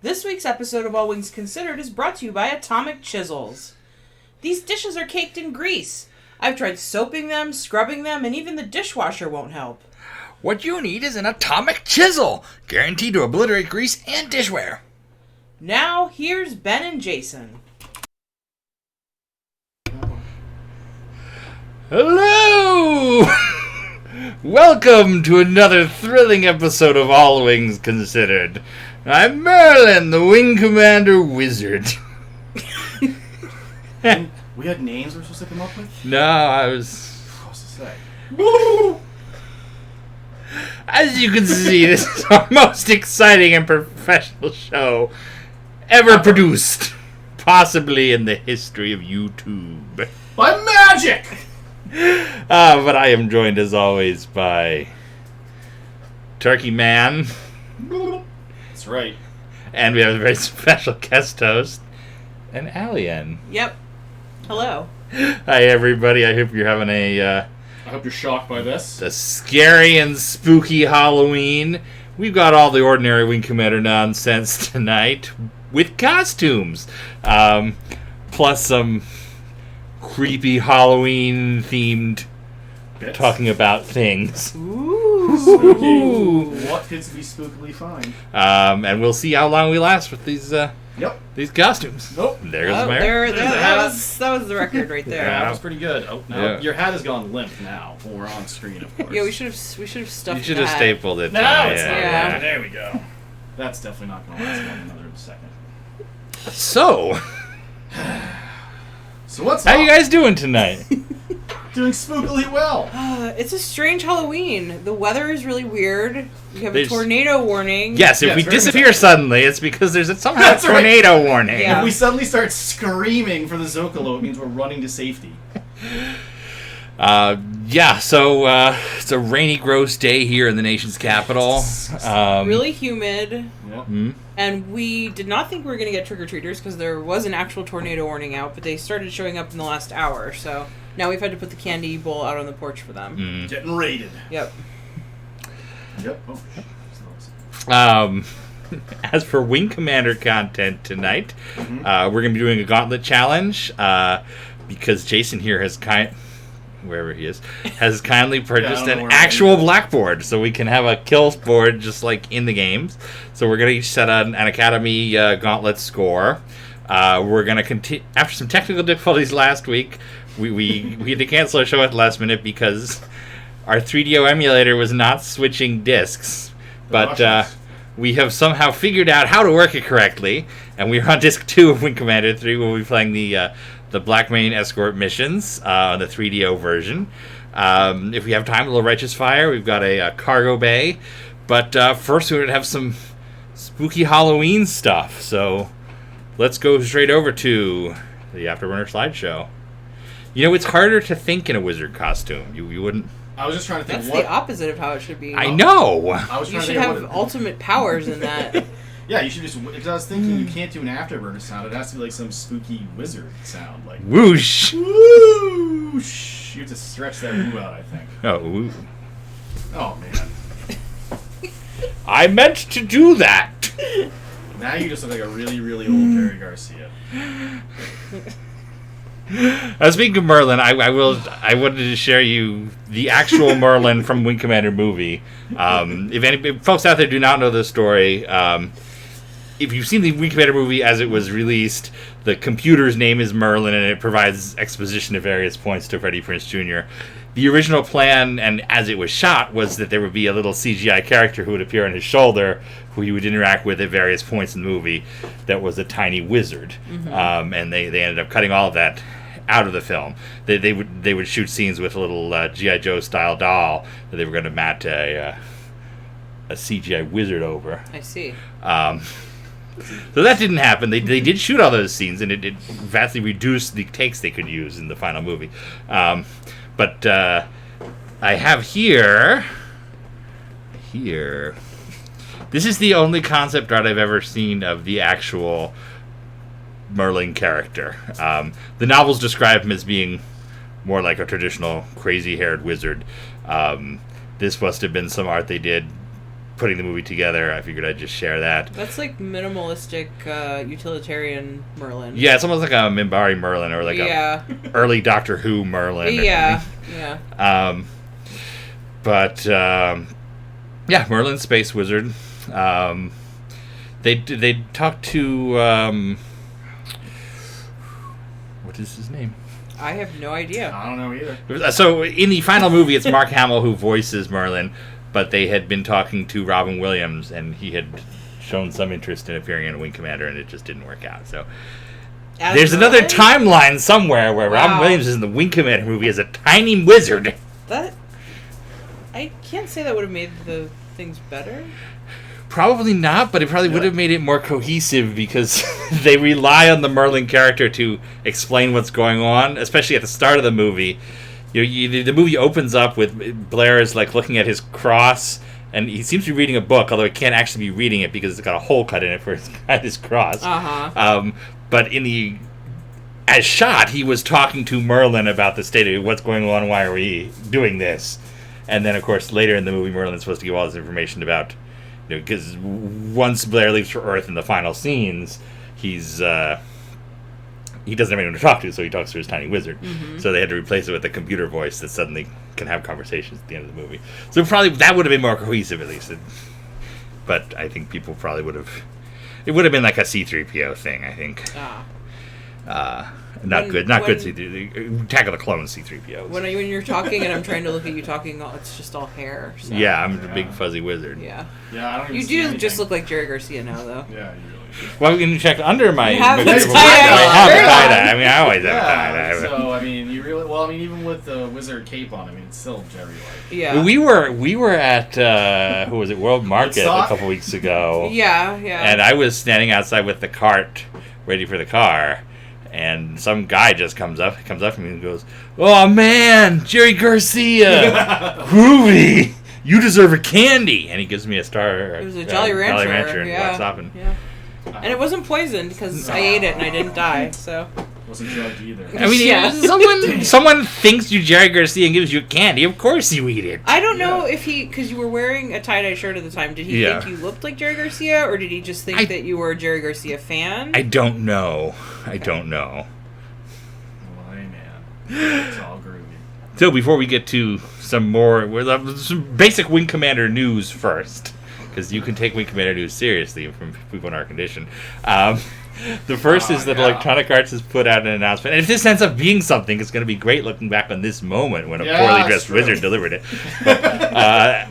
This week's episode of All Wings Considered is brought to you by Atomic Chisels. These dishes are caked in grease. I've tried soaping them, scrubbing them, and even the dishwasher won't help. What you need is an atomic chisel, guaranteed to obliterate grease and dishware. Now, here's Ben and Jason. Hello! Welcome to another thrilling episode of All Wings Considered. I'm Merlin, the Wing Commander Wizard. We had names we're supposed to come up with? No, I was... What's to say? As you can see, this is our most exciting and professional show ever produced. Possibly in the history of YouTube. By magic! But I am joined as always by Turkey Man. That's right. And we have a very special guest host, an alien. Yep. Hello. Hi everybody, I hope you're having I hope you're shocked by this. a scary and spooky Halloween. We've got all the ordinary Wing Commander nonsense tonight with costumes. Plus some creepy Halloween themed Bits. talking about things. Ooh. Spooky. What kids to be spookily fine? And we'll see how long we last with these Yep. these costumes. Nope. There's Oh, Mary. that was the record right there. Yeah. That was pretty good. Oh, no. Yeah. Your hat has gone limp now. Well, we're on screen, of course. Yeah, we should have stuffed You should have that. stapled it. No, it's not. Yeah. There we go. That's definitely not going to last long another second. So, So what's how up? you guys doing tonight? Doing spookily well. It's a strange Halloween. The weather is really weird. We have There's- a tornado warning. Yes, if Yes, we very disappear much. suddenly, it's because there's somehow a That's right. tornado warning. Yeah. If we suddenly start screaming for the Zocalo, it means we're running to safety. So it's a rainy, gross day here in the nation's capital. Really humid. Yep. And we did not think we were going to get trick-or-treaters because there was an actual tornado warning out, but they started showing up in the last hour, so now we've had to put the candy bowl out on the porch for them. Getting raided. Yep. Yep. Oh, As for Wing Commander content tonight, we're going to be doing a gauntlet challenge because Jason here has wherever he is, has kindly purchased know an where actual blackboard so we can have a kills board just like in the games. So we're going to each set an Academy gauntlet score. We're going to continue after some technical difficulties last week. We had to cancel our show at the last minute because our 3DO emulator was not switching discs. But we have somehow figured out how to work it correctly, and we're on disc 2 of Wing Commander 3. We'll be playing the Black Marine escort missions on the 3DO version. If we have time, a little Righteous Fire. We've got a cargo bay. But first, we're going to have some spooky Halloween stuff. So let's go straight over to the Afterburner slideshow. You know, it's harder to think in a wizard costume. You wouldn't... I was just trying to think That's what... the opposite of how it should be. I know! I was You trying should to think have of what ultimate powers in that. Yeah, you should just... Because I was thinking you can't do an afterburner sound. It has to be like some spooky wizard sound. Like... Whoosh! Whoosh! You have to stretch that woo out, I think. Oh, woo. Oh, man. I meant to do that! Now you just look like a really, really old Jerry Garcia. Speaking of Merlin, I wanted to share you the actual Merlin from Wing Commander movie. If folks out there do not know the story, if you've seen the Wing Commander movie as it was released, the computer's name is Merlin, and it provides exposition at various points to Freddie Prinze Jr. The original plan, and as it was shot, was that there would be a little CGI character who would appear on his should who he would interact with at various points in the movie that was a tiny wizard. And they ended up cutting all of that out of the film. They would shoot scenes with a little G.I. Joe style doll that they were going to mat a CGI wizard over. I see. So that didn't happen. They did shoot all those scenes, and it vastly reduced the takes they could use in the final movie. But I have here. This is the only concept art I've ever seen of the actual Merlin character. The novels describe him as being more like a traditional crazy-haired wizard. This must have been some art they did putting the movie together, I figured I'd just share that. That's like minimalistic, utilitarian Merlin. Yeah, it's almost like a Minbari Merlin or like a early Doctor Who Merlin. Yeah. Merlin's Space Wizard. They talked to what is his name? I have no idea. I don't know either. So in the final movie, it's Mark Hamill who voices Merlin, but they had been talking to Robin Williams, and he had shown some interest in appearing in Wing Commander, and it just didn't work out. So there's another timeline somewhere where Robin Williams is in the Wing Commander movie as a tiny wizard. That I can't say that would have made the things better. Probably not, but it probably would have made it more cohesive because they rely on the Merlin character to explain what's going on, especially at the start of the movie. The movie opens up with Blair is like looking at his cross, and he seems to be reading a book, although he can't actually be reading it because it's got a hole cut in it for his cross. But as shot, he was talking to Merlin about the state of what's going on, why are we doing this? And then, of course, later in the movie, Merlin's supposed to give all this information about, because once Blair leaves for Earth in the final scenes, he doesn't have anyone to talk to, so he talks to his tiny wizard. Mm-hmm. So they had to replace it with a computer voice that suddenly can have conversations at the end of the movie. So probably that would have been more cohesive, at least. But I think people probably would have... It would have been like a C-3PO thing, I think. Not good C-3PO. Attack of the Clones C-3PO. When you're talking and I'm trying to look at you talking, it's just all hair. So. Yeah, I'm the big fuzzy wizard. Yeah. I don't even You do just look like Jerry Garcia now, though. Yeah, you really do. Well, we can check under my... You have I the have a tie-dye. I mean, I always have a tie-dye. So, I mean, you really... Well, I mean, even with the wizard cape on, I mean, it's still Jerry-like. Yeah. We were at, who was it, World Market a couple weeks ago. Yeah. And I was standing outside with the cart, ready for the car. And some guy just comes up to me and goes, "Oh man, Jerry Garcia, groovy! You deserve a candy." And he gives me a star. It was a Jolly Rancher. And yeah. walks off and And it wasn't poisoned because I ate it and I didn't die. So wasn't drugged either. I mean, someone thinks you Jerry Garcia and gives you candy. Of course you eat it. I don't know if because you were wearing a tie-dye shirt at the time, did he think you looked like Jerry Garcia, or did he just think that you were a Jerry Garcia fan? I don't know. I don't know. Well, hey, man. It's all groovy. So before we get to some basic Wing Commander news first, because you can take Wing Commander news seriously from people in our condition. The first is that Electronic Arts has put out an announcement. And if this ends up being something, it's going to be great looking back on this moment when a poorly dressed wizard delivered it. But,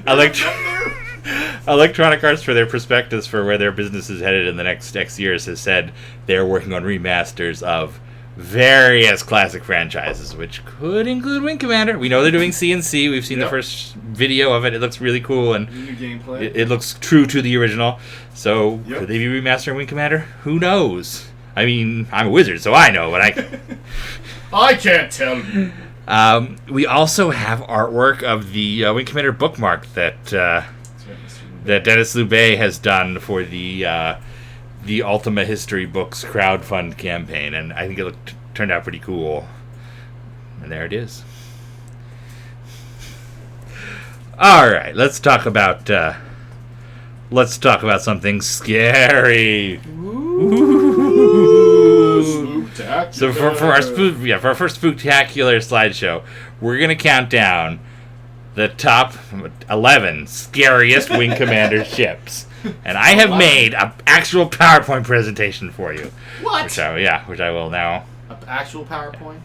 Electronic Arts, for their prospectus for where their business is headed in the next X years, has said they're working on remasters of various classic franchises, which could include Wing Commander. We know they're doing CNC. We've seen the first video of it. It looks really cool, and new gameplay. It looks true to the original. So could they be remastering Wing Commander? Who knows? I mean, I'm a wizard, so I know, but I can't tell you. We also have artwork of the Wing Commander bookmark that Dennis Loubet has done for the Ultima History Books crowdfund campaign, and I think it turned out pretty cool. And there it is. All right, let's talk about something scary. Ooh. So for our first spooktacular slideshow, we're gonna count down the top 11 scariest Wing Commander ships. And I have made an actual PowerPoint presentation for you. What? Which I will now. An actual PowerPoint?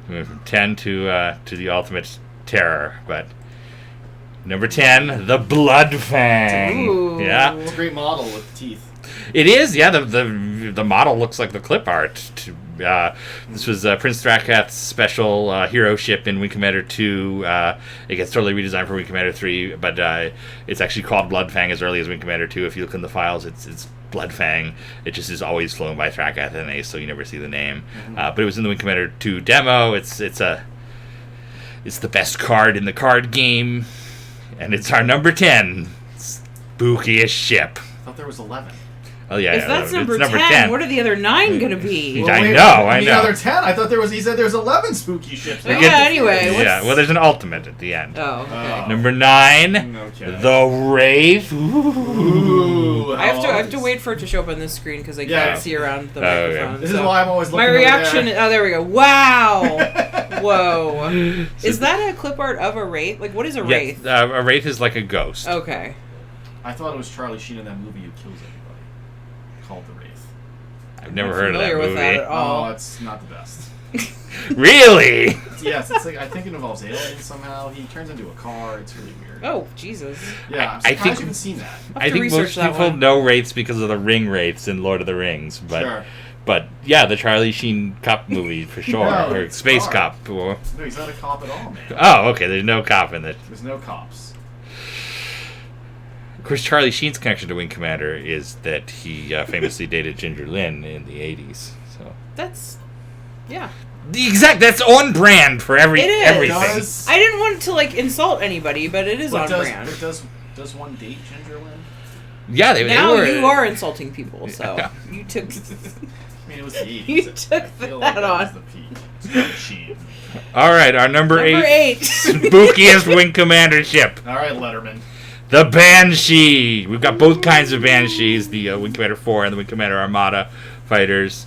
Move from 10 to the Ultimate Terror, but number 10, the Blood Fang. Ooh. Yeah, it's a great model with teeth. It is. Yeah, the model looks like the clip art. This was Prince Thrakat's special hero ship in Wing Commander 2. It gets totally redesigned for Wing Commander 3, but it's actually called Blood Fang as early as Wing Commander 2. If you look in the files, it's Blood Fang. It just is always flown by Thrakat and Ace, so you never see the name. Mm-hmm. But it was in the Wing Commander 2 demo. It's the best card in the card game, and it's our number 10 spookiest ship. I thought there was 11. Oh yeah, If that's it's number 10, what are the other 9 going to be? I wait, know. The other 10? I thought he said there's 11 spooky ships. Oh, yeah, anyway. Yeah, well, there's an ultimate at the end. Oh, okay. Number 9, the Wraith. Ooh, I have to wait for it to show up on this screen because I can't see around the microphone. Okay. This is why I'm always looking my reaction. there. Oh, there we go. Wow. Whoa. Is that a clip art of a wraith? Like, what is a wraith? A wraith is like a ghost. Okay. I thought it was Charlie Sheen in that movie who kills everybody. Called The Wraith. I've never heard of that with movie. that at all. Oh, it's not the best. Really? Yes, it's like I think it involves aliens somehow. He turns into a car. It's really weird. Oh, Jesus. Yeah, I'm I surprised think- you haven't seen that. I think most people know wraiths because of the ring wraiths in Lord of the Rings, but Sure. but yeah, the Charlie Sheen cop movie for sure, No, or it's Space hard. Cop. Or, No, he's not a cop at all, man. oh, okay. There's no cop in it. There's no cops. Of course, Charlie Sheen's connection to Wing Commander is that he famously dated Ginger Lynn in the '80s. So That's... Yeah. that's on brand for It is. everything. I didn't want to, like, insult anybody, but it is on brand. But does one date Ginger Lynn? Yeah, they Now were. you are insulting people, so Yeah. you took... I mean, it was the 80s. You I took feel that like on. was the peak. It's Charlie Sheen. All right, our number 8 8. spookiest Wing Commander ship. All right, Letterman. The Banshee. We've got both kinds of Banshees, the Wing Commander 4 and the Wing Commander Armada fighters,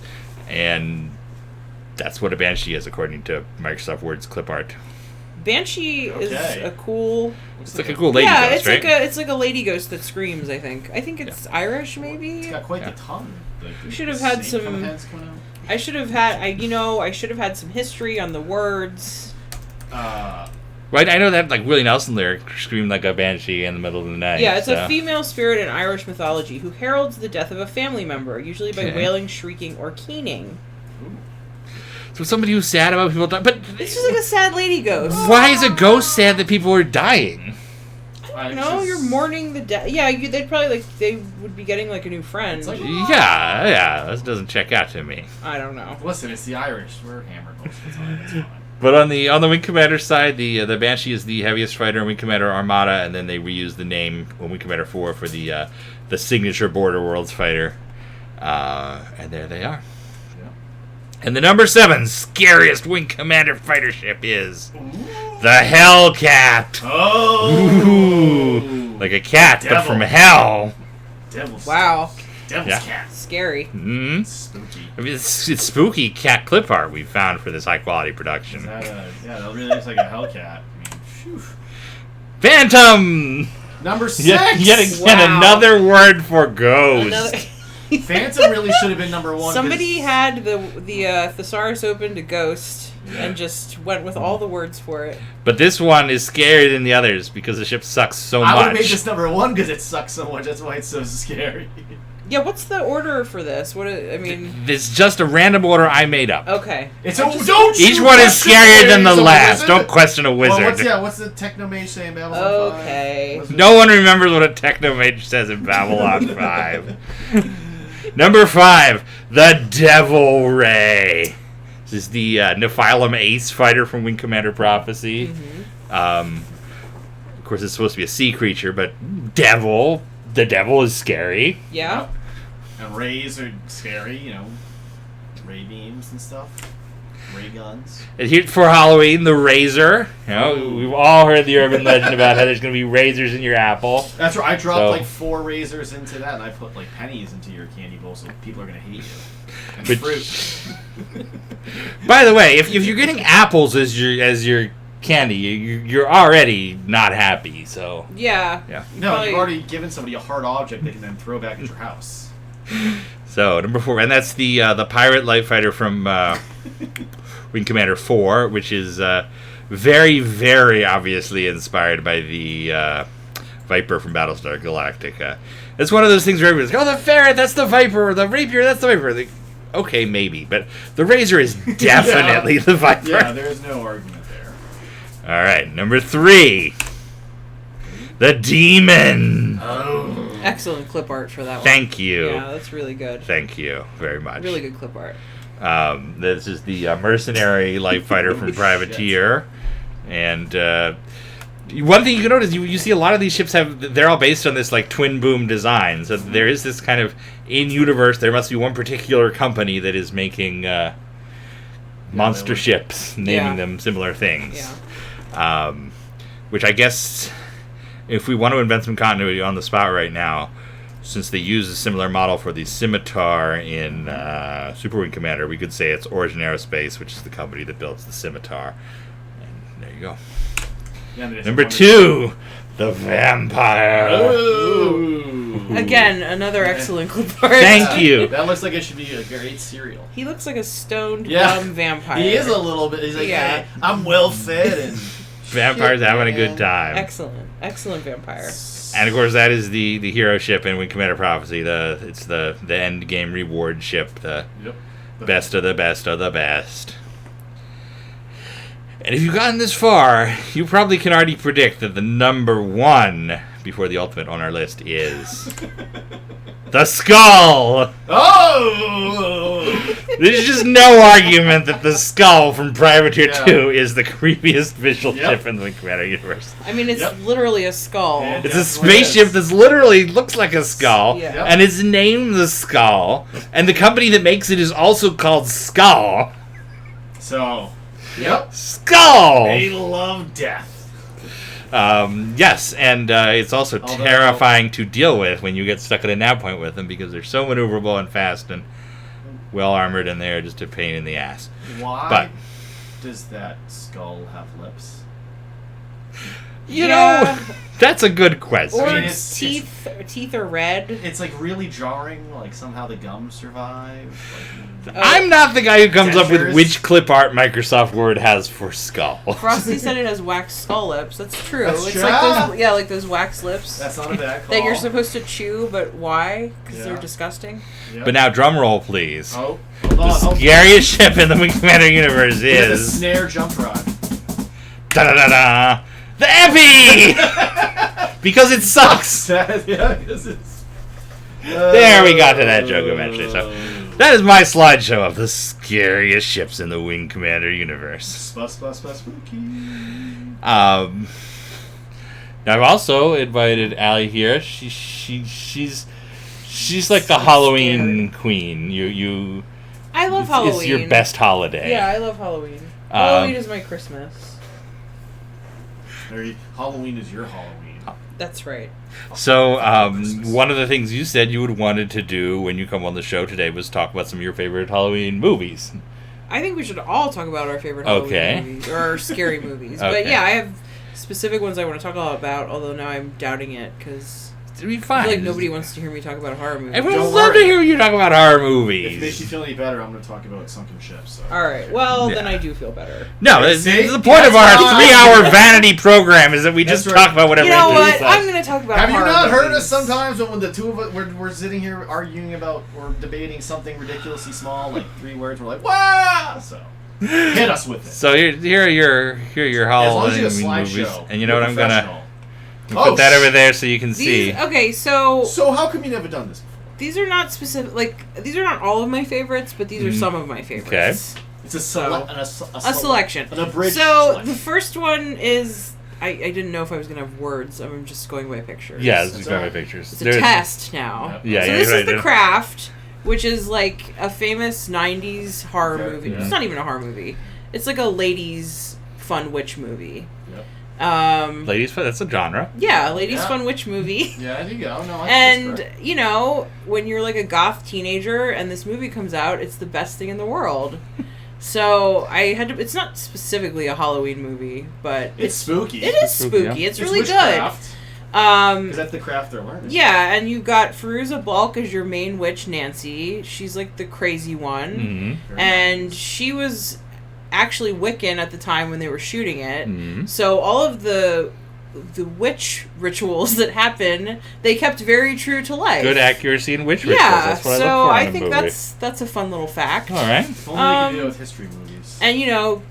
and that's what a Banshee is according to Microsoft Word's clip art. Banshee is a cool... It's like a cool lady ghost, right? It's like a lady ghost that screams, I think. I think it's Irish, maybe? It's got quite the tongue. Like, We should have had some... I should have had some history on the words. Right, I know that like Willie Nelson lyric screamed like a banshee in the middle of the night. Yeah, it's a female spirit in Irish mythology who heralds the death of a family member, usually by wailing, shrieking, or keening. So somebody who's sad about people dying, but It's just like a sad lady ghost. why is a ghost sad that people are dying? No, you're mourning the death. Yeah, they'd probably they would be getting like a new friend. Like, Yeah, this doesn't check out to me. I don't know. Listen, it's the Irish. We're hammered most of the time. It's fine. But on the Wing Commander side, the Banshee is the heaviest fighter in Wing Commander Armada, and then they reuse the name on Wing Commander 4 for the signature Border Worlds fighter. And there they are. Yeah. And the number 7 scariest Wing Commander fighter ship is the HELLCAT. Oh! Ooh, like a cat, but from hell. Devil's Yeah. cat. Scary. Mm-hmm. Spooky. I mean, it's spooky cat clip art we found for this high quality production. That really looks like a Hellcat. I mean, phew. Phantom. Number 6. Yet again, another word for ghost. Phantom really should have been number 1. Somebody had the thesaurus open to ghost and just went with all the words for it. But this one is scarier than the others because the ship sucks so much. I would have made this number 1 because it sucks so much. That's why it's so scary. Yeah, what's the order for this? It's just a random order I made up. Okay. Each one is scarier than the last. Don't question a wizard. Well, what's the Technomage say in Babylon 5? Okay. No one remembers what a Technomage says in Babylon 5. Number 5, the Devil Ray. This is the Nephilim Ace fighter from Wing Commander Prophecy. Mm-hmm. Of course, it's supposed to be a sea creature, but devil. The devil is scary. Yeah. And rays are scary, ray beams and stuff. Ray guns. And here for Halloween, the razor. We've all heard the urban legend about how there's going to be razors in your apple. That's right. I dropped 4 razors into that, and I put pennies into your candy bowl, so people are going to hate you. And fruit. By the way, if you're getting apples as your candy, you're already not happy. So Yeah. No, you've already given somebody a hard object they can then throw back at your house. So number 4, and that's the pirate light fighter from Wing Commander 4, which is very, very obviously inspired by the Viper from Battlestar Galactica. It's one of those things where everybody's like, oh, the ferret, that's the Viper, the rapier, that's the Viper. Like, okay, maybe, but the razor is definitely the Viper. Yeah, there's no argument there. All right, number 3, the Demon. Oh. Excellent clip art for that one. Thank you. Yeah, that's really good. Thank you very much. Really good clip art. This is the mercenary light fighter from Privateer, and One thing you can notice, you see a lot of these ships they're all based on this like twin boom design. So there is this kind of in universe. There must be one particular company that is making monster ships, naming them similar things. Yeah. Which I guess, if we want to invent some continuity on the spot right now, since they use a similar model for the Scimitar in Super Wing Commander, we could say it's Origin Aerospace, which is the company that builds the Scimitar. And there you go. Yeah, Number 2, the Vampire. Ooh. Again, another excellent clip art. Thank you. That looks like it should be a great cereal. He looks like a stoned dumb vampire. He is a little bit. He's like, hey, I'm well fed and Vampires having a good time. Excellent vampire. And of course, that is the hero ship in Wing Commander Prophecy. It's the end game reward ship. The best of the best of the best. And if you've gotten this far, you probably can already predict that the number 1 before the ultimate on our list is the Skull. Oh! There's just no argument that the Skull from Privateer 2 is the creepiest visual ship in the Wing Commander universe. I mean, it's literally a skull. Yeah, it's a spaceship that literally looks like a skull, and it's named the Skull, and the company that makes it is also called Skull. So, Skull! They love death. Yes, and it's also terrifying to deal with when you get stuck at a nav point with them because they're so maneuverable and fast and well armored, and they're just a pain in the ass. Why does that skull have lips? You know, that's a good question. Or its teeth are red. It's like really jarring. Like somehow the gums survive. I'm not the guy who comes up with which clip art Microsoft Word has for skull. Frosty said it has wax skull lips. That's true. That's it's true. like those wax lips. That's not a bad call. That you're supposed to chew, but why? Because they're disgusting. Yep. But now, drum roll, please. Oh, the scariest ship in the Wing Commander universe is the snare jump rod. Da da da da. The Epi! Because it sucks. Because it's. There we got to that joke eventually. So that is my slideshow of the scariest ships in the Wing Commander universe. Spooky. Now I've also invited Allie here. She's like the Halloween queen. I love Halloween. It's your best holiday. Yeah, I love Halloween. Halloween is my Christmas. Halloween is your Halloween. That's right. So, one of the things you said you would wanted to do when you come on the show today was talk about some of your favorite Halloween movies. I think we should all talk about our favorite Halloween movies, or our scary movies. But yeah, I have specific ones I want to talk about, although now I'm doubting it, because it'd be fine. I feel like nobody wants to hear me talk about horror movies. Everyone would love to hear you talk about horror movies. If it makes you feel any better, I'm going to talk about sunken ships. So. Alright, well, then I do feel better. No, the point of our 3-hour vanity program is that we just talk about whatever. You know what? I'm going to talk about Have horror you not movies. heard us sometimes when the two of us, we're sitting here arguing about, or debating something ridiculously small, like 3 words, we're like, wow! So, hit us with it. So here are your Halloween movies. And you know what I'm going to... Put that over there so you can see. Okay, so how come you never done this before? These are not specific. Like, these are not all of my favorites, but these are some of my favorites. Okay. It's a selection. An abridged selection. The first one is I didn't know if I was gonna have words. I'm just going by pictures. Yeah, it's just going by pictures. It's a test now. Yeah. So this is The Craft, which is like a famous '90s horror movie. Yeah. It's not even a horror movie. It's like a ladies' fun witch movie. Ladies fun, that's a genre. Yeah, ladies fun witch movie. Yeah, there you go. No, and you know, when you're like a goth teenager and this movie comes out, it's the best thing in the world. So I had to. It's not specifically a Halloween movie, but it's spooky. It is spooky. It's really good. Is that the craft they're learning? Yeah, and you've got Fairuza Balk as your main witch, Nancy. She's like the crazy one, and she was actually Wiccan at the time when they were shooting it. So all of the witch rituals that happen, they kept very true to life. Good accuracy in witch rituals. That's what so I look for I think that's a fun little fact. All right. If only we could do it with history movies. And you know,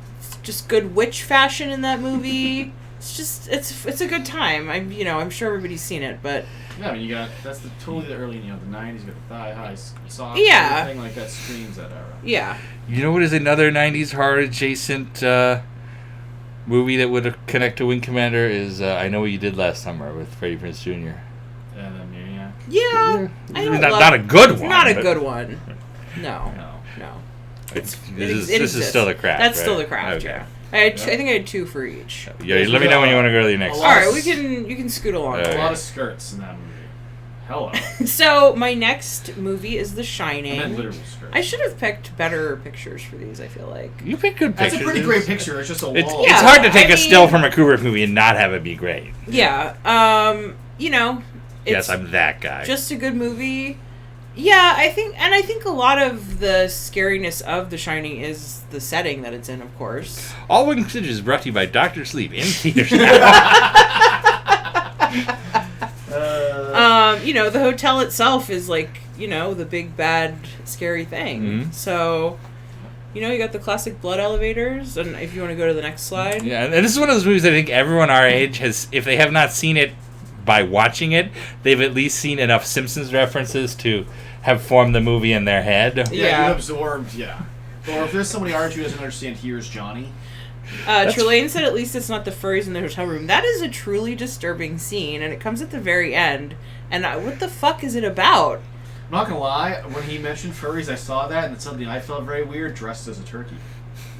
just good witch fashion in that movie. It's just it's a good time. I'm sure everybody's seen it, but yeah, I mean that's totally the early the 90s. You got the thigh high socks. Yeah. Everything like that screams that era. Yeah. You know what is another 90s horror adjacent movie that would connect to Wing Commander is I Know What You Did Last Summer with Freddie Prinze Jr. And then Maniac. Yeah. Not a good one. Not a good one. No. This is still The Craft. That's right? still The Craft, Okay. yeah. I think I had 2 for each. Yeah, let me know when you want to go to the next All one. right, you can scoot along. A lot of skirts in that movie. Hello. So my next movie is The Shining. I meant literal skirts. I should have picked better pictures for these. I feel like You pick good pictures. That's a pretty great picture. It's just a wall. It's hard to take a still from a Kubrick movie and not have it be great. Yeah. It's Yes, I'm that guy. just a good movie. Yeah, I think a lot of the scariness of The Shining is the setting that it's in, of course. All Wing Stitches is brought to you by Dr. Sleep in theaters now. The hotel itself is like, the big bad scary thing. Mm-hmm. So, you got the classic blood elevators, and if you want to go to the next slide. Yeah, and this is one of those movies I think everyone our age has, if they have not seen it by watching it, they've at least seen enough Simpsons references to have formed the movie in their head. Yeah, you absorbed, Or if there's somebody our age who doesn't understand, here's Johnny. Trelane said at least it's not the furries in the hotel room. That is a truly disturbing scene, and it comes at the very end. And what the fuck is it about? I'm not gonna lie, when he mentioned furries, I saw that, and it's something I felt very weird, dressed as a turkey.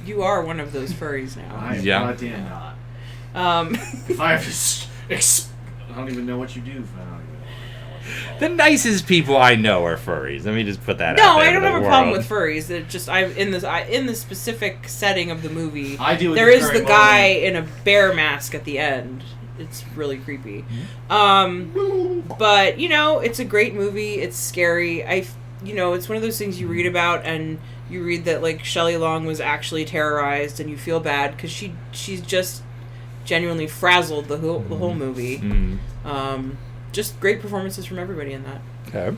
You are one of those furries now. I am goddamn not. If I have to... I don't even know what you do. I don't even know what The nicest people I know are furries. Let me just put that out No, there. I don't to the have a problem world. with furries. It just in the specific setting of the movie. I do. There is the guy in a bear mask at the end. It's really creepy. But it's a great movie. It's scary. It's one of those things you read about and you read that like Shelley Long was actually terrorized and you feel bad because she's just genuinely frazzled the whole movie. Mm-hmm. Just great performances from everybody in that. Okay.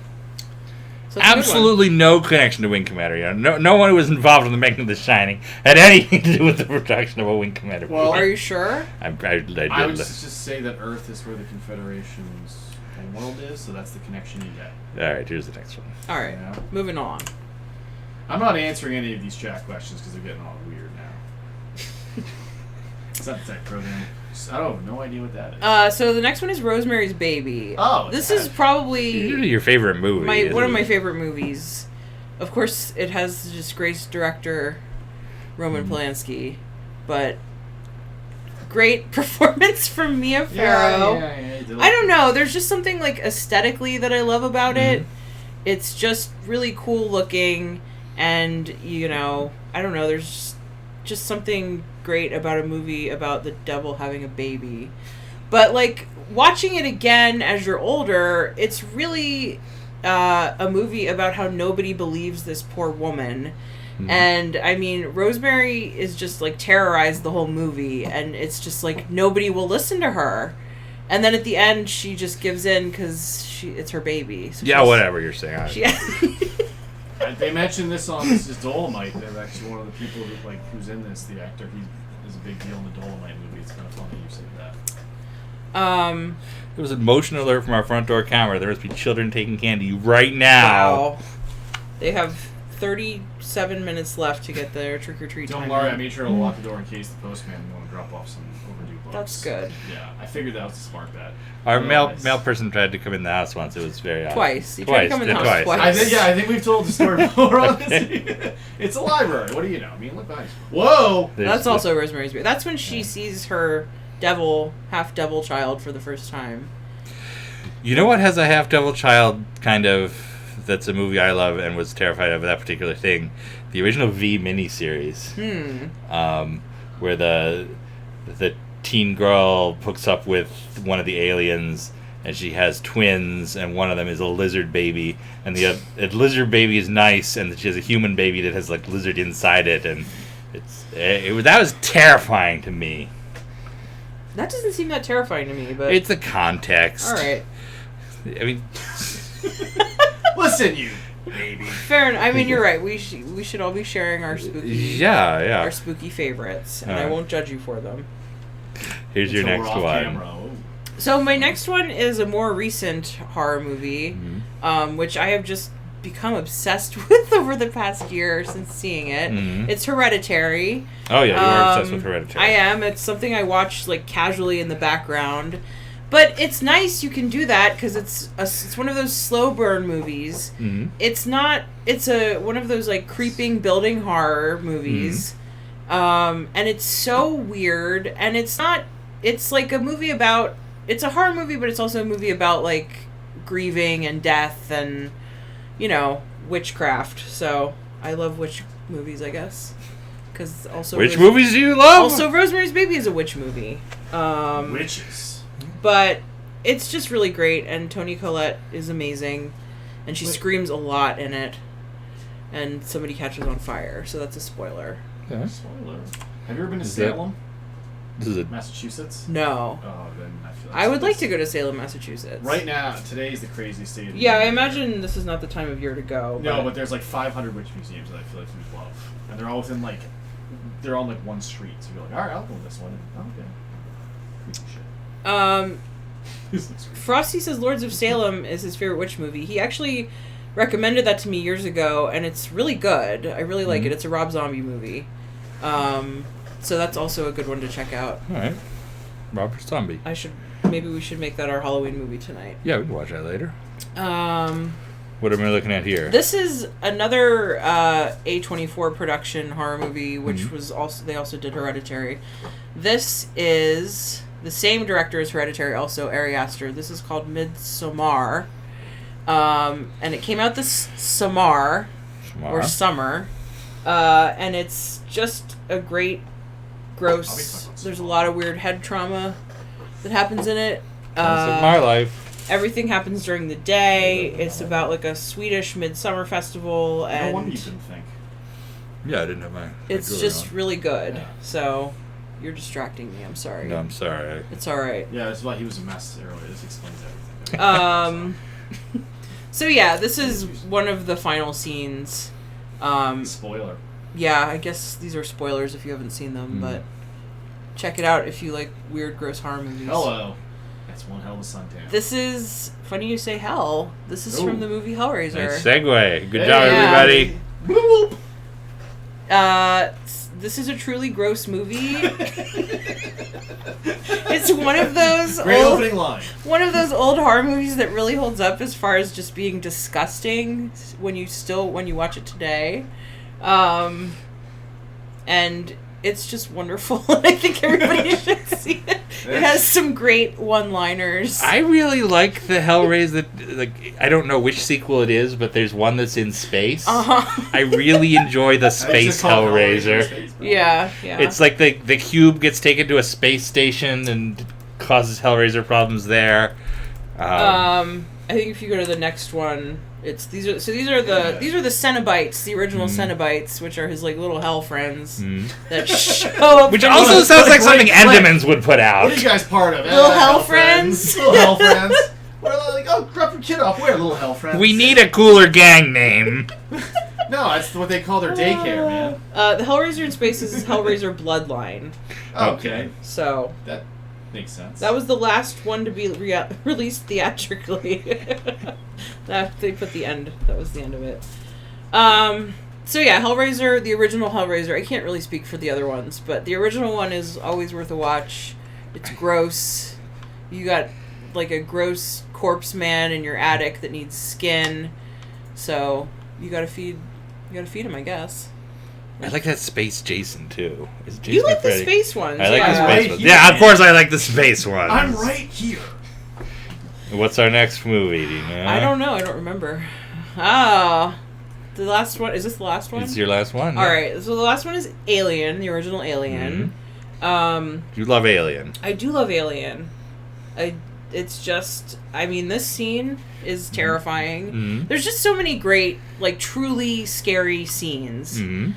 So Absolutely no connection to Wing Commander. No one who was involved in the making of The Shining had anything to do with the production of a Wing Commander movie. Well, are you sure? I would just say that Earth is where the Confederation's homeworld is, so that's the connection you get. All right, here's the next one. All right, moving on. I'm not answering any of these chat questions because they're getting all weird now. It's not the tech program. I don't have no idea what that is. So the next one is Rosemary's Baby. Oh, this is probably your favorite movie. One of my favorite movies. Of course, it has the disgraced director Roman Polanski, but great performance from Mia Farrow. I don't know. There's just something like aesthetically that I love about it. It's just really cool looking, and I don't know. There's just something great about a movie about the devil having a baby. But like watching it again as you're older, it's really a movie about how nobody believes this poor woman. And I mean, Rosemary is just like terrorized the whole movie, and it's just like nobody will listen to her. And then at the end, she just gives in because it's her baby. So whatever you're saying. They mentioned this on this Dolomite. They're actually one of the people who's in this. The actor, he is a big deal in the Dolomite movie. It's kind of funny you say that. There was a motion alert from our front door camera. There must be children taking candy right now. Wow. They have 37 minutes left to get their trick or treat. Don't worry, I made sure to lock the door in case the postman wanted to drop off some overdue books. That's good. Yeah, I figured that was a smart bet. Our mail person tried to come in the house once. It was very odd. Twice. He tried to come in the house twice. I think we've told the story before on this. It's a library. What do you know? I mean, look behind you. Whoa! That's also Rosemary's Baby. That's when she sees her half-devil child for the first time. You know what has a half-devil child kind of... That's a movie I love and was terrified of that particular thing. The original V miniseries. Where the teen girl hooks up with one of the aliens and she has twins and one of them is a lizard baby and the lizard baby is nice and she has a human baby that has like lizard inside it and that was terrifying to me. That doesn't seem that terrifying to me, but it's the context. All right. I mean, listen, you baby. Fair enough. I mean, you're right. We should all be sharing our spooky our spooky favorites, and I won't judge you for them. Here's your next one. So my next one is a more recent horror movie, which I have just become obsessed with over the past year since seeing it. It's Hereditary. Oh yeah, you are obsessed with Hereditary. I am. It's something I watch like casually in the background. But it's nice you can do that because it's one of those slow burn movies. It's not. It's one of those like creeping building horror movies, and it's so weird. And it's not. It's like a movie about. It's a horror movie, but it's also a movie about like grieving and death and witchcraft. So I love witch movies, I guess. Because also which movies do you love? Also, Rosemary's Baby is a witch movie. Witches. But it's just really great, and Toni Collette is amazing, and she screams a lot in it, and somebody catches on fire, so that's a spoiler. Yeah. Spoiler. Have you ever been to Salem? Is it Massachusetts? No. Oh, then I feel I would like to go to Salem, Massachusetts. Right now, today's the craziest day of the Yeah, year. I imagine this is not the time of year to go. No, but there's like 500 witch museums that I feel like you'd love. And they're all within like, they're on like one street. So you're like, alright, I'll go to this one. Okay. Creepy shit. Frosty says Lords of Salem is his favorite witch movie. He actually recommended that to me years ago, and it's really good. I really like it. It's a Rob Zombie movie. So that's also a good one to check out. Alright. Robert Zombie. Maybe we should make that our Halloween movie tonight. Yeah, we can watch that later. What am I looking at here? This is another A24 production horror movie, which was also they also did Hereditary. This is the same director as Hereditary, also Ari Aster. This is called Midsommar, and it came out this summer, and it's just a great, gross. There's a lot of weird head trauma that happens in it. My life. Everything happens during the day. It's about like a Swedish midsummer festival, and no wonder you didn't think. Yeah, I didn't have my. It's just really good. Yeah. So you're distracting me. I'm sorry. No, I'm sorry. It's all right. Yeah, that's why he was a mess earlier. This explains everything. So yeah, this is one of the final scenes. Spoiler. Yeah, I guess these are spoilers if you haven't seen them, but check it out if you like weird, gross horror movies. Hello. That's one hell of a suntan. This is funny you say hell. This is from the movie Hellraiser. Nice segue. Good job, everybody. This is a truly gross movie. It's one of those opening line. One of those old horror movies that really holds up as far as just being disgusting when you watch it today. And it's just wonderful. I think everybody should see it. It has some great one-liners. I really like the Hellraiser. I don't know which sequel it is, but there's one that's in space. I really enjoy the space Hellraiser. Yeah. It's like the cube gets taken to a space station and causes Hellraiser problems there. I think if you go to the next one, these are the Cenobites, the original Cenobites, which are his like little hell friends that show up. Which also sounds like something Endemans would put out. What are you guys part of? Little hell friends. Little hell friends. What are they like? Oh, drop your kid off. Where, little hell friends? We need a cooler gang name. No, that's what they call their daycare, man. The Hellraiser in space is Hellraiser Bloodline. Okay. So that makes sense. That was the last one to be released theatrically. They put the end. That was the end of it. So yeah, Hellraiser, the original Hellraiser. I can't really speak for the other ones, but the original one is always worth a watch. It's gross. You got like a gross corpse man in your attic that needs skin. So you gotta feed him, I guess. I like that Space Jason too. Is Jason you like the space ones? I like the space right ones. here, Yeah, of course I like the space ones. I'm right here. What's our next movie? Do you know? I don't know. I don't remember. Oh, the last one. Is this the last one? It's your last one. All right. So the last one is Alien, the original Alien. You love Alien. I do love Alien. It's just, I mean, this scene is terrifying. There's just so many great, like, truly scary scenes. And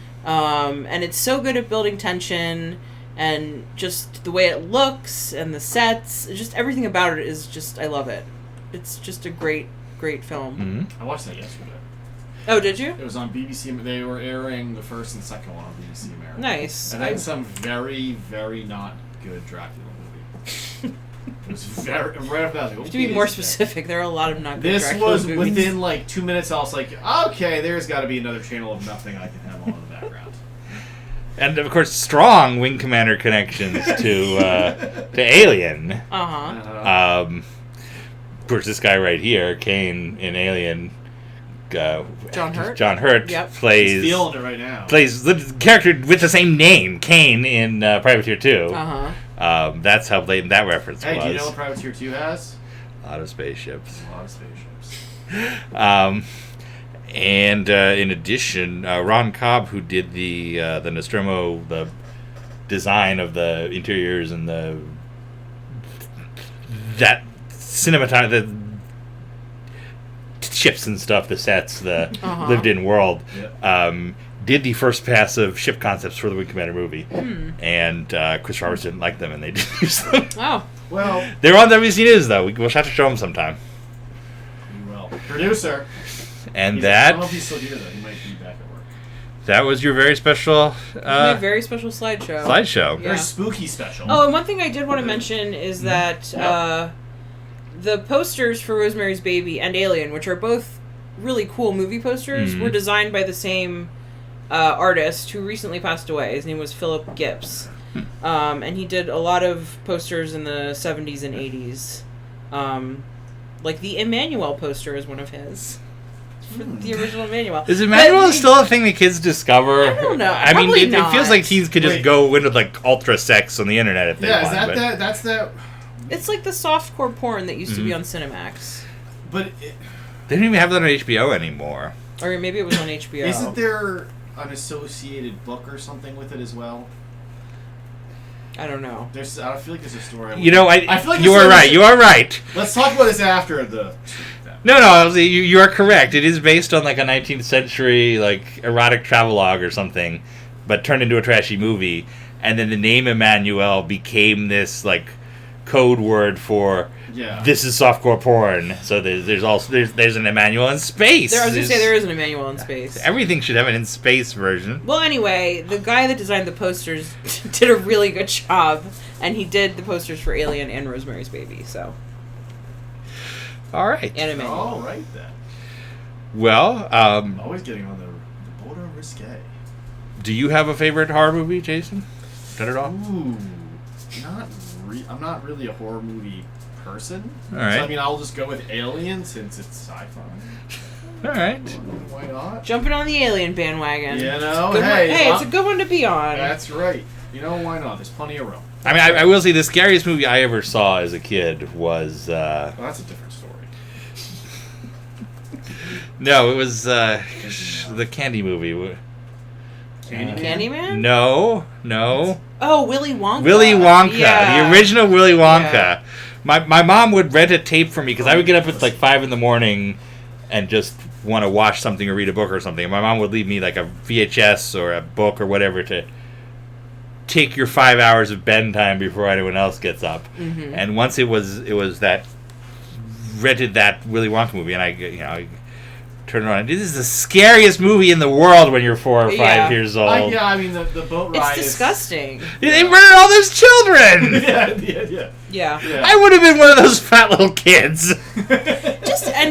it's so good at building tension, and just the way it looks, and the sets, just everything about it is just, I love it. It's just a great, great film. I watched that yesterday. Oh, did you? It was on BBC. They were airing the first and second one on BBC America. Nice. And then some very, very not good Dracula movie. It was very, right off that. To be more specific, there are a lot of not good This Dracula was movies. within like 2 minutes. I was like, okay, there's got to be another channel of nothing I can have on in the background. And of course, strong Wing Commander connections to Alien. Of course, this guy right here, Kane in Alien. John Hurt. John Hurt plays. He's feeling it right now. Plays the character with the same name, Kane, in Privateer 2. That's how blatant that reference was. Hey, do you know what Privateer 2 has? A lot of spaceships. A lot of spaceships. And in addition, Ron Cobb, who did the Nostromo, the design of the interiors and that the ships and stuff, the sets, the lived-in world, did the first pass of ship concepts for the Wing Commander movie. And Chris Roberts didn't like them, and they didn't use them. Oh. Well, they're on WC News, though. We'll have to show them sometime. We will. Producer. And I don't know if he's still here, though. He might be back at work. that was your very special... my very special slideshow. Slideshow. Very spooky special. Oh, and one thing I did want to mention is that the posters for Rosemary's Baby and Alien, which are both really cool movie posters, were designed by the same artist who recently passed away. His name was Philip Gibbs. And he did a lot of posters in the 70s and 80s. Like the Emmanuel poster is one of his. The original Emmanuel. Is Emmanuel still a thing that kids discover? I don't know. I mean, Probably it feels like teens could just go into like ultra sex on the internet if they want. Is that that's that? It's like the softcore porn that used to be on Cinemax. But they don't even have that on HBO anymore. Or maybe it was on HBO. Isn't there an associated book or something with it as well? I don't know. I feel like there's a story. I feel like you are right. You are right. Let's talk about this after the. No, you are correct. It is based on like a 19th century like erotic travelogue or something, but turned into a trashy movie. And then the name Emmanuel became this like code word for this is softcore porn. So there's an Emmanuel in space. I was gonna say there is an Emmanuel in space. Everything should have an in space version. Well, anyway, the guy that designed the posters did a really good job, and he did the posters for Alien and Rosemary's Baby. So. All right. And Emmanuel. All right then. Well, always getting on the border of risque. Do you have a favorite horror movie, Jason? Cut it off. Ooh, I'm not really a horror movie person. All right. So, I mean, I'll just go with Alien since it's sci-fi. All right. Why not? Jumping on the Alien bandwagon. You know, hey, it's a good one to be on. That's right. You know, why not? There's plenty of room. I mean, I will say the scariest movie I ever saw as a kid was... well, that's a different story. No, it was the Candy movie. Candyman? No. Oh, Willy Wonka. Willy Wonka. Yeah. The original Willy Wonka. Yeah. My mom would rent a tape for me because I would get up at like 5 in the morning and just want to watch something or read a book or something. And my mom would leave me like a VHS or a book or whatever to take your 5 hours of bed time before anyone else gets up. Mm-hmm. And once it was that rented that Willy Wonka movie, and I turned it on. This is the scariest movie in the world when you're 4 or 5 years old. I mean the boat ride. It's disgusting. They murdered all those children. Yeah. I would have been one of those fat little kids.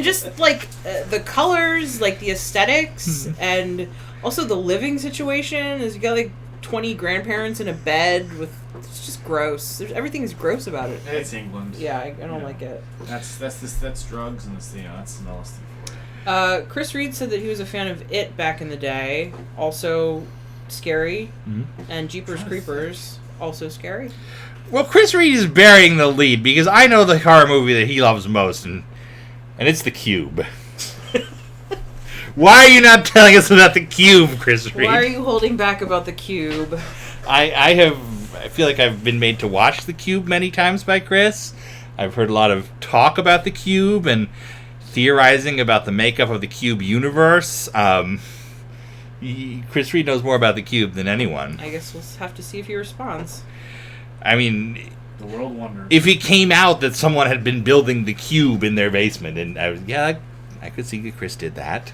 just like the colors, like the aesthetics, and also the living situation. Is you got like 20 grandparents in a bed with. It's just gross. Everything is gross about it. It's England. Yeah, I don't like it. That's drugs and that's that's the LSD for you. Chris Reed said that he was a fan of It back in the day. Also scary. And Jeepers Creepers. Also scary. Well, Chris Reed is burying the lead because I know the horror movie that he loves most, and it's The Cube. Why are you not telling us about The Cube, Chris Reed? Why are you holding back about The Cube? I feel like I've been made to watch The Cube many times by Chris. I've heard a lot of talk about The Cube and theorizing about the makeup of the Cube universe. Chris Reed knows more about the Cube than anyone. I guess we'll have to see if he responds. I mean, the world wonders. If it came out that someone had been building the Cube in their basement, and I could see that Chris did that.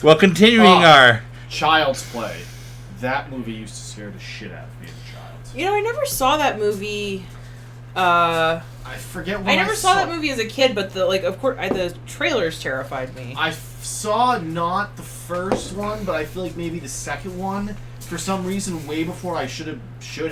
Well, continuing our Child's Play. That movie used to scare the shit out of me as a child. You know, I never saw that movie I forget when I never saw that movie as a kid, but of course, the trailers terrified me. I saw not the first one, but I feel like maybe the second one, for some reason, way before I should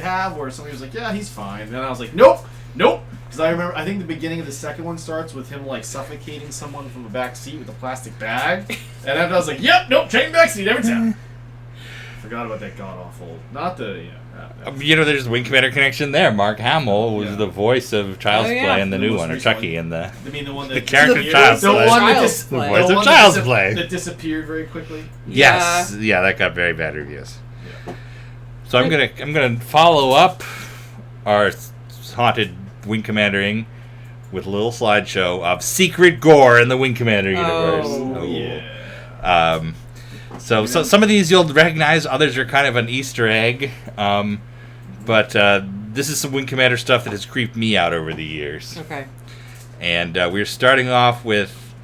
have, where somebody was like, yeah, he's fine. And then I was like, nope. Because I think the beginning of the second one starts with him, like, suffocating someone from the back seat with a plastic bag. And after I was like, yep, nope, train back seat every time. Forgot about that god-awful. Not the, there's the Wing Commander connection there. Mark Hamill was the voice of Child's Play in the new one, or Chucky in the... I mean, the one that... The character Child's Play. The voice of Child's Play. That disappeared very quickly. Yes. Yeah, that got very bad reviews. Yeah. So I'm gonna follow up our haunted Wing Commandering with a little slideshow of secret gore in the Wing Commander universe. Oh yeah. So some of these you'll recognize, others are kind of an Easter egg. But this is some Wing Commander stuff that has creeped me out over the years. Okay. And we're starting off with,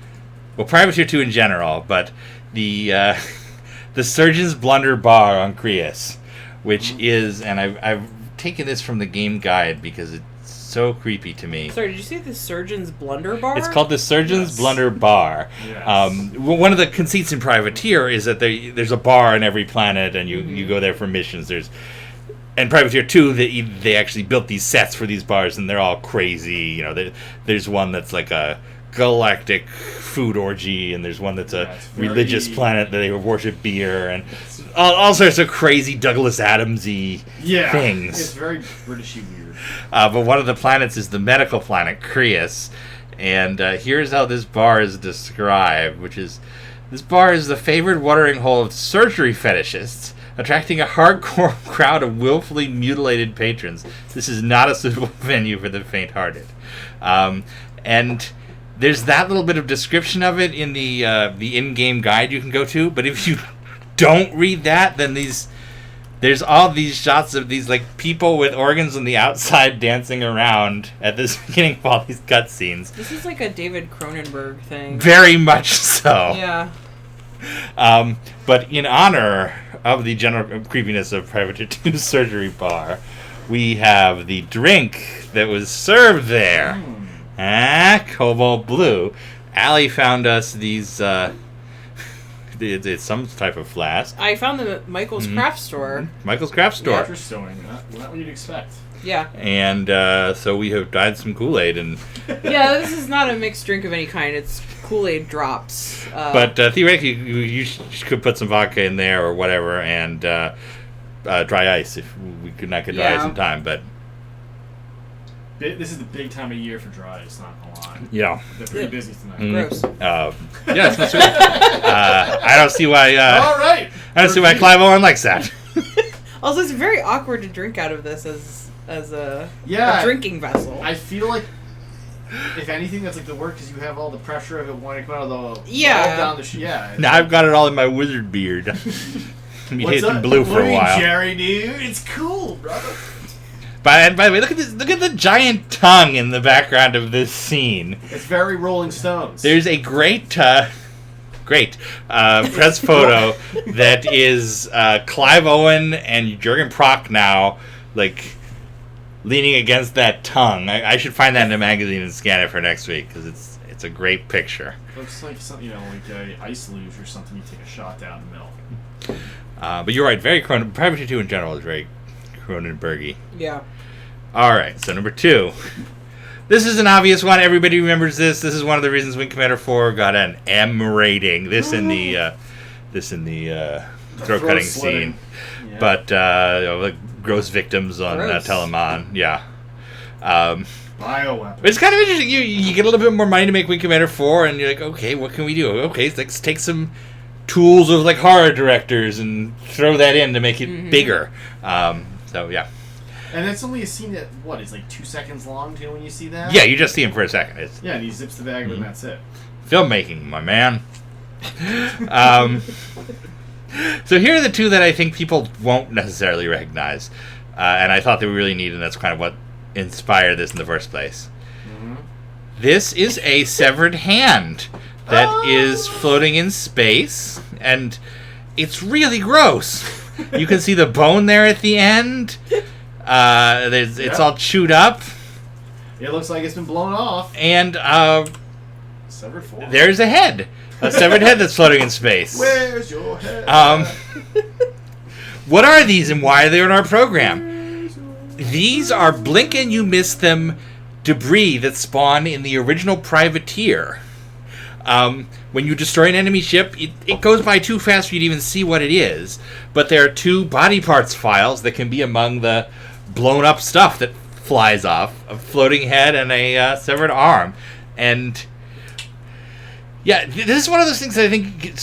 Privateer 2 in general, but the Surgeon's Blunder Bar on Krios, which is, and I've taken this from the game guide because it's so creepy to me. Sorry, did you say the Surgeon's Blunder Bar? It's called the Surgeon's Blunder Bar. Yes. One of the conceits in Privateer is that there's a bar on every planet, and you go there for missions. And Privateer 2, they actually built these sets for these bars, and they're all crazy. There's one that's like a galactic food orgy, and there's one that's a religious planet that they worship beer, and all sorts of crazy Douglas Adams-y things. It's very Britishy weird. But one of the planets is the medical planet, Krios, and here's how this bar is described, which is, this bar is the favored watering hole of surgery fetishists, attracting a hardcore crowd of willfully mutilated patrons. This is not a suitable venue for the faint-hearted. And there's that little bit of description of it in the in-game guide you can go to, but if you don't read that, then there's all these shots of these like people with organs on the outside dancing around at the beginning of all these cutscenes. This is like a David Cronenberg thing. Very much so. Yeah. But in honor of the general creepiness of Privateer 2's surgery bar, we have the drink that was served there. Cobalt Blue. Allie found us these, it's some type of flask. I found them at Michael's Craft Store. Michael's Craft Store. Interesting. Not what you'd expect. Yeah. And so we have dyed some Kool-Aid. And yeah, this is not a mixed drink of any kind. It's Kool-Aid drops. But theoretically, you could put some vodka in there or whatever, and dry ice if we could not get dry ice in time. But this is the big time of year for dry ice, not gonna lie. Yeah. They're pretty busy tonight. Gross. Yeah, it's not sweet. I don't see why. All right. I don't see why Clive Owen likes that. Also, it's very awkward to drink out of this as a drinking vessel. I feel like, if anything, that's like the work because you have all the pressure of it wanting to come out of the down the Now I've got it all in my wizard beard. Been hitting blue for a while. Jerry, dude, it's cool, brother. By the way, look at the giant tongue in the background of this scene. It's very Rolling Stones. There's a great press photo that is Clive Owen and Jürgen Prochnow, like, leaning against that tongue. I should find that in a magazine and scan it for next week because it's a great picture. Looks like something, like a ice luge or something. You take a shot down the middle. But you're right. Privateer 2 in general is very Cronenbergy. Yeah. All right. So number 2. This is an obvious one. Everybody remembers this. This is one of the reasons Wing Commander 4 got an M rating. This in the throat cutting scene. Yeah. But like gross victims on Telemon. Yeah. Bioweapon. It's kind of interesting. You get a little bit more money to make Wing Commander 4, and you're like, okay, what can we do? Okay, let's take some tools of like horror directors and throw that in to make it bigger. So yeah. And that's only a scene that, is like 2 seconds long, do you know when you see that? Yeah, you just see him for a second. And he zips the bag and that's it. Filmmaking, my man. So here are the 2 that I think people won't necessarily recognize. And I thought they were really neat, and that's kind of what inspired this in the first place. This is a severed hand that is floating in space, and it's really gross. You can see the bone there at the end. It's all chewed up. It looks like it's been blown off. And Severed form. there's a head. A severed head that's floating in space. Where's your head? What are these and why are they in our program? These are blink and you miss them debris that spawn in the original Privateer. When you destroy an enemy ship, it goes by too fast for you to even see what it is. But there are 2 body parts files that can be among the blown up stuff that flies off. A floating head and a severed arm. And yeah, this is one of those things that I think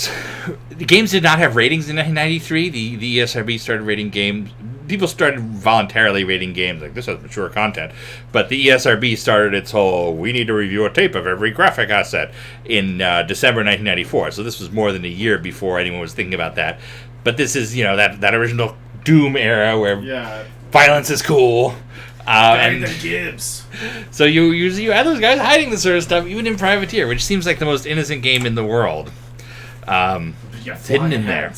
the games did not have ratings in 1993. The ESRB started rating games. People started voluntarily rating games like this has mature content, but the ESRB started its whole we need to review a tape of every graphic asset in December 1994. So this was more than a year before anyone was thinking about that. But this is that original Doom era where violence is cool. And the Gibbs. So you had those guys hiding this sort of stuff even in Privateer, which seems like the most innocent game in the world. It's hidden in there.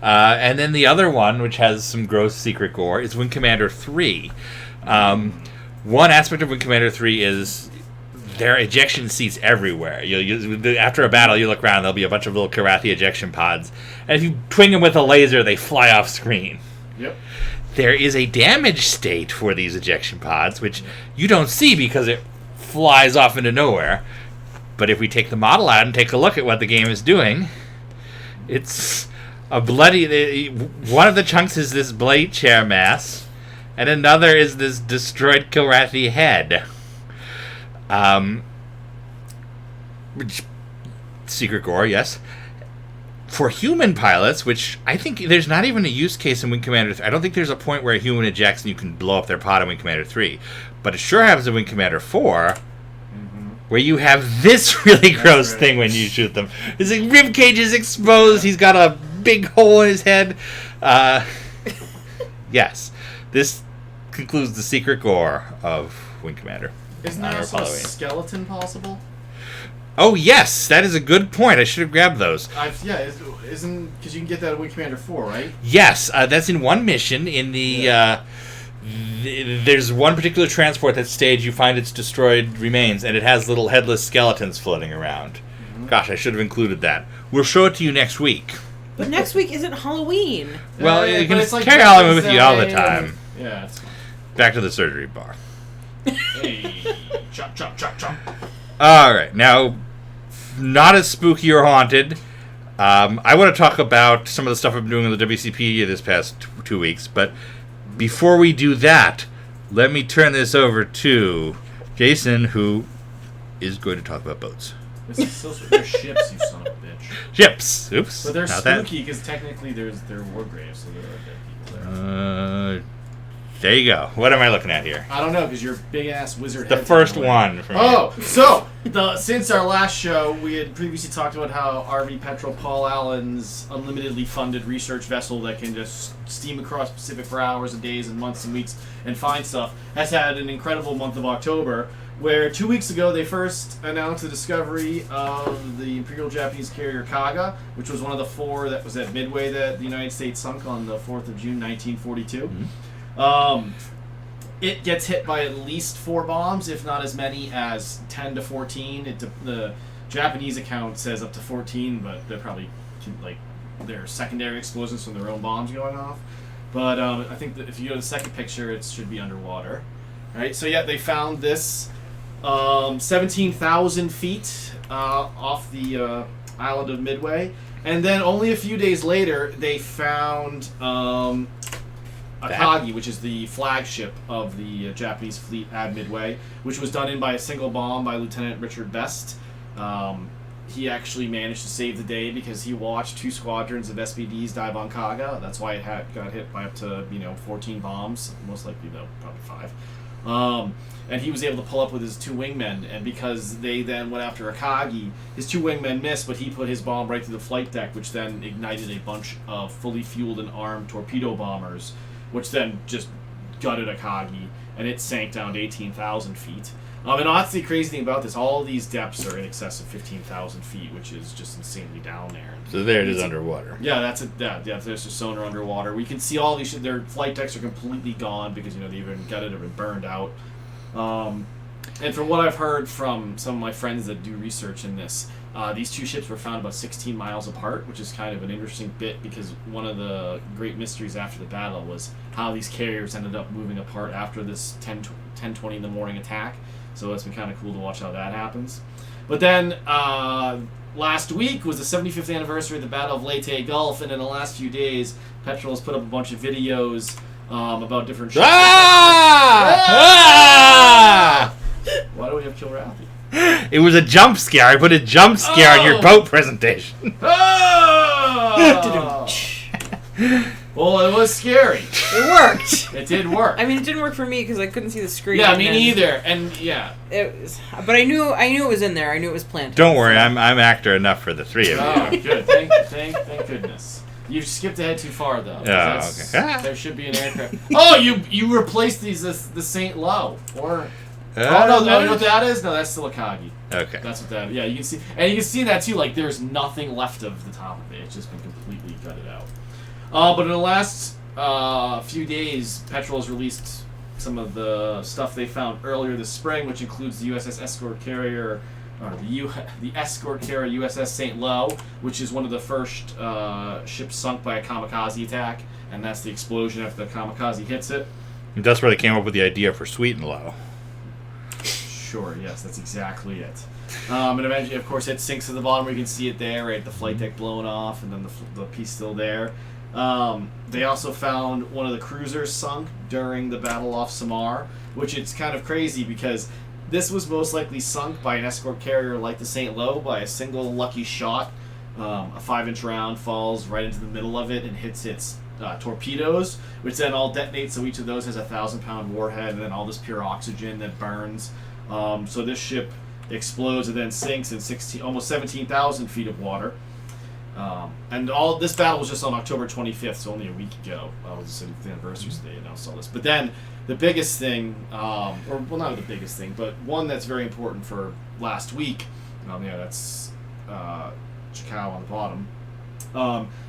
And then the other one, which has some gross secret gore, is Wing Commander 3. One aspect of Wing Commander 3 is there are ejection seats everywhere. After a battle, you look around, there'll be a bunch of little Karathi ejection pods. And if you twing them with a laser, they fly off screen. Yep. There is a damage state for these ejection pods, which you don't see because it flies off into nowhere. But if we take the model out and take a look at what the game is doing, it's a bloody... One of the chunks is this blade chair mass, and another is this destroyed Kilrathi head. Which, secret gore, yes. For human pilots, which I think there's not even a use case in Wing Commander 3. I don't think there's a point where a human ejects and you can blow up their pod in Wing Commander 3. But it sure happens in Wing Commander 4, where you have this really gross thing when you shoot them. His rib cage is exposed. He's got a big hole in his head. Yes. This concludes the secret gore of Wing Commander. Isn't there also a skeleton possible? Oh, yes. That is a good point. I should have grabbed those. Isn't... Because you can get that in Wing Commander 4, right? Yes. That's in one mission. In the... there's one particular transport that stage you find its destroyed remains, and it has little headless skeletons floating around. Mm-hmm. Gosh, I should have included that. We'll show it to you next week. But next week isn't Halloween. Well, you can carry Halloween with you all the time. Yeah, it's fine. Back to the surgery bar. Hey, chop, chop, chop, chop. All right, now, not as spooky or haunted. I want to talk about some of the stuff I've been doing in the WCP this past 2 weeks, but before we do that, let me turn this over to Jason, who is going to talk about boats. They're ships, you son of a bitch. Ships. Oops. But they're spooky because technically they're war graves, so there are dead people there. There you go. What am I looking at here? I don't know, because your big-ass wizard The head's first in the way. one. So, since our last show, we had previously talked about how RV Petrol Paul Allen's unlimitedly funded research vessel that can just steam across Pacific for hours and days and months and weeks and find stuff has had an incredible month of October, where 2 weeks ago they first announced the discovery of the Imperial Japanese carrier Kaga, which was one of the 4 that was at Midway that the United States sunk on the 4th of June, 1942. Mm-hmm. It gets hit by at least 4 bombs, if not as many as 10 to 14. The Japanese account says up to 14, but they're probably they're secondary explosions from their own bombs going off. But I think that if you go to the second picture, it should be underwater. All right, so yeah, they found this 17,000 feet off the island of Midway, and then only a few days later, they found Akagi, which is the flagship of the Japanese fleet at Midway, which was done in by a single bomb by Lieutenant Richard Best. He actually managed to save the day because he watched 2 squadrons of SBDs dive on Kaga. That's why it got hit by up to 14 bombs, most likely probably 5. And he was able to pull up with his 2 wingmen, and because they then went after Akagi, his 2 wingmen missed, but he put his bomb right through the flight deck, which then ignited a bunch of fully fueled and armed torpedo bombers, which then just gutted Akagi, and it sank down to 18,000 feet. And honestly, the crazy thing about this, all of these depths are in excess of 15,000 feet, which is just insanely down there. So there it is underwater. Yeah, there's a sonar underwater. We can see all these, their flight decks are completely gone because, they've been gutted or been burned out. And from what I've heard from some of my friends that do research in this, these two ships were found about 16 miles apart, which is kind of an interesting bit because one of the great mysteries after the battle was how these carriers ended up moving apart after this 10:20 in the morning attack. So it's been kind of cool to watch how that happens. But then last week was the 75th anniversary of the Battle of Leyte Gulf, and in the last few days, Petrol has put up a bunch of videos about different ships. Why do we have Kill Ralphie? It was a jump scare. I put a jump scare on your boat presentation. Well, it was scary. It worked. It did work. I mean, it didn't work for me because I couldn't see the screen. Yeah, me neither. And yeah, it was, but I knew it was in there. I knew it was planted. Don't worry, I'm actor enough for the three of you. Oh, good. Thank goodness. You skipped ahead too far though. Oh, okay. There should be an aircraft. Oh, you replaced the St. Lo or. Oh no! You know what that is? No, that's still a Akagi. Okay. That's what that. Yeah, you can see, and you can see that too. Like, there's nothing left of the top of it. It's just been completely gutted out. But in the last few days, Petrol has released some of the stuff they found earlier this spring, which includes the USS escort carrier, or the escort carrier USS St. Lo, which is one of the first ships sunk by a kamikaze attack, and that's the explosion after the kamikaze hits it. And that's where they came up with the idea for Sweet and Low. Sure, yes, that's exactly it. And eventually, of course, it sinks to the bottom where you can see it there, right? The flight deck blown off, and then the piece still there. They also found one of the cruisers sunk during the battle off Samar, which it's kind of crazy because this was most likely sunk by an escort carrier like the St. Lo by a single lucky shot. A 5-inch round falls right into the middle of it and hits its torpedoes, which then all detonate, so each of those has a 1,000-pound warhead, and then all this pure oxygen that burns. So this ship explodes and then sinks in almost 17,000 feet of water. And all this battle was just on October 25th, so only a week ago. It was the anniversary today, and I saw this. But then the biggest thing, or well, not the biggest thing, but one that's very important for last week. That's Chicao on the bottom.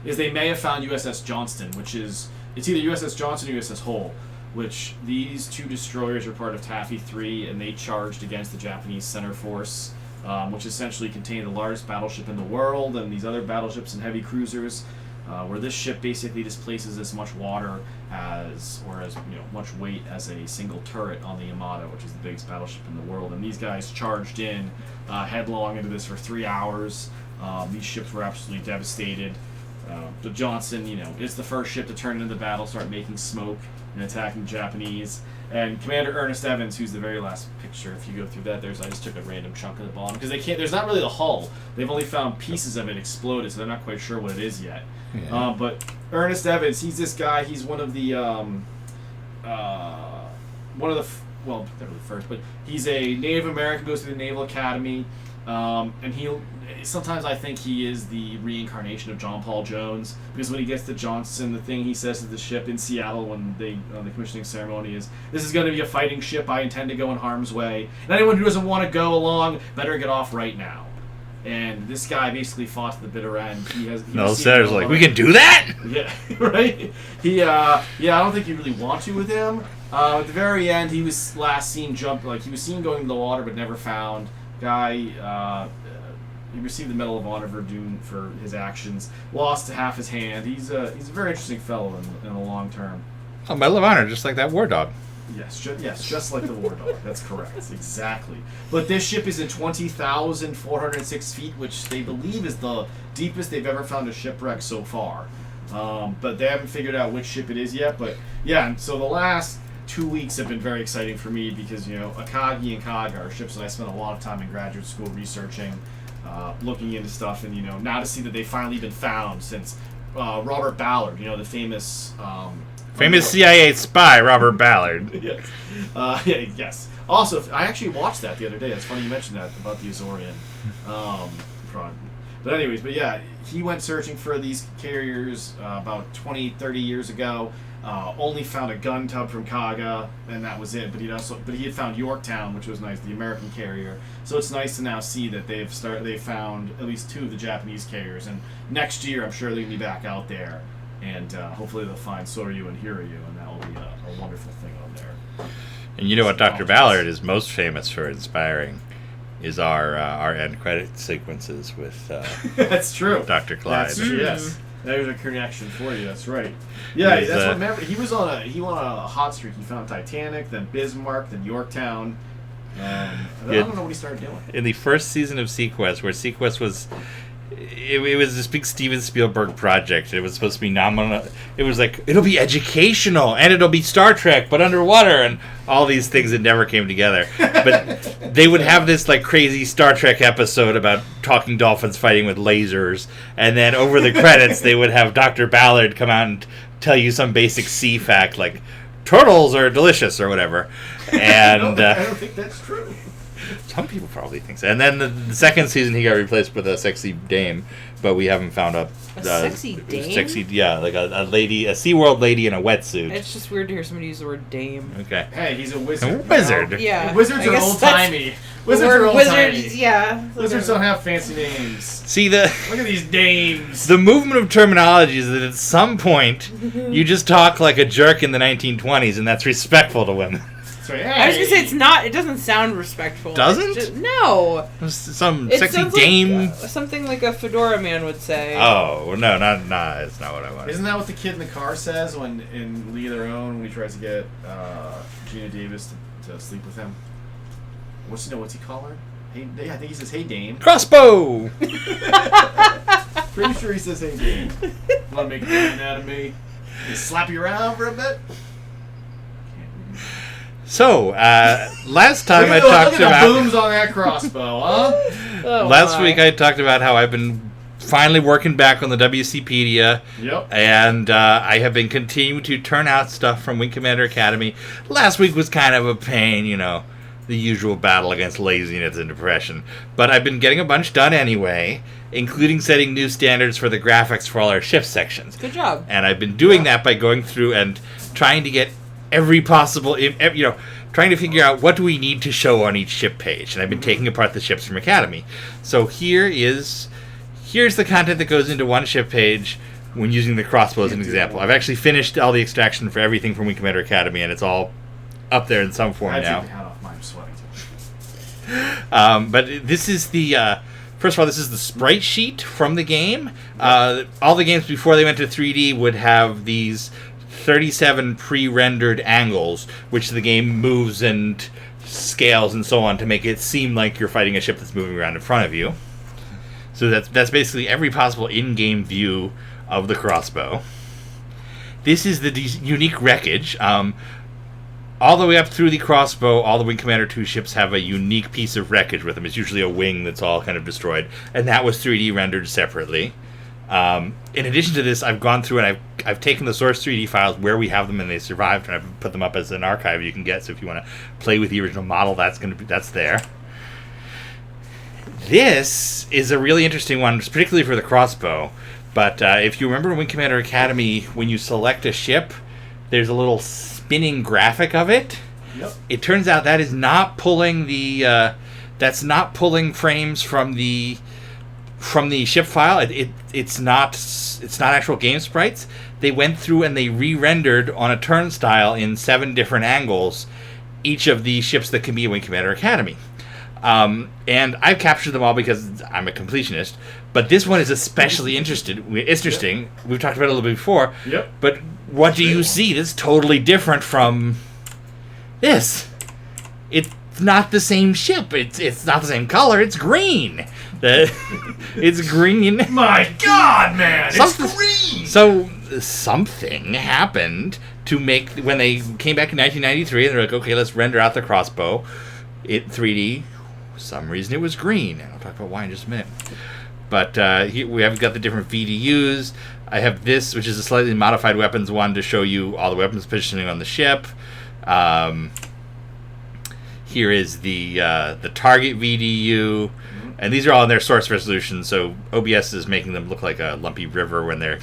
Is they may have found USS Johnston, which is it's either USS Johnston or USS Hull. Which these two destroyers are part of Taffy 3, and they charged against the Japanese Center Force, which essentially contained the largest battleship in the world, and these other battleships and heavy cruisers, where this ship basically displaces as much water as much weight as a single turret on the Yamato, which is the biggest battleship in the world. And these guys charged in headlong into this for 3 hours. These ships were absolutely devastated. The Johnson, is the first ship to turn into battle, start making smoke and attacking Japanese. And Commander Ernest Evans, who's the very last picture, if you go through that, I just took a random chunk of the bottom because there's not really the hull. They've only found pieces of it exploded, so they're not quite sure what it is yet. Yeah. But Ernest Evans, he's this guy. He's one of the well, never the first, but he's a Native American, goes to the Naval Academy. And sometimes I think he is the reincarnation of John Paul Jones, because when he gets to Johnson, the thing he says to the ship in Seattle when the commissioning ceremony is, "This is going to be a fighting ship. I intend to go in harm's way. And anyone who doesn't want to go along better get off right now." And this guy basically fought to the bitter end. Sarah's like, "We can do that?" Yeah, right. I don't think you really want to with him. At the very end, he was last seen he was seen going to the water but never found. Guy, he received the Medal of Honor for his actions. Lost half his hand. He's a very interesting fellow in the long term. Oh, Medal of Honor, just like that war dog. Yes, just like the war dog. That's correct, exactly. But this ship is in 20,406 feet, which they believe is the deepest they've ever found a shipwreck so far. But they haven't figured out which ship it is yet. But yeah, and so the last 2 weeks have been very exciting for me because, Akagi and Kaga are ships that I spent a lot of time in graduate school researching, looking into stuff, and, now to see that they've finally been found since Robert Ballard, the famous... famous CIA spy, Robert Ballard. Yes. Yes. Also, I actually watched that the other day. It's funny you mentioned that about the Azorian. But anyways, yeah, he went searching for these carriers about 20, 30 years ago. Only found a gun tub from Kaga, and that was it. But he had found Yorktown, which was nice, the American carrier. So it's nice to now see that they've found at least 2 of the Japanese carriers, and next year I'm sure they're gonna be back out there, and hopefully they'll find Soryu and Hiryu, and that will be a wonderful thing on there. And you know what Dr. Ballard is most famous for inspiring is our end credit sequences with That's true. Dr. Clyde. That's true, yes. There's a connection for you. That's right. Yeah, that's what Maverick. He went on a hot streak. He found Titanic, then Bismarck, then Yorktown. I don't know what he started doing. In the first season of Sequest, where Sequest was... It was this big Steven Spielberg project. It was supposed to be nominal. It was like, it'll be educational, and it'll be Star Trek, but underwater, and all these things that never came together. But they would have this like crazy Star Trek episode about talking dolphins fighting with lasers, and then over the credits, they would have Dr. Ballard come out and tell you some basic sea fact, like turtles are delicious or whatever. And I don't think that's true. Some people probably think so. And then the second season, he got replaced with a sexy dame, but we haven't found a sexy dame? Like a lady, a SeaWorld lady in a wetsuit. It's just weird to hear somebody use the word dame. Okay. Hey, he's a wizard. A wizard. Now. Yeah. Wizards are old-timey. Yeah. Wizards don't have fancy names. See, look at these dames. The movement of terminology is that at some point, you just talk like a jerk in the 1920s, and that's respectful to women. Hey. I was gonna say it's not. It doesn't sound respectful. Doesn't? No. Some It sexy sounds dame. like, something like a fedora man would say. Oh no, not that's not what I want. Isn't that what the kid in the car says when in League of Their Own when he tries to get Gina Davis to sleep with him? What's he call her? Hey, I think he says, "Hey Dame." Crossbow. Pretty sure he says, "Hey Dame." Want to make a game out of me? Slap you around for a bit. So, last time I look talked at the about... booms on that crossbow, huh? Last week I talked about how I've been finally working back on the WCpedia. Yep. And I have been continuing to turn out stuff from Wing Commander Academy. Last week was kind of a pain, the usual battle against laziness and depression. But I've been getting a bunch done anyway, including setting new standards for the graphics for all our ship sections. Good job. And I've been doing that by going through and trying to get every possible, trying to figure out what do we need to show on each ship page. And I've been taking apart the ships from Academy. So here's the content that goes into one ship page when using the crossbow as an example. I've actually finished all the extraction for everything from Wing Commander Academy, and it's all up there in some form now. I'm sweating. But this is the... First of all, this is the sprite sheet from the game. All the games before they went to 3D would have these 37 pre-rendered angles, which the game moves and scales and so on to make it seem like you're fighting a ship that's moving around in front of you. So that's basically every possible in-game view of the crossbow. This is the unique wreckage. All the way up through the crossbow, all the Wing Commander 2 ships have a unique piece of wreckage with them. It's usually a wing that's all kind of destroyed, and that was 3D rendered separately. In addition to this, I've gone through and I've taken the source 3D files where we have them and they survived, and I've put them up as an archive you can get. So if you want to play with the original model, that's there. This is a really interesting one, particularly for the crossbow. But if you remember in Wing Commander Academy, when you select a ship, there's a little spinning graphic of it. Yep. It turns out that is not pulling that's not pulling frames from the ship file. It's not actual game sprites. They went through and they re-rendered on a turnstile in 7 different angles each of the ships that can be in Wing Commander Academy. And I've captured them all because I'm a completionist. But this one is especially interesting. Yep. We've talked about it a little bit before. Yep. But what do you see that's totally different from this? It's not the same ship. It's not the same color. It's green. It's green. My God, man! It's green! So something happened to make... When they came back in 1993, and they're like, okay, let's render out the crossbow. 3D... For some reason it was green. And I'll talk about why in just a minute. But here we have got the different VDUs. I have this, which is a slightly modified weapons one to show you all the weapons positioning on the ship. Here is the target VDU. And these are all in their source resolution, so OBS is making them look like a lumpy river when they're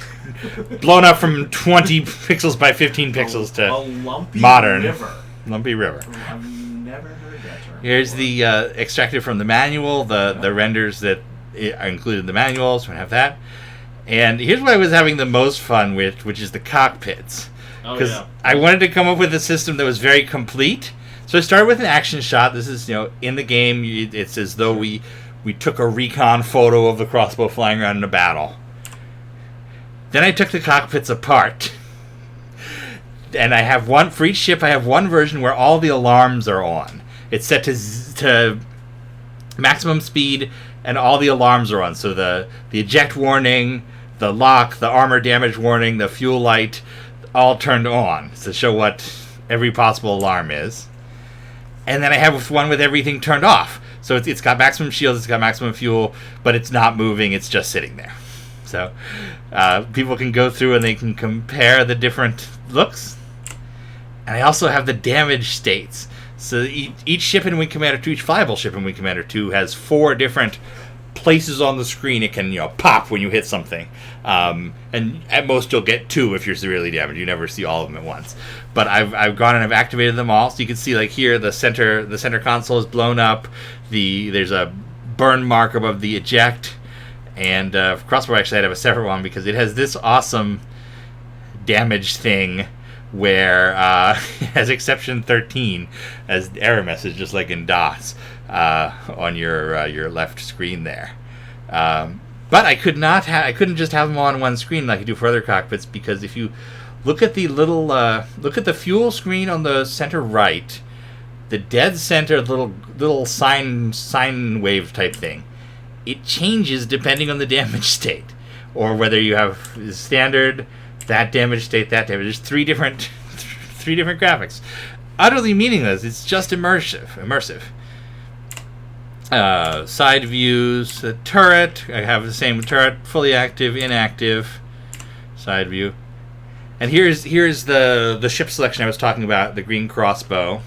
blown up from 20 pixels by 15 pixels to a lumpy modern. River. Lumpy river. I've never heard that term. Here's the extracted from the manual, the renders that are included in the manual, so we have that. And here's what I was having the most fun with, which is the cockpits. Because I wanted to come up with a system that was very complete, So I started with an action shot. This is, in the game, it's as though we took a recon photo of the crossbow flying around in a battle. Then I took the cockpits apart. And I have one, for each ship, I have one version where all the alarms are on. It's set to maximum speed, and all the alarms are on. So the eject warning, the lock, the armor damage warning, the fuel light, all turned on to show what every possible alarm is. And then I have one with everything turned off. So it's got maximum shields, it's got maximum fuel, but it's not moving, it's just sitting there. So people can go through and they can compare the different looks. And I also have the damage states. So each ship in Wing Commander 2, each flyable ship in Wing Commander 2 has 4 different places on the screen it can pop when you hit something. And at most you'll get 2 if you're severely damaged. You never see all of them at once. But I've gone and I've activated them all. So you can see like here the center console is blown up. There's a burn mark above the eject. And crossbow actually I have a separate one because it has this awesome damage thing where it has exception 13 as error message, just like in DOS, on your left screen there. But I couldn't just have them all on one screen like I do for other cockpits, because if you look at the look at the fuel screen on the center right, the dead center little sine wave type thing, it changes depending on the damage state, or whether you have standard, that damage state, that damage. There's three different graphics. Utterly meaningless. It's just immersive. Side views, the turret. I have the same turret, fully active, inactive, side view. And here's the ship selection I was talking about, the green crossbow.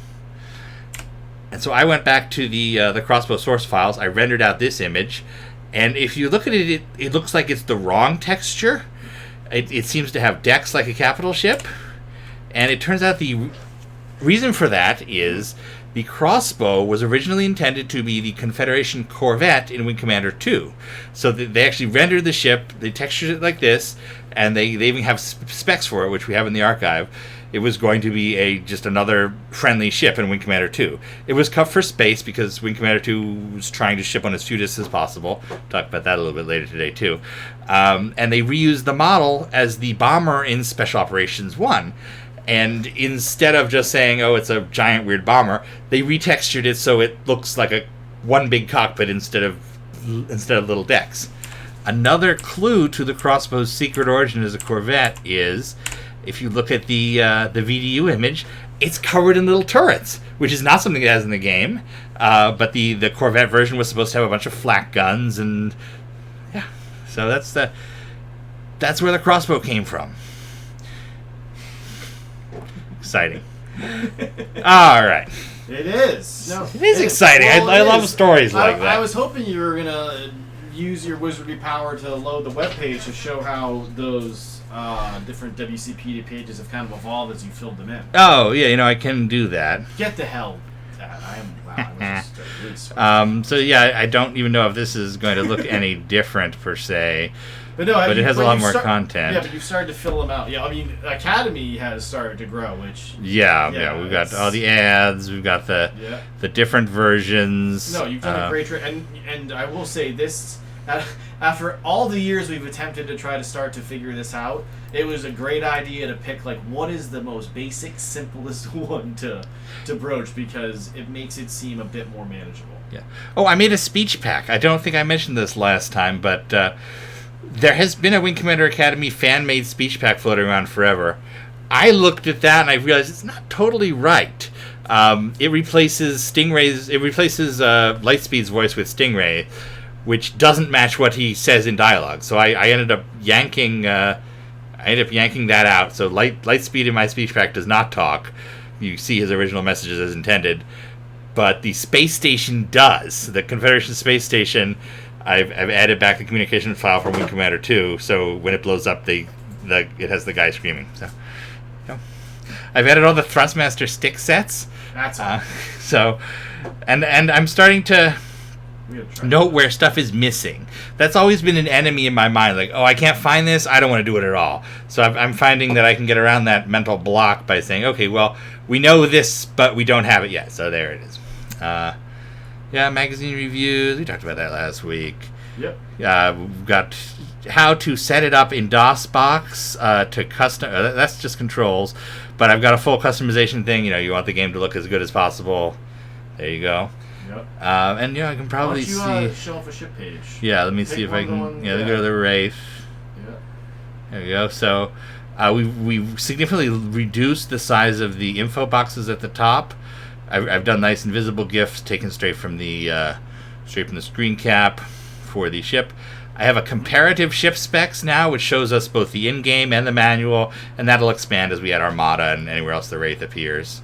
And so I went back to the crossbow source files. I rendered out this image, and if you look at it, it looks like it's the wrong texture. It seems to have decks like a capital ship, and it turns out the reason for that is the crossbow was originally intended to be the Confederation corvette in Wing Commander 2. So they actually rendered the ship, they textured it like this, and they even have specs for it, which we have in the archive. It was going to be just another friendly ship in Wing Commander 2. It was cut for space because Wing Commander 2 was trying to ship on as few discs as possible. Talk about that a little bit later today, too. And they reused the model as the bomber in Special Operations 1. And instead of just saying, oh, it's a giant weird bomber, they retextured it so it looks like one big cockpit instead of little decks. Another clue to the crossbow's secret origin as a corvette is, if you look at the VDU image, it's covered in little turrets, which is not something it has in the game. But the Corvette version was supposed to have a bunch of flak guns, and yeah, so that's where the crossbow came from. Exciting. All right. It is. No, it is exciting. Well, I love stories like that. I was hoping you were gonna use your wizardry power to load the webpage to show how those different WCPD pages have kind of evolved as you filled them in. Oh, yeah, I can do that. Get the hell that. I was just really so, yeah, I don't even know if this is going to look any different, per se. But no, it has a lot more content. Yeah, but you've started to fill them out. Yeah, I mean, Academy has started to grow, which... Yeah, we've got all the ads, we've got the different versions. No, you've done a great... And I will say this... After all the years we've attempted to try to start to figure this out, it was a great idea to pick, what is the most basic, simplest one to broach, because it makes it seem a bit more manageable. Yeah. Oh, I made a speech pack. I don't think I mentioned this last time, but there has been a Wing Commander Academy fan-made speech pack floating around forever. I looked at that and I realized it's not totally right. It replaces Lightspeed's voice with Stingray, which doesn't match what he says in dialogue. So I ended up yanking that out. So Lightspeed in my speech pack does not talk. You see his original messages as intended, but the space station does. The Confederation space station, I've added back the communication file from Wing Commander 2, so when it blows up, it has the guy screaming. So, I've added all the Thrustmaster stick sets. That's all. So, and I'm starting to Note where stuff is missing. That's always been an enemy in my mind. Like, oh, I can't find this. I don't want to do it at all. So I'm finding that I can get around that mental block by saying, okay, well, we know this, but we don't have it yet. So there it is. Magazine reviews. We talked about that last week. Yep. We've got how to set it up in DOSBox to custom. That's just controls. But I've got a full customization thing. You want the game to look as good as possible. There you go. Yep. I can probably see. Show off a ship page. Yeah, let me see if I can. Go to the Wraith. Yeah. There we go. So we've significantly reduced the size of the info boxes at the top. I've done nice invisible GIFs taken straight from the screen cap for the ship. I have a comparative ship specs now, which shows us both the in-game and the manual, and that'll expand as we add Armada and anywhere else the Wraith appears.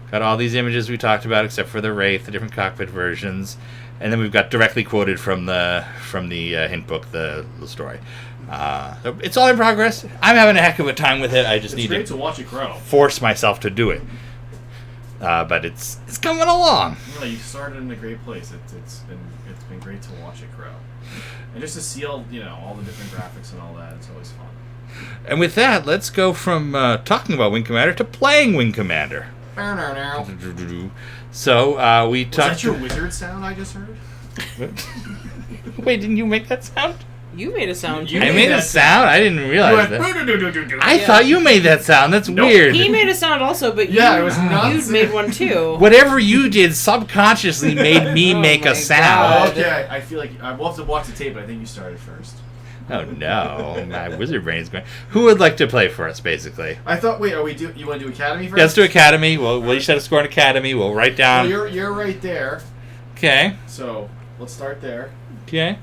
Got all these images we talked about, except for the Wraith, the different cockpit versions, and then we've got directly quoted from the hint book, the story. So it's all in progress. I'm having a heck of a time with it. I just need to watch it grow. Force myself to do it. But it's coming along. You started in a great place. It's been great to watch it grow, and just to see all the different graphics and all that. It's always fun. And with that, let's go from talking about Wing Commander to playing Wing Commander. So we talked. Was that your wizard sound I just heard? Wait, didn't you make that sound? You made a sound. I made a sound? I didn't realize that. I thought you made that sound. That's weird. He made a sound also, but you made one too. Whatever you did subconsciously made me make a sound. Okay, I feel like I will have to watch the tape, but I think you started first. Oh no, my wizard brain is going. Who would like to play for us, basically? I thought. Wait, you want to do Academy first? Yeah, let's do Academy. We'll each set a score in Academy. We'll write down. Well, you're right there. Okay. So let's start there. Okay.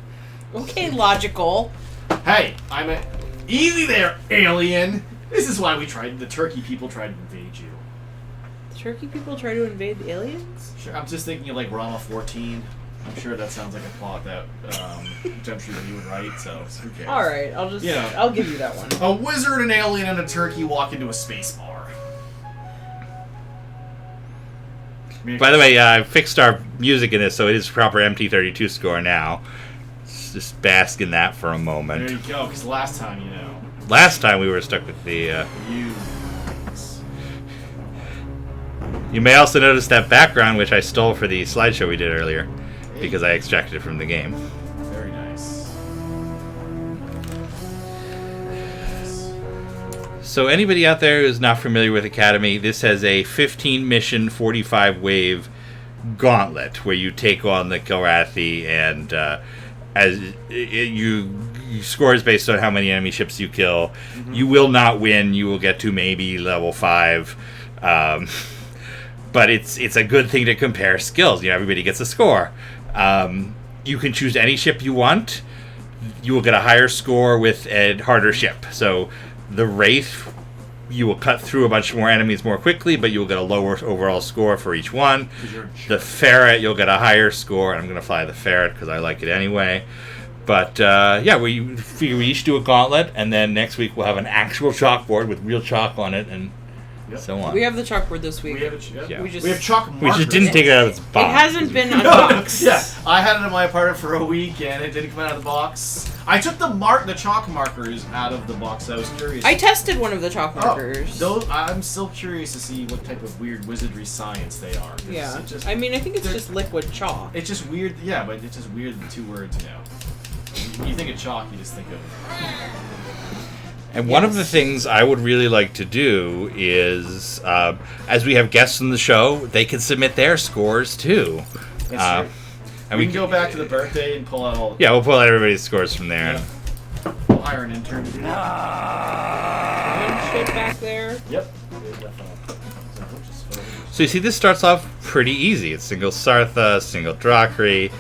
Okay, logical. Hey, easy there, alien. This is why the Turkey people tried to invade you. The Turkey people try to invade the aliens? Sure, I'm just thinking of like Rama 14. I'm sure that sounds like a plot that Gentry would write, so who cares? Alright, I'll give you that one. A wizard, an alien, and a turkey walk into a space bar. By the way, I fixed our music in this, so it is proper MT32 score now. Let's just bask in that for a moment. There you go, because last time, Last time we were stuck with the... You may also notice that background, which I stole for the slideshow we did earlier, because I extracted it from the game. Very nice. So anybody out there who's not familiar with Academy, this has a 15 mission, 45 wave gauntlet where you take on the Kilrathi, and your score is based on how many enemy ships you kill. Mm-hmm. You will not win. You will get to maybe level 5. But it's a good thing to compare skills. Everybody gets a score. You can choose any ship you want. You will get a higher score with a harder ship. So the Wraith, you will cut through a bunch more enemies more quickly, but you will get a lower overall score for each one. The Ferret, you'll get a higher score. And I'm going to fly the Ferret because I like it anyway. But we figure we each do a gauntlet, and then next week we'll have an actual chalkboard with real chalk on it, and so on. We have the chalkboard this week. We have chalk markers. We just didn't take it out of its box. It hasn't been unboxed. Yeah, I had it in my apartment for a week, and it didn't come out of the box. I took the chalk markers out of the box. I was curious. I tested one of the chalk markers. I'm still curious to see what type of weird wizardry science they are. Yeah, I think it's just liquid chalk. It's just weird. Yeah, but it's just weird. The two words, When you think of chalk, you just think of. And one of the things I would really like to do is, as we have guests on the show, they can submit their scores too. That's true. And we can go back to the birthday and pull out all. Yeah, we'll pull out everybody's scores from there. Yeah. We'll hire an intern to do that. Shit back there. Yep. So you see, this starts off pretty easy. It's single Sartha, single Drakri.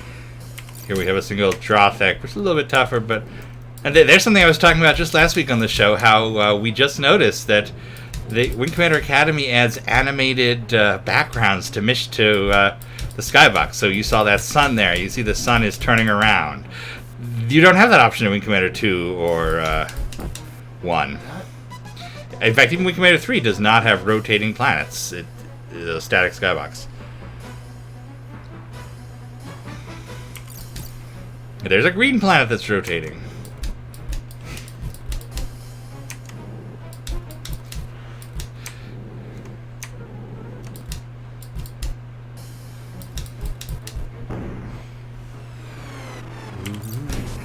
Here we have a single Drothek, which is a little bit tougher, but. And there's something I was talking about just last week on the show, how we just noticed that the Wing Commander Academy adds animated backgrounds to the skybox. So you saw that sun there. You see the sun is turning around. You don't have that option in Wing Commander 2 or 1. In fact, even Wing Commander 3 does not have rotating planets. It is a static skybox. There's a green planet that's rotating.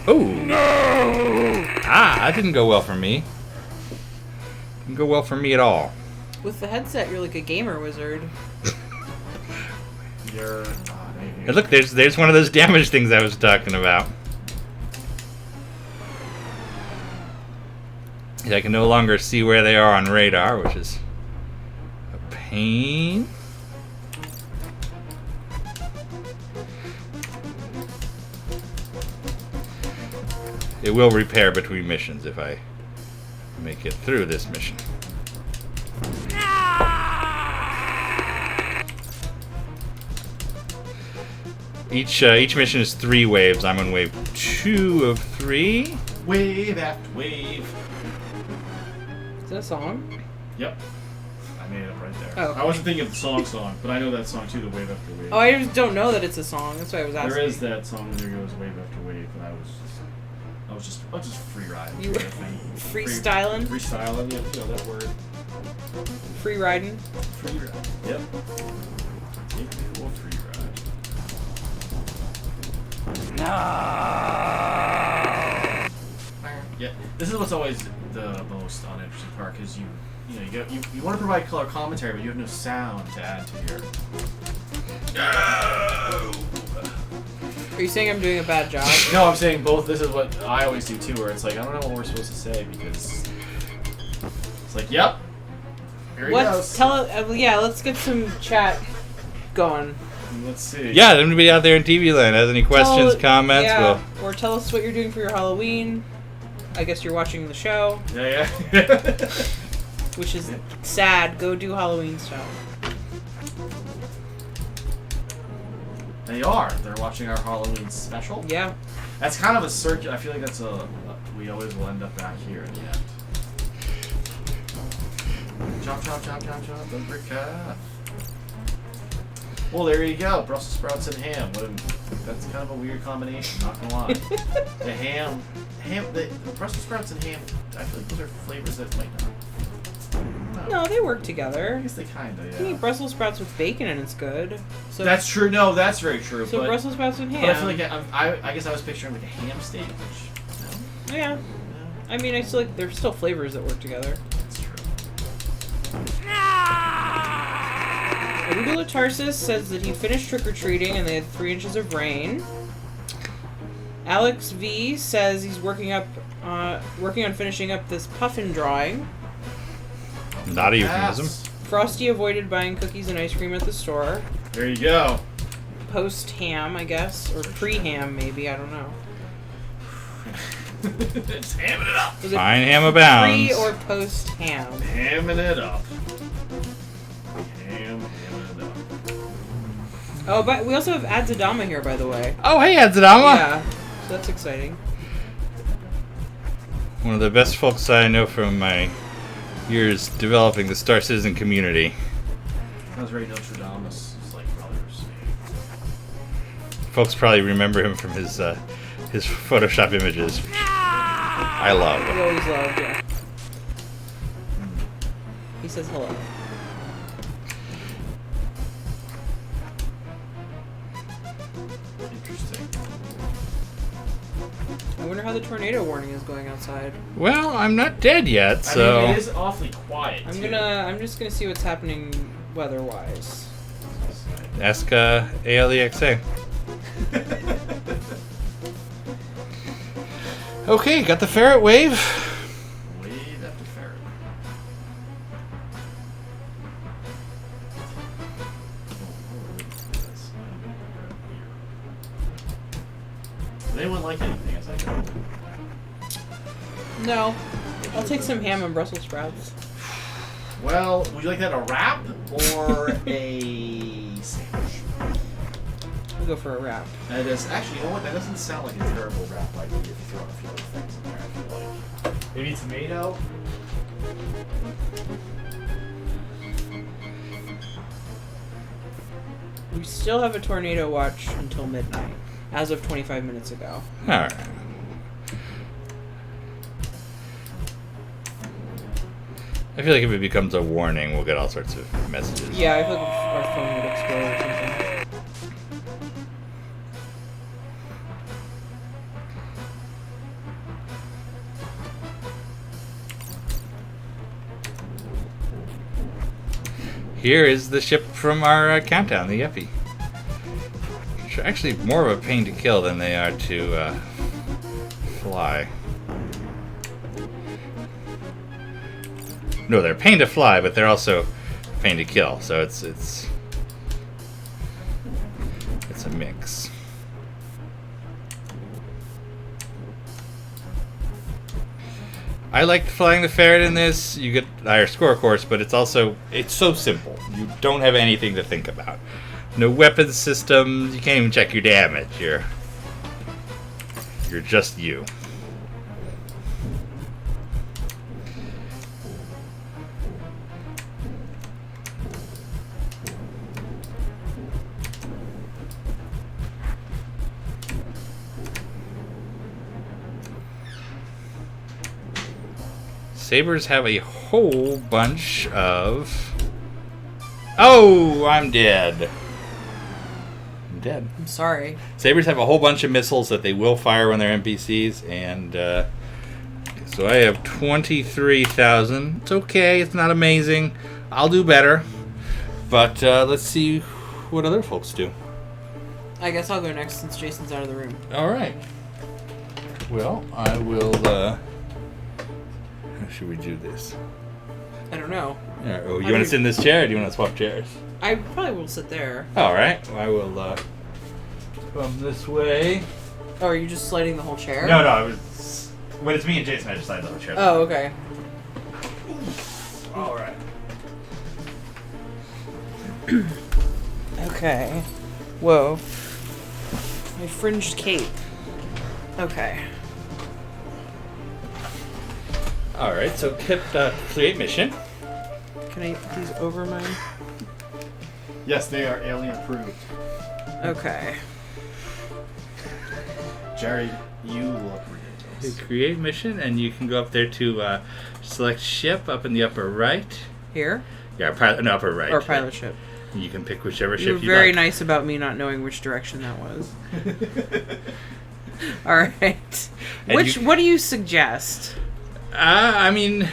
Oh! No! Ah, that didn't go well for me. Didn't go well for me at all. With the headset, you're like a gamer wizard. You're... And look, there's one of those damage things I was talking about. I can no longer see where they are on radar, which is a pain. It will repair between missions if I make it through this mission. Each mission is 3 waves. I'm on wave 2 of 3. Wave after wave. Is that a song? Yep. I made it up right there. Oh, okay. I wasn't thinking of the song, but I know that song too, the wave after wave. Oh, I just don't know that it's a song. That's why I was asking. There is that song, there goes wave after wave, but I was just free riding. You were freestyling? Freestyling, yeah, you know that word. Free riding? Free ride. Yep. Take me for a free ride. No. Yeah, this is what's always the most uninteresting part, because you want to provide color commentary, but you have no sound to add to your. No! Are you saying I'm doing a bad job? No, I'm saying both. This is what I always do too, where it's like I don't know what we're supposed to say because it's like, yep. Here he goes. Yeah, let's get some chat going. Let's see. Yeah, anybody out there in TV land has any questions, comments? Yeah, or tell us what you're doing for your Halloween. I guess you're watching the show. Yeah. Which is sad. Go do Halloween stuff. They are. They're watching our Halloween special. Yeah. That's kind of a circular. I feel like that's we always will end up back here in the end. Chop, chop, chop, chop, chop. The brick cat. Well, there you go. Brussels sprouts and ham. That's kind of a weird combination. Not gonna lie. The Brussels sprouts and ham. I feel like those are flavors that might not. No, they work I together. guess they kind of, yeah. You can eat Brussels sprouts with bacon and it's good. So That's true. No, that's very true. So but, Brussels sprouts and ham. But I feel like I guess I was picturing like a ham steak, which. Yeah. No. I mean, I still like there's still flavors that work together. That's true. Arugula Tarsus says that he finished trick-or-treating and they had 3 inches of rain. Alex V says he's working on finishing up this puffin drawing. Not a euphemism. Frosty avoided buying cookies and ice cream at the store. There you go. Post-ham, I guess. Or pre-ham, maybe. I don't know. It's hamming it up. Was it Fine ham abounds. pre or post-ham? Hamming it up. Hamming it up. Oh, but we also have Adzadama here, by the way. Oh, hey, Adzadama. Yeah, so that's exciting. One of the best folks I know from my years developing the Star Citizen community. That was very Notre Dame. It's like brothers. Folks probably remember him from his Photoshop images, which I love. We always loved, yeah. He says hello. Interesting. I wonder how the tornado warning is going outside. Well, I'm not dead yet, so. I mean, it is awfully quiet. I'm just gonna see what's happening weather-wise. Ask ALEXA. Okay, got the ferret wave. Wave after ferret. Does anyone like anything as I go? No. I'll take some ham and Brussels sprouts. Well, would you like that a wrap or a sandwich? We'll go for a wrap. That is actually, you know what? That doesn't sound like a terrible wrap idea if you throw in a few other things in there. I feel like maybe tomato. We still have a tornado watch until midnight. as of 25 minutes ago. Alright. I feel like if it becomes a warning, we'll get all sorts of messages. Yeah, I feel like our phone would explode or something. Here is the ship from our countdown, the Yuppie. Which are actually more of a pain to kill than they are to fly. No, they're a pain to fly, but they're also a pain to kill. So it's a mix. I liked flying the ferret in this. You get a higher score, of course, but it's so simple. You don't have anything to think about. No weapons systems. You can't even check your damage. You're just you. Sabers have a whole bunch of... Oh, I'm dead. I'm dead. I'm sorry. Sabers have a whole bunch of missiles that they will fire when they're NPCs, and so I have 23,000. It's okay. It's not amazing. I'll do better. But let's see what other folks do. I guess I'll go next since Jason's out of the room. All right. Well, I will... How should we do this? I don't know. Yeah, oh, you want to sit in this chair, or do you want to swap chairs? I probably will sit there. All right. Well, I will come this way. Oh, are you just sliding the whole chair? No, I was... When it's me and Jason, I just slide the whole chair. Oh, okay. All right. Okay. Whoa. My fringed cape. Okay. All right, so create mission. Can I put these over mine? Yes, they are alien approved. Okay. Jerry, you look ridiculous. Create mission, and you can go up there to select ship up in the upper right. Here? Yeah, no, upper right. Or pilot ship. You can pick whichever You were ship you very like. nice about me not knowing which direction that was. All right. What do you suggest? I mean,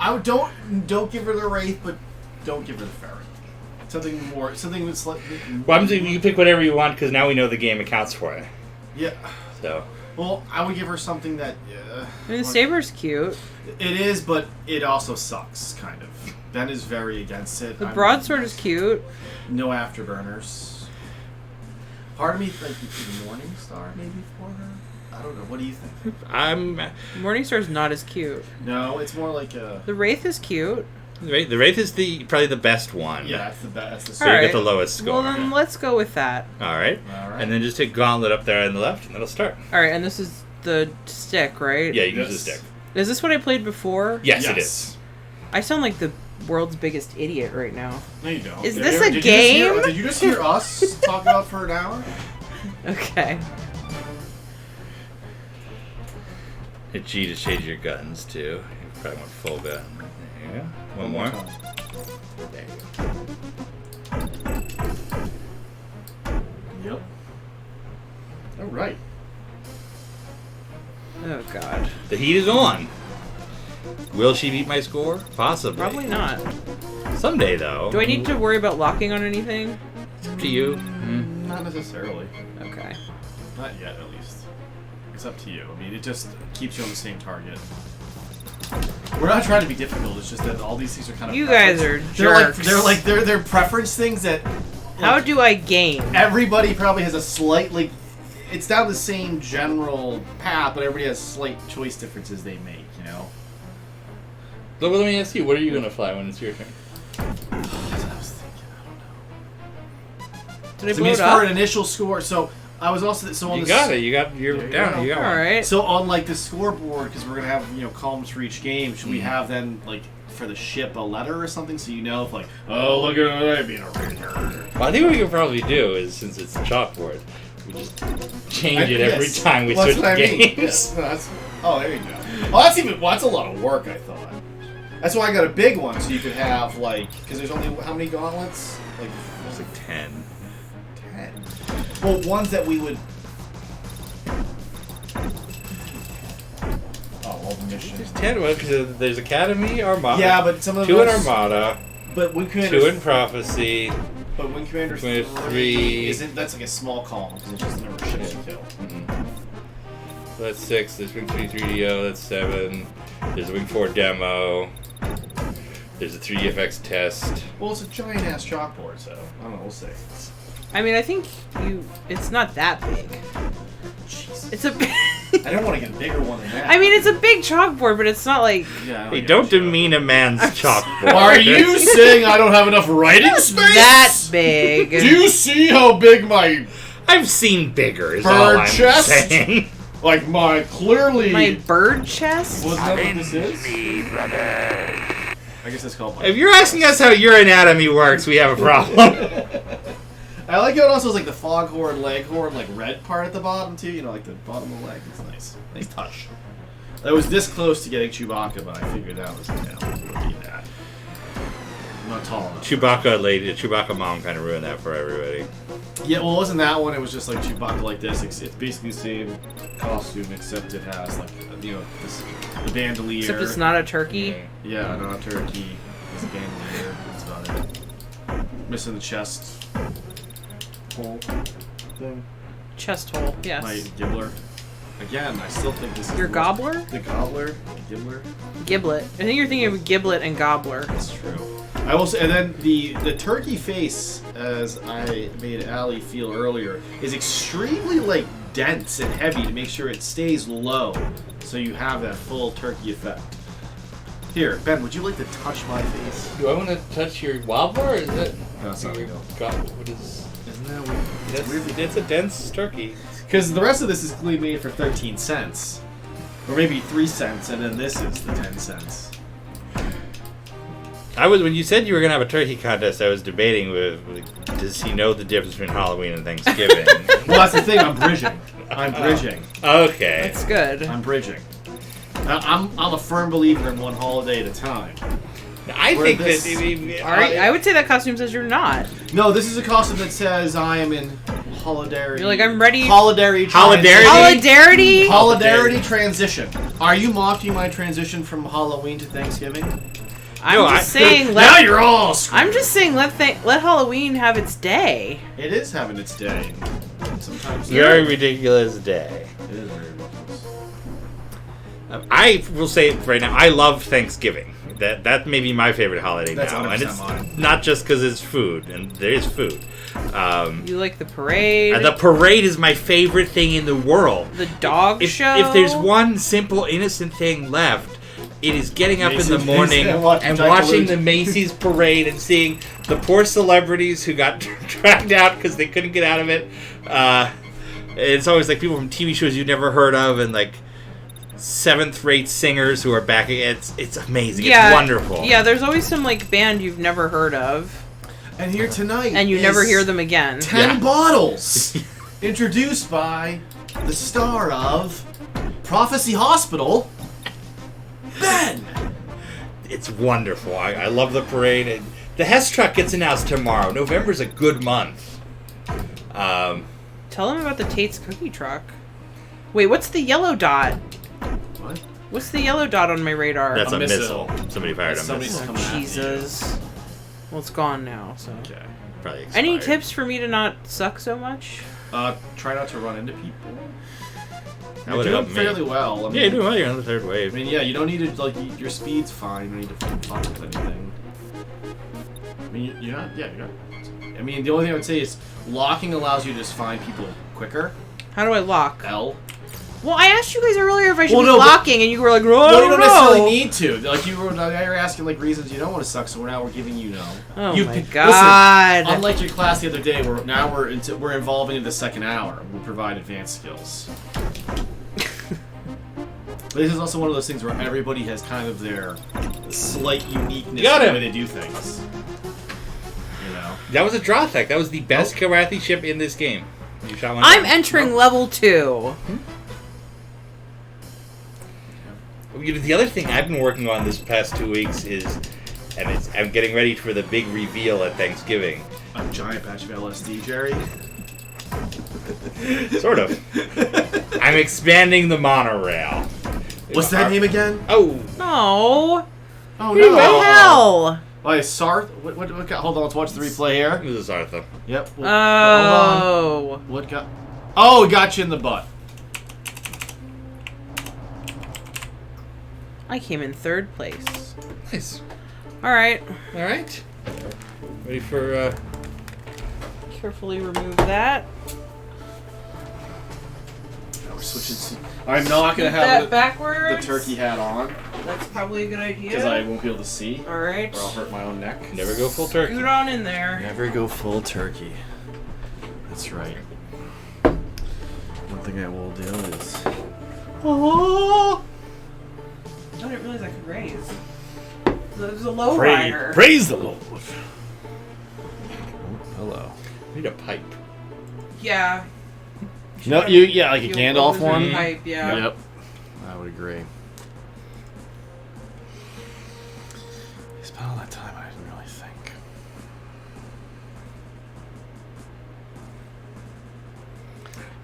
I would don't give her the wraith, but don't give her the ferret. Something that's like. well, I'm saying you pick whatever you want because now we know the game accounts for it. Yeah. So. Well, I would give her something that. I mean, Saber's cute. It is, but it also sucks, kind of. Ben is very against it. The broadsword is cute. No afterburners. Part of me like the Morning Star maybe for her. I don't know. What do you think? Morningstar's not as cute. No, it's more like a. The Wraith is cute. The Wraith is probably the best one. Yeah, that's the best. So you get the lowest score. Well, then let's go with that. All right. And then just hit Gauntlet up there on the left, and it'll start. All right, and this is the stick, right? Yeah, you can use the stick. Is this what I played before? Yes, it is. I sound like the world's biggest idiot right now. No, you don't. Is this a game? Did you just hear us talk about for an hour? Okay. Hit G to change your guns, too. You probably want full gun. There you go. One more. There you go. Yep. All right. Oh, God. The heat is on. Will she beat my score? Possibly. Probably not. Someday, though. Do I need to worry about locking on anything? It's up to you. Not necessarily. Okay. Not yet, at least. It's up to you. I mean, it just keeps you on the same target. We're not trying to be difficult. It's just that all these things are kind of. You guys are jerks. They're preference things that. How do I game? Everybody probably has a slight it's down the same general path, but everybody has slight choice differences they make. You know. So let me ask you, what are you going to fly when it's your turn? That's what I was thinking. I don't know. Did I So blow it it means up? for an initial score. So I was also on You the. got it. You're down. You got All one. right. So on like the scoreboard, because we're gonna have columns for each game. Should we have then like for the ship a letter or something so you know if like look at that being a ranger. Well, I think what we could probably do is since it's a chalkboard, We just change it every Yes. time we Well, that's switch what I mean. games. Yes. No, oh, there you go. Well, that's a lot of work, I thought. That's why I got a big one, so you could have, like, because there's only, how many gauntlets? Like, It's like 10. 10. Well, ones that we would... Oh, all the missions. There's 10 because there's Academy, Armada. Yeah, but some of 2 in those... Armada. But when Commander... 2 in Prophecy. But when Commander Commander 3 isn't... That's like a small column, because it's just the number of ships you kill. Mm-hmm. So that's 6. There's Wing 3 3DO. That's 7. There's a Wing 4 demo. There's a 3DFX test. Well, it's a giant-ass chalkboard, so... I don't know, we'll see. I mean, I think it's not that big. Jesus. It's a. I don't want to get a bigger one than that. I mean, it's a big chalkboard, but it's not like. Yeah, Hey, don't demean a man's chalkboard. Are you saying I don't have enough writing space? That big. Do you see how big my I've seen bigger, is Bird all I'm chest? saying. like my clearly My bird chest? Wasn't that what this is? I guess it's called. If you're asking us how your anatomy works, we have a problem. I like how it also has like the foghorn, leghorn, like red part at the bottom too. You know, like the bottom of the leg. It's nice, nice touch. I was this close to getting Chewbacca, but I figured that was would be that. I'm not tall enough. Chewbacca mom kind of ruined that for everybody. Yeah, well, it wasn't that one. It was just like Chewbacca like this. It's basically the same costume, except it has like the bandolier. Except it's not a turkey. Yeah, not a turkey. It's a bandolier. That's about it. Missing the chest hole thing. Chest hole, yes. My gibbler. Again, I still think this is Your the gobbler? The gobbler, gibbler. Giblet. I think you're thinking of giblet and gobbler. That's true. I will say, and then the turkey face, as I made Allie feel earlier, is extremely like dense and heavy to make sure it stays low, so you have that full turkey effect. Here, Ben, would you like to touch my face? Do I want to touch your wobbler, or is it? No, it's not your real. what is? Isn't that weird? It's a dense turkey. Because the rest of this is clearly made for 13 cents. Or maybe 3 cents, and then this is the 10 cents. When you said you were gonna have a turkey contest, I was debating with does he know the difference between Halloween and Thanksgiving? Well, that's the thing, I'm bridging. I'm bridging. Okay. That's good. I'm bridging. I'm a firm believer in one holiday at a time. I Where think this- that. I would say that costume says you're not. No, this is a costume that says I am in holidarity. You're like, I'm ready. Holidarity. Holidarity? Holidarity? Transition. Are you mocking my transition from Halloween to Thanksgiving? I'm just saying. Now you're all screwed. I'm just saying. Let Halloween have its day. It is having its day. Sometimes Very ridiculous day. It is very ridiculous. I will say it right now. I love Thanksgiving. That may be my favorite holiday That's now, 100% and it's mine. not just because it's food, and there is food. You like the parade? The parade is my favorite thing in the world. The dog show? If there's one simple, innocent thing left, it is getting up in the Macy's morning and and watching the Macy's parade and seeing the poor celebrities who got dragged out because they couldn't get out of it. It's always like people from TV shows you've never heard of, and like seventh-rate singers who are back. It's amazing. Yeah, it's wonderful. Yeah, there's always some like band you've never heard of, And here tonight, and you is never hear them again. 10 bottles, introduced by the star of Prophecy Hospital, Ben. It's wonderful. I love the parade. And the Hess truck gets announced tomorrow. November's a good month. Tell them about the Tate's cookie truck. Wait, what's the yellow dot? What? What's the yellow dot on my radar? That's A a missile. Somebody fired a Somebody's missile. coming after you. Jesus. Well, it's gone now. So. Okay. Probably Any expired. tips for me to not suck so much? Try not to run into people. That You're would doing help me. fairly well. I mean, Yeah, you're doing well. You're on the third I wave. mean, yeah, you don't need to, like, your speed's fine. You don't need to fuck with anything. I mean, you're not, yeah, you're not. I mean, the only thing I would say is locking allows you to just find people quicker. How do I lock? L. Well, I asked you guys earlier if I should Well, be no, but- locking, and you were like, "Oh, Well, you don't necessarily no." need to. Like, you were asking, like, reasons you don't want to suck, so now we're giving you no. Oh You my listen, god! Unlike your class the other day, we're evolving into the second hour. We provide advanced skills. But this is also one of those things where everybody has kind of their slight uniqueness Got in the him. way they do things. You know? That was a draw tech. That was the best Karathi ship in this game. You shot one. I'm entering level 2. The other thing I've been working on this past 2 weeks is, I'm getting ready for the big reveal at Thanksgiving. A giant batch of LSD, Jerry. Sort of. I'm expanding the monorail. What's that name again? Oh. No. Oh What no. the hell? Oh, Sarth. What hold on, let's watch the replay here. This is Arthur. Yep. Hold Oh. on. What got? Oh, it got you in the butt. I came in 3rd place. Nice. Alright. Alright. Ready for, Carefully remove that. Now we're switching. I'm not going to That have backwards. the turkey hat on That's probably a good idea. because I won't be able to see. Alright. Or I'll hurt my own neck. never go full turkey. Scoot on in there. Never go full turkey. That's right. One thing I will do is. Oh! I didn't realize I could raise. It was a low rider. Praise the Lord. Oh, hello. I need a pipe. Yeah. No, like a Gandalf one. Pipe, yeah. Yep. I would agree. I spent all that time. I didn't really think.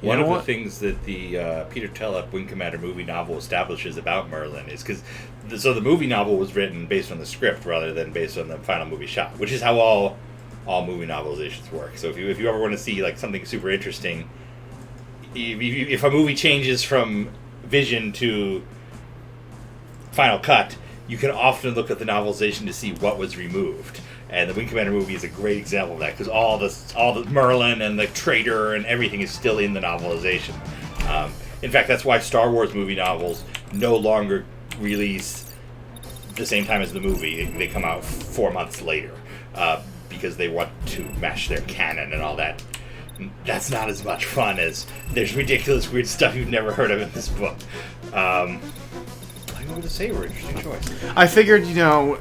One of the things that the Peter Tellep Wing Commander movie novel establishes about Merlin is because the movie novel was written based on the script rather than based on the final movie shot, which is how all movie novelizations work. So if you ever want to see like something super interesting, if a movie changes from vision to final cut, you can often look at the novelization to see what was removed. And the Wing Commander movie is a great example of that because all the Merlin and the traitor and everything is still in the novelization. In fact, that's why Star Wars movie novels no longer release the same time as the movie. They come out 4 months later because they want to match their canon and all that. That's not as much fun as there's ridiculous, weird stuff you've never heard of in this book. I don't know what to say. We're an interesting choice. I figured,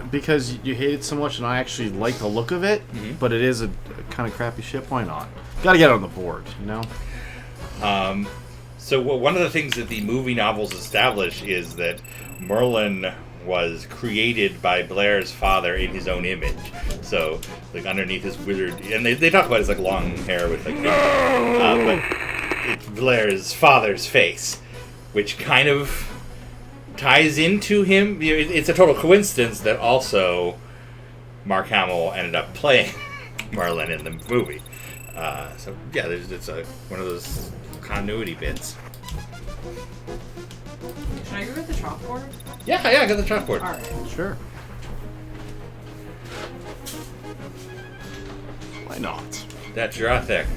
because you hate it so much, and I actually like the look of it, but it is a kind of crappy ship. Why not? Got to get it on the board, So one of the things that the movie novels establish is that Merlin was created by Blair's father in his own image. So, like, underneath his wizard... And they talk about his, like, long hair with, like... but it's Blair's father's face, which kind of ties into him. It's a total coincidence that also Mark Hamill ended up playing Merlin in the movie. So, yeah, it's one of those continuity bits. Should I go get the chalkboard? Yeah, I got the chalkboard. Alright. Sure. Why not? That's your thick.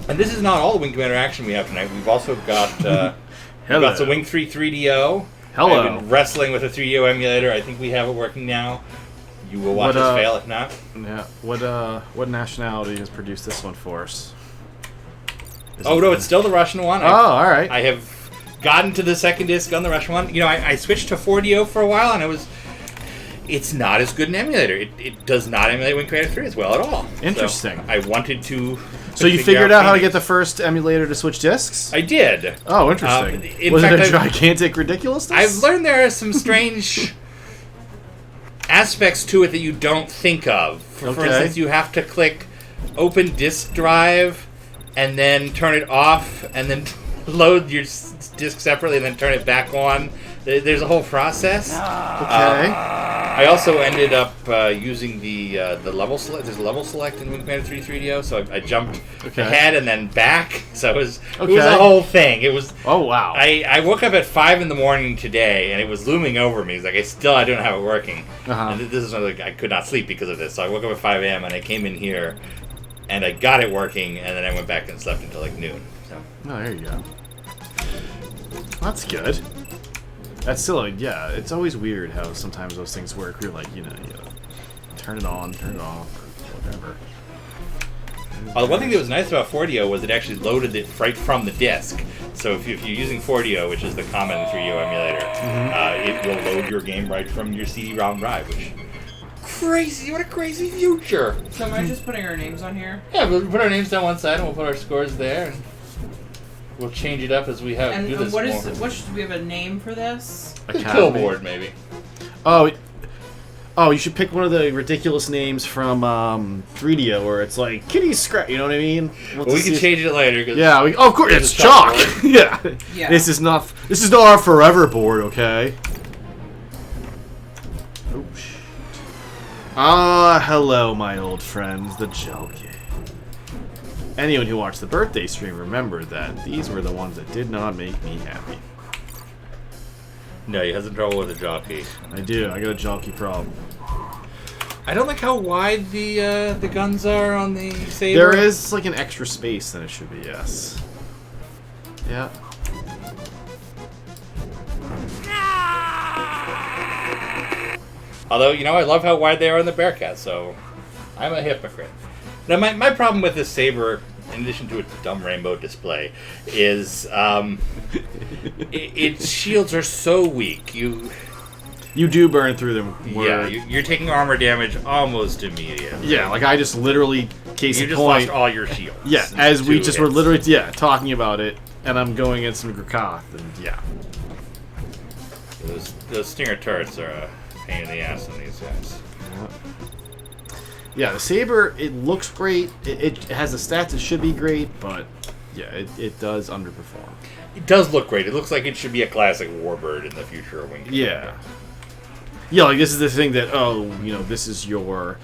And this is not all the Wing Commander action we have tonight. We've also got we've got some Wing 3 3DO. Hello. I've been wrestling with a 3DO emulator. I think we have it working now. You will watch us fail if not. Yeah. What nationality has produced this one for us? It's still the Russian one. All right. I have gotten to the second disc on the Russian one. I switched to 4DO for a while, and it's not as good an emulator. It does not emulate Wing Commander 3 as well at all. Interesting. So I wanted to... So you figured out how to get the first emulator to switch discs? I did. Oh, interesting. Was it a gigantic ridiculousness? I've learned there are some strange aspects to it that you don't think of. For instance, you have to click open disk drive and then turn it off and then load your disk separately and then turn it back on. There's a whole process. Okay. I also ended up using the level select. There's a level select in Wing Commander 3 3DO, so I jumped ahead and then back. So it was a whole thing. It was. Oh wow! I woke up at 5 a.m. today, and it was looming over me. It's like I don't have it working. And this is like I could not sleep because of this. So I woke up at 5 a.m. and I came in here, and I got it working, and then I went back and slept until like noon. So. Oh, there you go. That's good. That's still, it's always weird how sometimes those things work. You're like, you turn it on, turn it off, or whatever. The one thing that was nice about 4DO was it actually loaded it right from the disk. So if you're using 4DO, which is the common 3DO emulator, it will load your game right from your CD-ROM drive, which crazy! What a crazy future! So am I just putting our names on here? Yeah, we'll put our names down one side and we'll put our scores there. And we'll change it up as we have And do this what should we have a name for this? A kill board, maybe. Oh, you should pick one of the ridiculous names from 3DO where it's like Kitty Scratch. You know what I mean? We can change it later. Yeah, of course it's chalk. Yeah. This is not our forever board, okay? Oh shit. Hello, my old friends, the Jockey. Anyone who watched the birthday stream remembered that these were the ones that did not make me happy. No, he has trouble with a jockey. I do. I got a jockey problem. I don't like how wide the guns are on the saber. There is like an extra space than it should be. Yes. Yeah. Although, you know, I love how wide they are on the Bearcat, so I'm a hypocrite. Now, my problem with this saber, in addition to its dumb rainbow display, is its shields are so weak. You do burn through them. Yeah, you're taking armor damage almost immediately. Yeah, like I just literally, case in point, lost all your shields. Yeah, as we just were literally, talking about it, and I'm going in some Grakoth, and yeah. Those Stinger turrets are a pain in the ass on these guys. Yeah, the saber, it looks great. It has the stats it should be great, but yeah, it does underperform. It does look great. It looks like it should be a classic warbird in the future of Wing. Yeah. Yeah, like this is the thing that, this is your,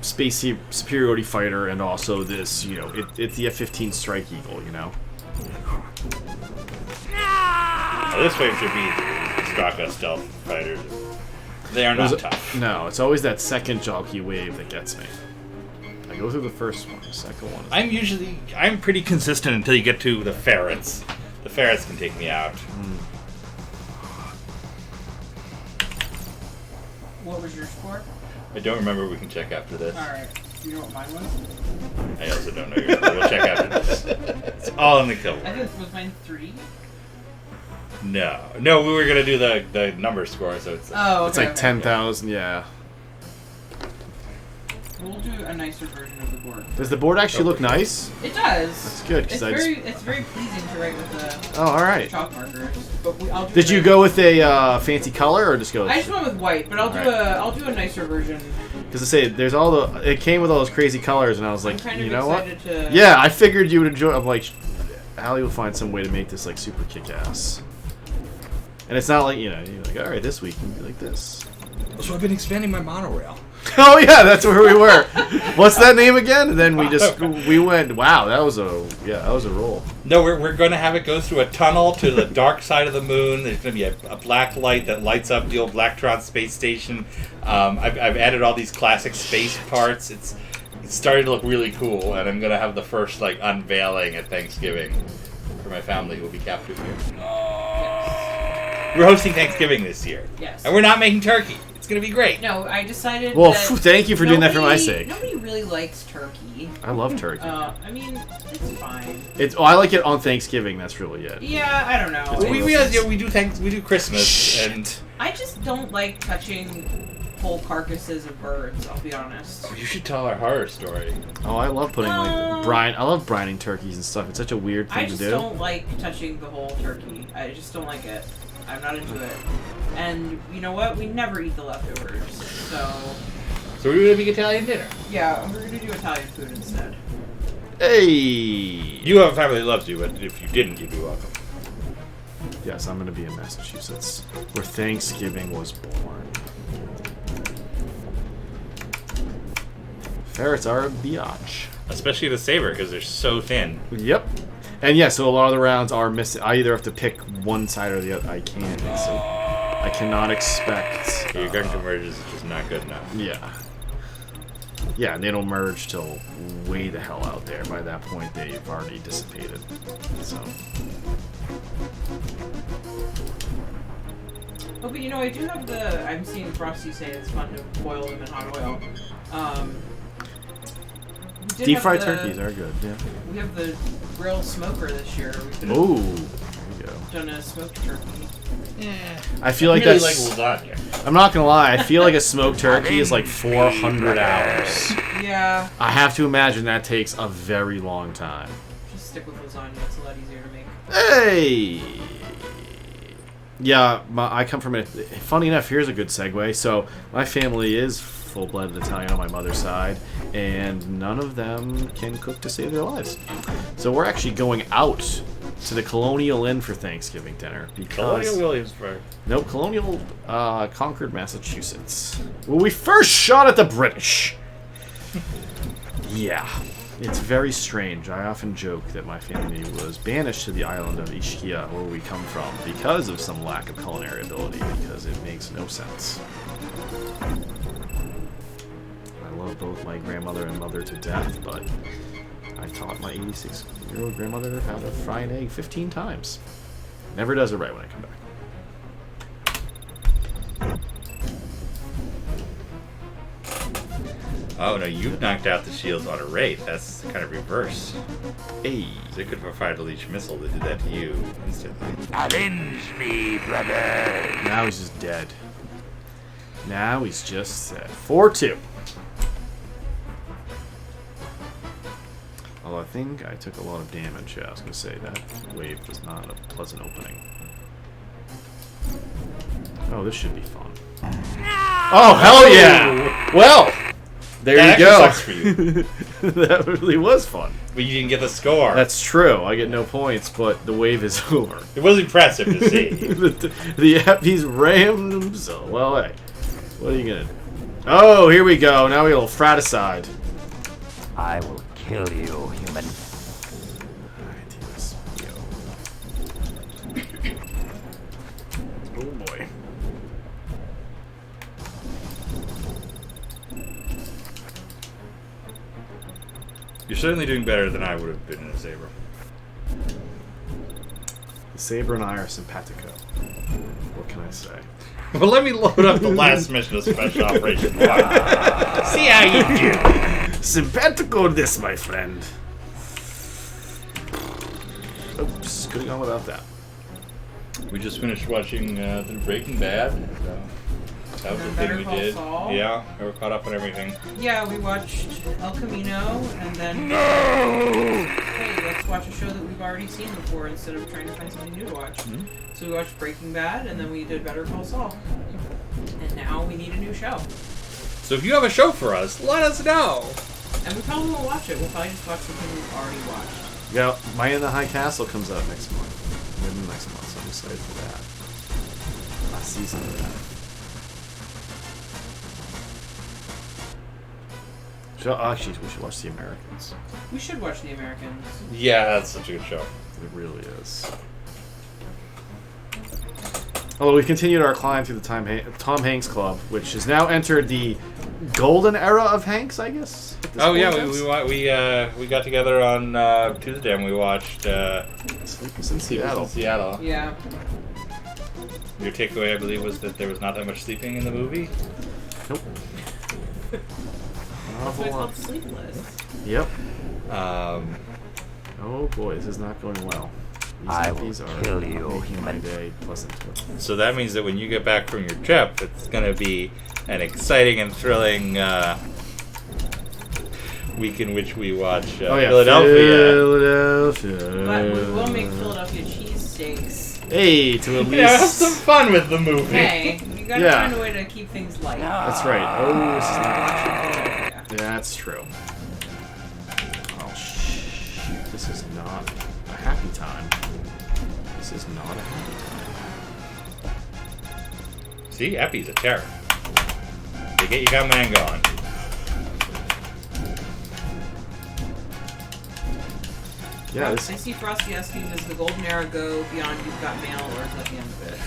space superiority fighter, and also this, it's the F-15 Strike Eagle, This wave should be Straka stealth fighters. They are not tough. No, it's always that second jockey wave that gets me. I go through the first one, the second one. I'm pretty consistent until you get to the ferrets. The ferrets can take me out. What was your score? I don't remember. We can check after this. Alright. You know what mine was? I also don't know your score. We'll check after this. It's all in the kill board. I think was mine 3? No, we were gonna do the number score, so it's it's like 10,000. Yeah. We'll do a nicer version of the board. Does the board actually look nice? It does. That's good. It's very pleasing to write with the all right. chalk markers. But Did you go with a fancy color or just go? I just went with white, but I'll do a nicer version. Because I say there's it came with all those crazy colors, and I was like, you know what? To... Yeah, I figured you would enjoy. I'm like, Allie will find some way to make this like super kick-ass. And it's not like, you're like, all right, this week we'll be like this. So I've been expanding my monorail. Oh yeah, that's where we were. What's that name again? And then we went. Wow, that was a roll. No, we're going to have it go through a tunnel to the dark side of the moon. There's going to be a black light that lights up the old Blacktron space station. I've added all these classic space parts. It's starting to look really cool, and I'm going to have the first unveiling at Thanksgiving for my family who will be captured here. We're hosting Thanksgiving this year. Yes. And we're not making turkey. It's going to be great. No, I decided. Well, thank you for doing that for my sake. Nobody really likes turkey. I love turkey. I mean, it's fine. I like it on Thanksgiving. That's really it. Yeah, I don't know. We do Christmas, and I just don't like touching whole carcasses of birds. I'll be honest. You should tell our horror story. Oh, I love putting brine. I love brining turkeys and stuff. It's such a weird thing to do. I just don't like touching the whole turkey. I just don't like it. I'm not into it. And you know what? We never eat the leftovers. So we're doing a big Italian dinner. Yeah, we're gonna do Italian food instead. Hey! You have a family that loves you, but if you didn't, you'd be welcome. Yes, I'm gonna be in Massachusetts, where Thanksgiving was born. Ferrets are a biatch. Especially the saber, because they're so thin. Yep. And yeah, so a lot of the rounds are missing. I either have to pick one side or the other. I can't. So I cannot expect. Your gun convergence is just not good enough. Yeah. Yeah, and they don't merge till way the hell out there. By that point, they've already dissipated. So. Oh, but I do have I'm seeing Frosty say it's fun to boil them in hot oil. Deep fried turkeys are good, yeah. We have the grill smoker this year. Ooh. go. Done a smoked turkey. I feel like really that's... like lasagna. I'm not gonna lie, I feel like a smoked turkey is like 400 hours. Yeah. I have to imagine that takes a very long time. Just stick with lasagna. It's a lot easier to make. Hey! Yeah, I come from a... Funny enough, here's a good segue. So, my family is full-blooded Italian on my mother's side, and none of them can cook to save their lives. So we're actually going out to the Colonial Inn for Thanksgiving dinner. Because, Colonial Williamsburg. Nope, Colonial Concord, Massachusetts. Well, we first shot at the British. Yeah. It's very strange. I often joke that my family was banished to the island of Ischia, where we come from, because of some lack of culinary ability, because it makes no sense. I love both my grandmother and mother to death, but I taught my 86-year-old grandmother how to fry an egg 15 times. Never does it right when I come back. Oh, no, you've knocked out the shields on a rate. That's kind of reverse. Hey. So it could have fired a leech missile that did that to you instantly. Avenge me, brother. Now he's just dead. Now he's just dead. 4-2. Although I think I took a lot of damage. Yeah, I was going to say that wave was not a pleasant opening. Oh, this should be fun. Oh, hell yeah! Well, there That you go. actually sucks for you. That really was fun. But you didn't get the score. That's true. I get no points, but the wave is over. It was impressive to see. the Eppies rammed themselves. Well, hey, what are you gonna do? Oh, here we go. Now we got a little fraticide. I will kill you, human. Alright, yes. Oh boy. You're certainly doing better than I would have been in a saber. The Saber and I are simpatico. What can I say? Well, let me load up the last mission of Special Operations 1. See how you do. Simpatico this, my friend. Oops, could have gone without that. We just finished watching the Breaking Bad. That was the thing we did. Yeah, we were caught up on everything. Yeah, we watched El Camino, and then hey, let's watch a show that we've already seen before instead of trying to find something new to watch. Mm-hmm. So we watched Breaking Bad, and then we did Better Call Saul. And now we need a new show. So if you have a show for us, let us know. And we probably won't watch it. We'll probably just watch something we've already watched. Yeah, Maya in the High Castle comes out next month. Next month, so I'm excited for that. Last season of that. Actually, we should watch The Americans. We should watch The Americans. Yeah, that's such a good show. It really is. Although we've continued our climb through the Tom Hanks Club, which has now entered the golden era of Hanks, I guess. Oh yeah, we got together on Tuesday and we watched Sleepless in Seattle. Yeah. Your takeaway, I believe, was that there was not that much sleeping in the movie. Nope. That's why it's called Sleepless. Yep. Oh boy, this is not going well. I will kill you, making my human. day pleasant. So that means that when you get back from your trip, it's going to be an exciting and thrilling week in which we watch Philadelphia. But we will make Philadelphia cheesesteaks. Hey, to at least... Yeah, have some fun with the movie. Hey, you gotta Yeah. find a way to keep things light. That's right. Oh, this is not... Yeah. That's true. Oh, shoot. This is not a happy time. This is not a happy time. See, Epi's a terror. They get you coming and going. Yeah, I this... see Frosty asking, does the golden era go beyond You've Got Mail, or is that the end of it?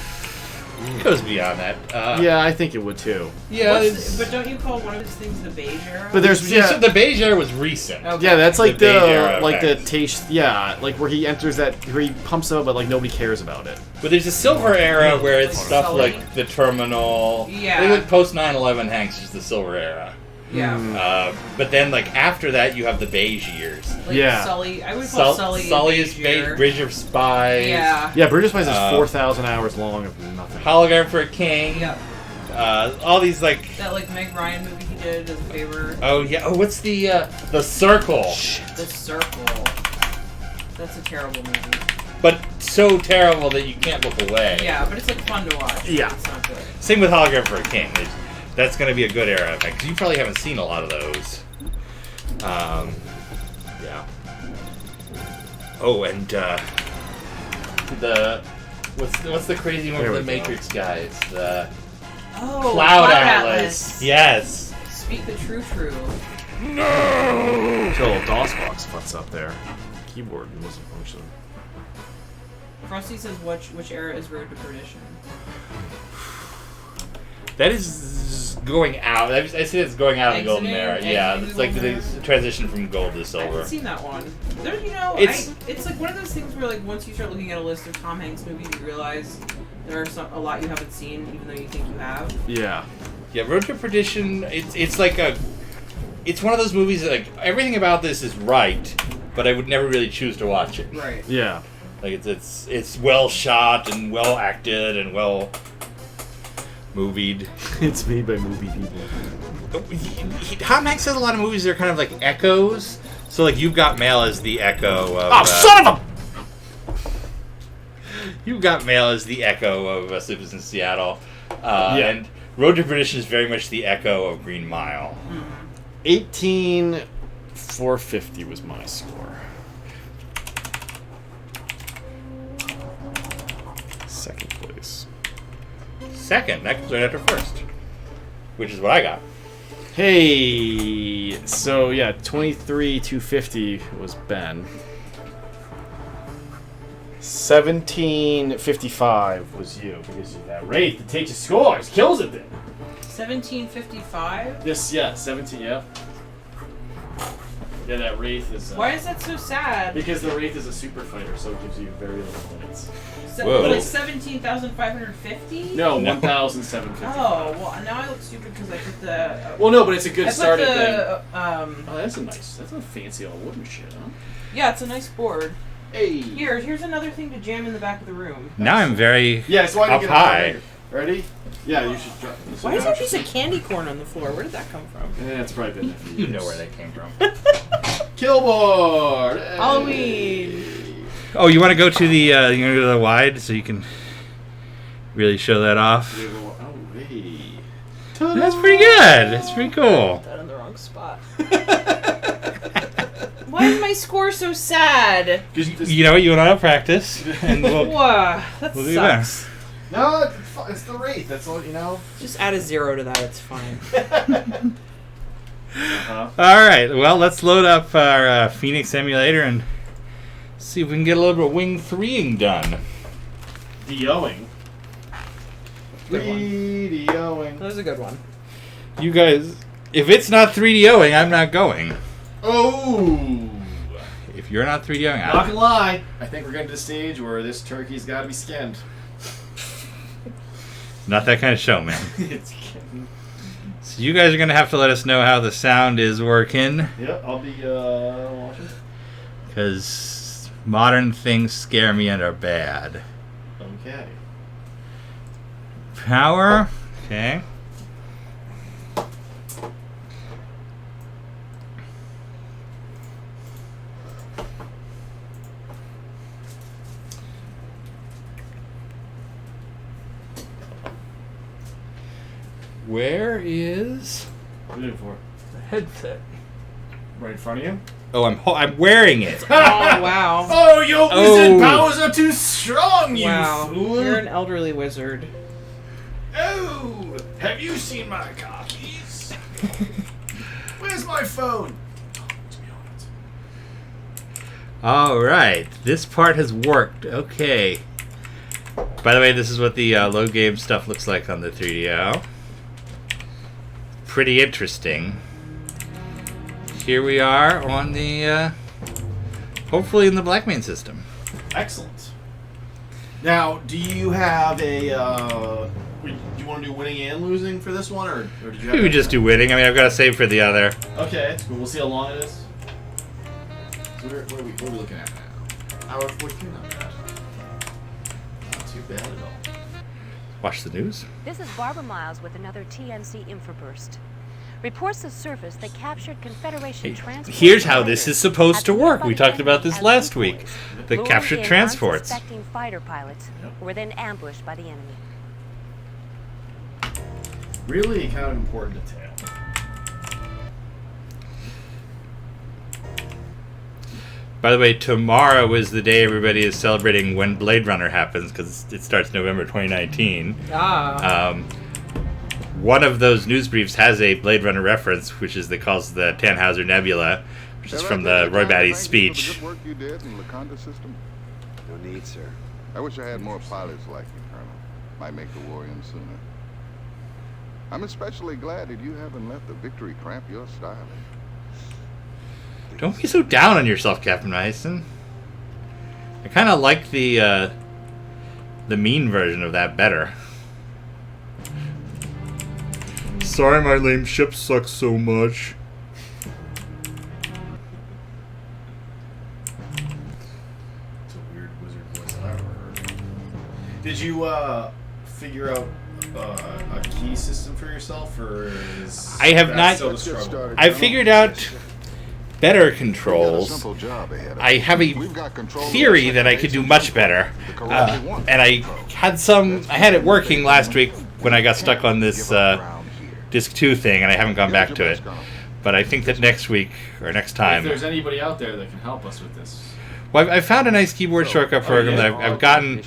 It goes beyond that. yeah, I think it would too. Yeah, But don't you call one of his things the beige era? But there's... so the beige era was recent. Okay. Yeah, that's like The beige era like the effect. taste. Yeah, like where he enters that, where he pumps out, but like nobody cares about it. But there's a silver era where it's stuff Sully? like The Terminal. Yeah. I think like post 9/11 Hanks is the silver era. Yeah. But then, like, after that, you have the beige years. Like Sully. I would call Sully is beige. Bridge of Spies. Yeah. Yeah, Bridge of Spies is 4,000 hours long of nothing. Hologram for a King. Yep. All these, like... That, like, Meg Ryan movie he did as a favor. Oh, yeah. Oh, what's the Circle? Shit. The Circle. That's a terrible movie. But so terrible that you can't look away. Yeah, but it's, like, fun to watch. Yeah. It's not good. Same with Hologram for a King. That's going to be a good era effect. 'Cause you probably haven't seen a lot of those. Yeah. Oh, and what's the crazy one with the Matrix guys? The Cloud Atlas. Yes. Speak the true. No! It's a little DOS box fucks up there. Keyboard wasn't functioning. Frosty says which era is Road to Perdition? That is going out. I see it's going out of the golden era. Yeah, it's like the transition from gold to I silver. haven't seen that one. There, it's like one of those things where, like, once you start looking at a list of Tom Hanks movies, you realize there are a lot you haven't seen, even though you think you have. Yeah. Yeah, Road to Perdition. It's like it's one of those movies that, like, everything about this is right, but I would never really choose to watch it. Right. Yeah. Like it's well shot and well acted and well movied. It's made by movie people. Tom Hanks has a lot of movies that are kind of like echoes. So, like, You've Got Mail is the echo of... Oh, son of a... You've Got Mail is the echo of Sleepless in Seattle. Yeah. And Road to Perdition is very much the echo of Green Mile. 18,450 was my score. Second place. Second, that comes right after first. Which is what I got. Hey, so yeah, 23,250 was Ben. 1755 was you because of that rate that takes your scores, kills it then. 1755. 17, yeah. Yeah, that Wraith is. Why is that so sad? Because the Wraith is a super fighter, so it gives you very little points. Whoa. Like 17,550? No, 1,750. Oh, well, now I look stupid because I put the. Well, no, but it's a good I put starting thing. the, Oh, that's a fancy all wooden shit, huh? Yeah, it's a nice board. Hey. Here's another thing to jam in the back of the room. Now I'm very So I up can get high. Ready? Yeah, you should drop this. Why is there a piece of candy corn on the floor? Where did that come from? Yeah, it's probably been a few You years. know where they came from. Killboard! Hey. Halloween! Oh, you want to go to the wide so you can really show that off? Oh, hey. That's pretty good. That's pretty cool. That in the wrong spot. Why is my score so sad? You know what? You and I'll practice, and we'll That do better. sucks. No, it's the Wraith. That's all, you know. Just add a 0 to that. It's fine. All right. Well, let's load up our Phoenix emulator and see if we can get a little bit of wing 3ing done. DOing. Good one. 3DOing. That was a good one. You guys, if it's not 3DOing, I'm not going. Oh! If you're not 3DOing, Not gonna lie, I think we're getting to the stage where this turkey's got to be skinned. Not that kind of show, man. It's skinned. So you guys are gonna have to let us know how the sound is working, Yeah, I'll be watching. because modern things scare me and are bad. Okay. Power. Okay. Where is What are you looking for? the headset? Right in front of you? Oh, I'm wearing it. Oh, wow. Oh, your Oh. wizard powers are too strong, you Wow. fool! You're an elderly wizard. Oh, have you seen my car keys? Where's my phone? All right, this part has worked. Okay. By the way, this is what the low game stuff looks like on the 3DO. Pretty interesting. Here we are on the, hopefully in the Blackmane system. Excellent. Now, do you have a Do you want to do winning and losing for this one, or did you have... We would just do winning. I mean, I've got to save for the other. Okay, that's cool. We'll see how long it is. So what are we looking at now? Hour 43, not bad. Not too bad at all. Watch the news. This is Barbara Miles with another TNC Infoburst. Reports have surfaced that captured Confederation transport. Here's how this is supposed to work. We talked about this last week. The captured transports. Unsuspecting fighter pilots were then ambushed by the enemy. Really kind of important detail. By the way, tomorrow is the day everybody is celebrating when Blade Runner happens, because it starts November 2019. One of those news briefs has a Blade Runner reference, which is they calls the Tannhauser Nebula, which is from the Roy Batty's speech. The good work you did in the Laconda system. No need, sir. I wish I had more pilots like you, Colonel. Might make the war end sooner. I'm especially glad that you haven't let the victory cramp your styling. Don't be so down on yourself, Captain Mason. I kind of like the mean version of that better. Sorry, my lame ship sucks so much. It's a weird wizard voice I've ever heard. Did you figure out a key system for yourself, or is I have that not. still the struggle? I figured out better controls. Simple job ahead of I have a theory that I could do much better, and I had it working last week when I got stuck on this Disc 2 thing, and I haven't gone back to it. But I think that next week, or next time... If there's anybody out there that can help us with this. Well, I found a nice keyboard shortcut program that I've gotten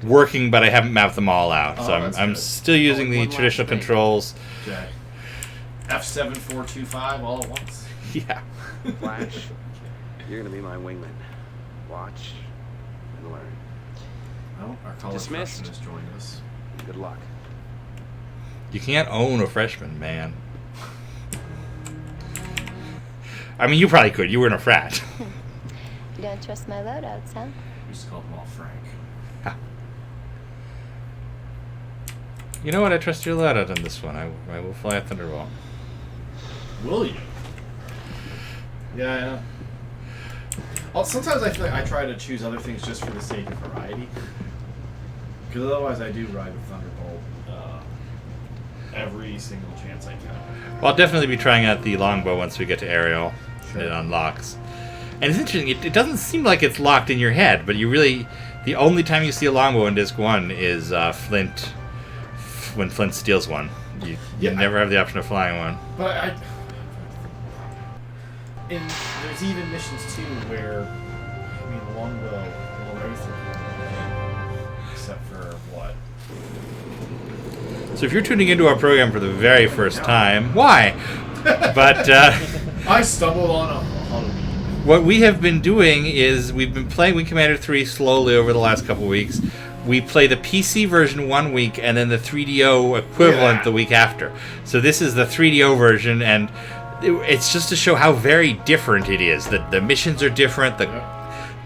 working, but I haven't mapped them all out. So I'm still using the traditional controls. Okay. F7425 all at once. Yeah. Flash, you're gonna be my wingman. Watch and learn. Well, our college Dismissed. freshman has joined us. Good luck. You can't own a freshman, man. I mean, you probably could. You were in a frat. You don't trust my loadouts, huh? We just called them all Frank. You know what? I trust your loadout on this one. I will fly a Thunderbolt. Will you? Yeah, I know. Well, sometimes I feel like I try to choose other things just for the sake of variety. Because otherwise I do ride the Thunderbolt every single chance I can. Well, I'll definitely be trying out the longbow once we get to aerial. Sure. It unlocks. And it's interesting, it doesn't seem like it's locked in your head, but you really... The only time you see a longbow in Disc 1 is Flint... When Flint steals one. You never have the option of flying one. But and there's even missions too where, I mean, the longbow will everything, except for what? So if you're tuning into our program for the very first time, why? But I stumbled on a Halloween. What we have been doing is we've been playing Wing Commander 3 slowly over the last couple weeks. We play the PC version 1 week and then the 3DO equivalent the week after. So this is the 3DO version, and it's just to show how very different it is. The missions are different, the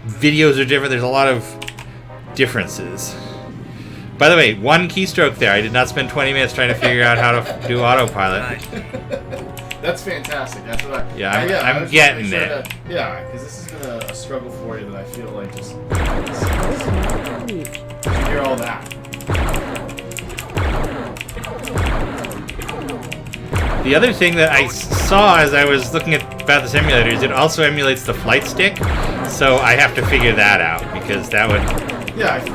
videos are different, there's a lot of differences. By the way, one keystroke there. I did not spend 20 minutes trying to figure out how to do autopilot. That's fantastic. That's what I... Yeah, I'm getting it. Yeah, because this has been a struggle for you that I feel like just... You hear all that. The other thing that I saw as I was looking at about this emulator is it also emulates the flight stick, so I have to figure that out because that would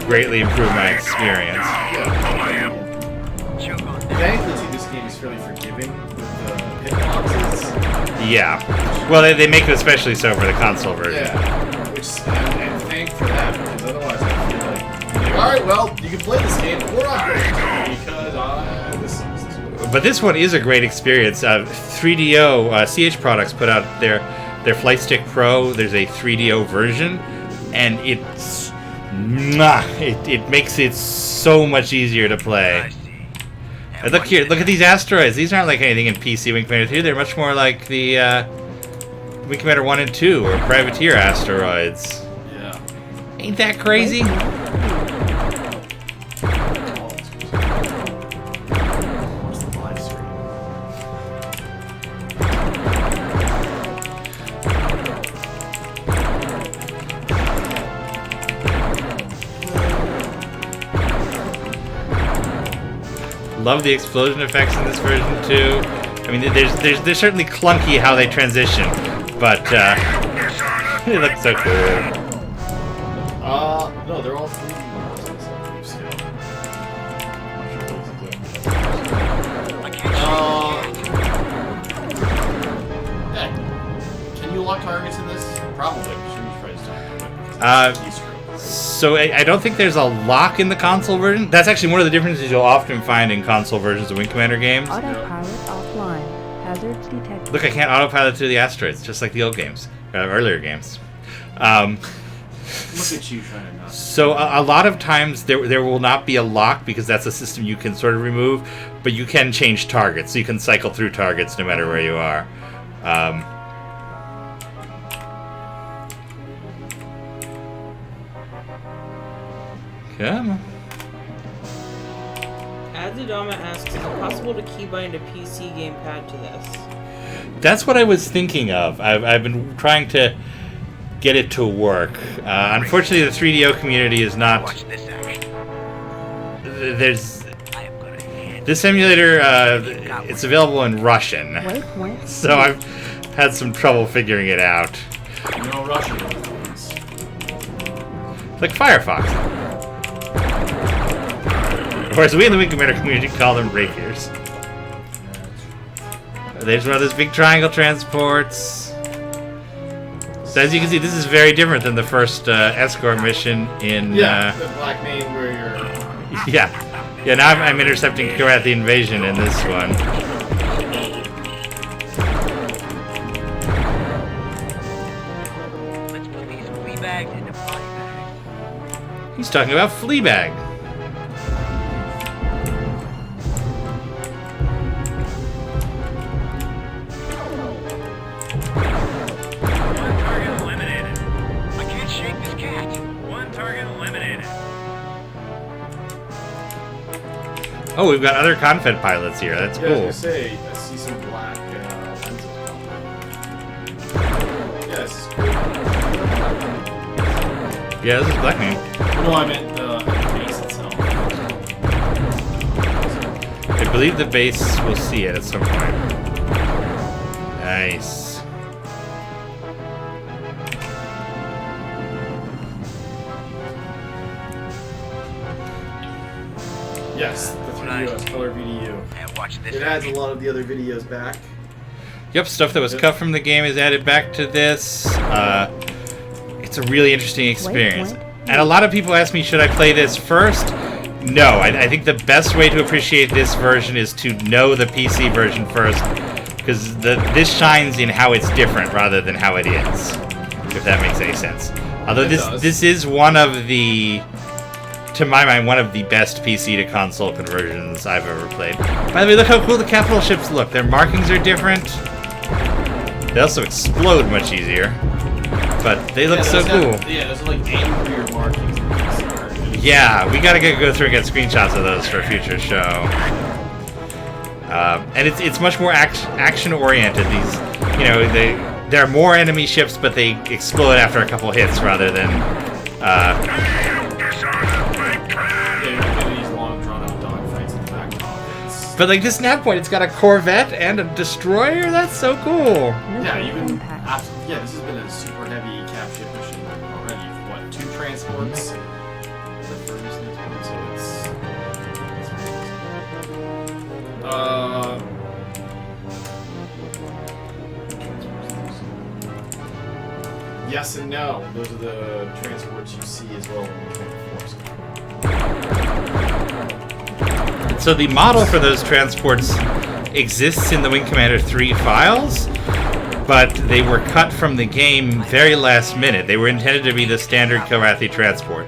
greatly improve my experience. Thankfully, this game is fairly forgiving with the hitboxes. Yeah. Well, they make it especially so for the console version. Yeah. Which, and thank for that, because otherwise I feel like, alright, well, you can play this game, but we're not going to, because this sucks. But this one is a great experience. 3DO, CH Products put out their Flight Stick Pro. There's a 3DO version, and it's... It makes it so much easier to play. And look here, look at these asteroids. These aren't like anything in PC Wing Commander 2. They're much more like the Wing Commander 1 and 2, or Privateer asteroids. Yeah. Ain't that crazy? love the explosion effects in this version too. I mean, there's certainly clunky how they transition, but it looks so cool. No, they're all 3D models in this scale. Can you lock targets in this? Probably. So I don't think there's a lock in the console version. That's actually one of the differences you'll often find in console versions of Wing Commander games. Autopilot offline. Hazards detected. Look, I can't autopilot through the asteroids, just like the old games, earlier games. Look at you trying to not. So a lot of times there will not be a lock because that's a system you can sort of remove, but you can change targets, so you can cycle through targets no matter where you are. Come on. Adzadama asks, is it possible to keybind a PC gamepad to this? That's what I was thinking of. I've been trying to get it to work. Unfortunately, the 3DO community is not. There's this emulator. It's available in Russian, so I've had some trouble figuring it out. No Russian. Like Firefox. Or as we in the Wing Commander community call them rapiers. There's one of those big triangle transports. So as you can see, this is very different than the first escort mission in... the Black Main where you're... Yeah, now I'm intercepting Karathi Invasion in this one. Let's put these flea bags into body bags. He's talking about Fleabag. Oh, we've got other Confed pilots here. That's cool. I was gonna say, I see some black lenses popping. Yeah, this is cool. Yeah, this is Black Man. No, I meant the base itself. I believe the base will see it at some point. Nice. Yes, the 3DOS color VDU. It adds a lot of the other videos back. Yep, stuff that was cut from the game is added back to this. It's a really interesting experience. And a lot of people ask me, should I play this first? No, I think the best way to appreciate this version is to know the PC version first, because this shines in how it's different rather than how it is, if that makes any sense. Although this is one of the... to my mind, one of the best PC to console conversions I've ever played. By the way, look how cool the capital ships look. Their markings are different. They also explode much easier. But they look so cool. Those are like angrier markings in the PC version. Yeah, we gotta go through and get screenshots of those for a future show. And it's much more action-oriented. These, there are more enemy ships, but they explode after a couple hits rather than... But like this nav point, it's got a Corvette and a destroyer. That's so cool. Yeah, you can. Absolutely. Yeah, this has been a super heavy cap ship mission already. What, 2 transports? The first transport, so it's. Yes and no. Those are the transports you see as well when you train the force. So the model for those transports exists in the Wing Commander 3 files, but they were cut from the game very last minute. They were intended to be the standard Karathi transport.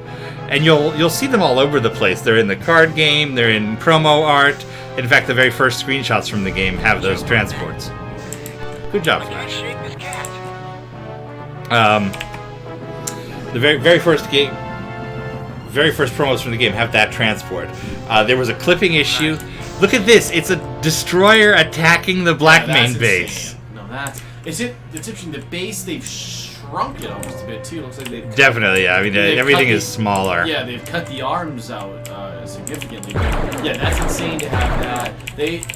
And you'll see them all over the place. They're in the card game, they're in promo art. In fact, the very first screenshots from the game have those transports. Good job, Flash. The very first game... very first promos from the game have that transport. There was a clipping issue. Look at this. It's a destroyer attacking the Black Main base. No, it's interesting. The base, they've shrunk it almost a bit too. It looks like they've Definitely, yeah. I mean, everything is smaller. Yeah, they've cut the arms out significantly. But yeah, that's insane to have that.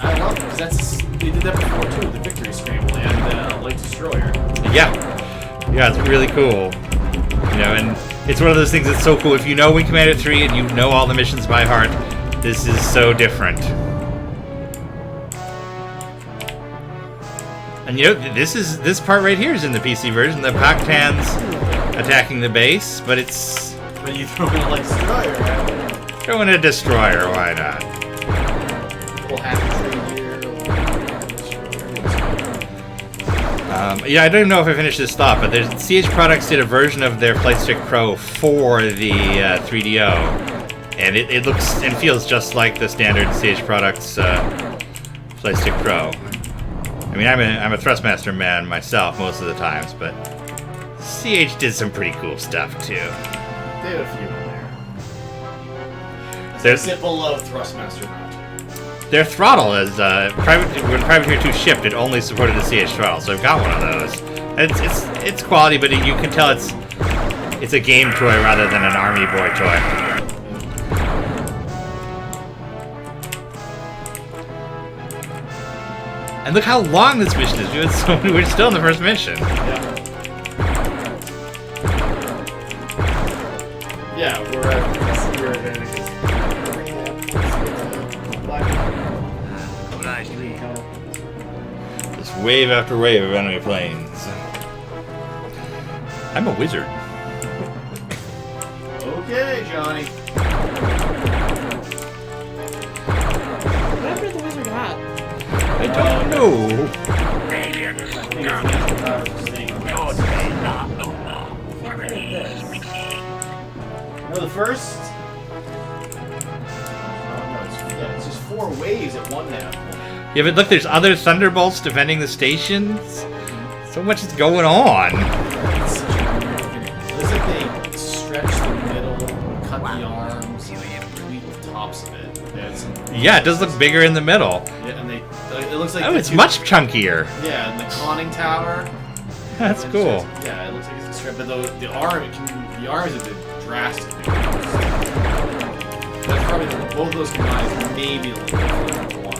I love it because they did that before too. The Victory Scramble and Light Destroyer. Yeah, it's really cool. You know, and it's one of those things that's so cool. If you know Wing Commander 3 and you know all the missions by heart, this is so different. And you know, this part right here is in the PC version. The Pactans attacking the base, but it's... But you throw in a Light Destroyer, right? Throw in a Destroyer, why not? We'll have a trade here. Yeah, I don't even know if I finished this thought, but CH Products did a version of their Flight Stick Pro for the 3DO, and it looks and feels just like the standard CH Products Flight Stick Pro. I mean, I'm a Thrustmaster man myself most of the times, but CH did some pretty cool stuff too. They had a few in there. There's Sit below Thrustmaster mount. Their throttle is when Privateer 2 shipped, it only supported the CH throttle, so I've got one of those. It's quality, but you can tell it's a game toy rather than an army boy toy. And look how long this mission is. We're still in the first mission. Yeah, we're at Just wave after wave of enemy planes. I'm a wizard. Okay, Johnny. What happened to the wizard hat? I don't know. No, the first. It's just 4 waves at one now. Yeah, but look, there's other Thunderbolts defending the stations. So much is going on. It looks like they stretch the middle, cut the arms, and they complete the tops of it. Yeah, it does look bigger in the middle. Yeah, and it looks like. Oh, it's much chunkier. Yeah, and the conning tower. That's cool. Yeah, it looks like it's a strip, but the arms have been drastically. That's probably both of those combined, maybe a little bit one.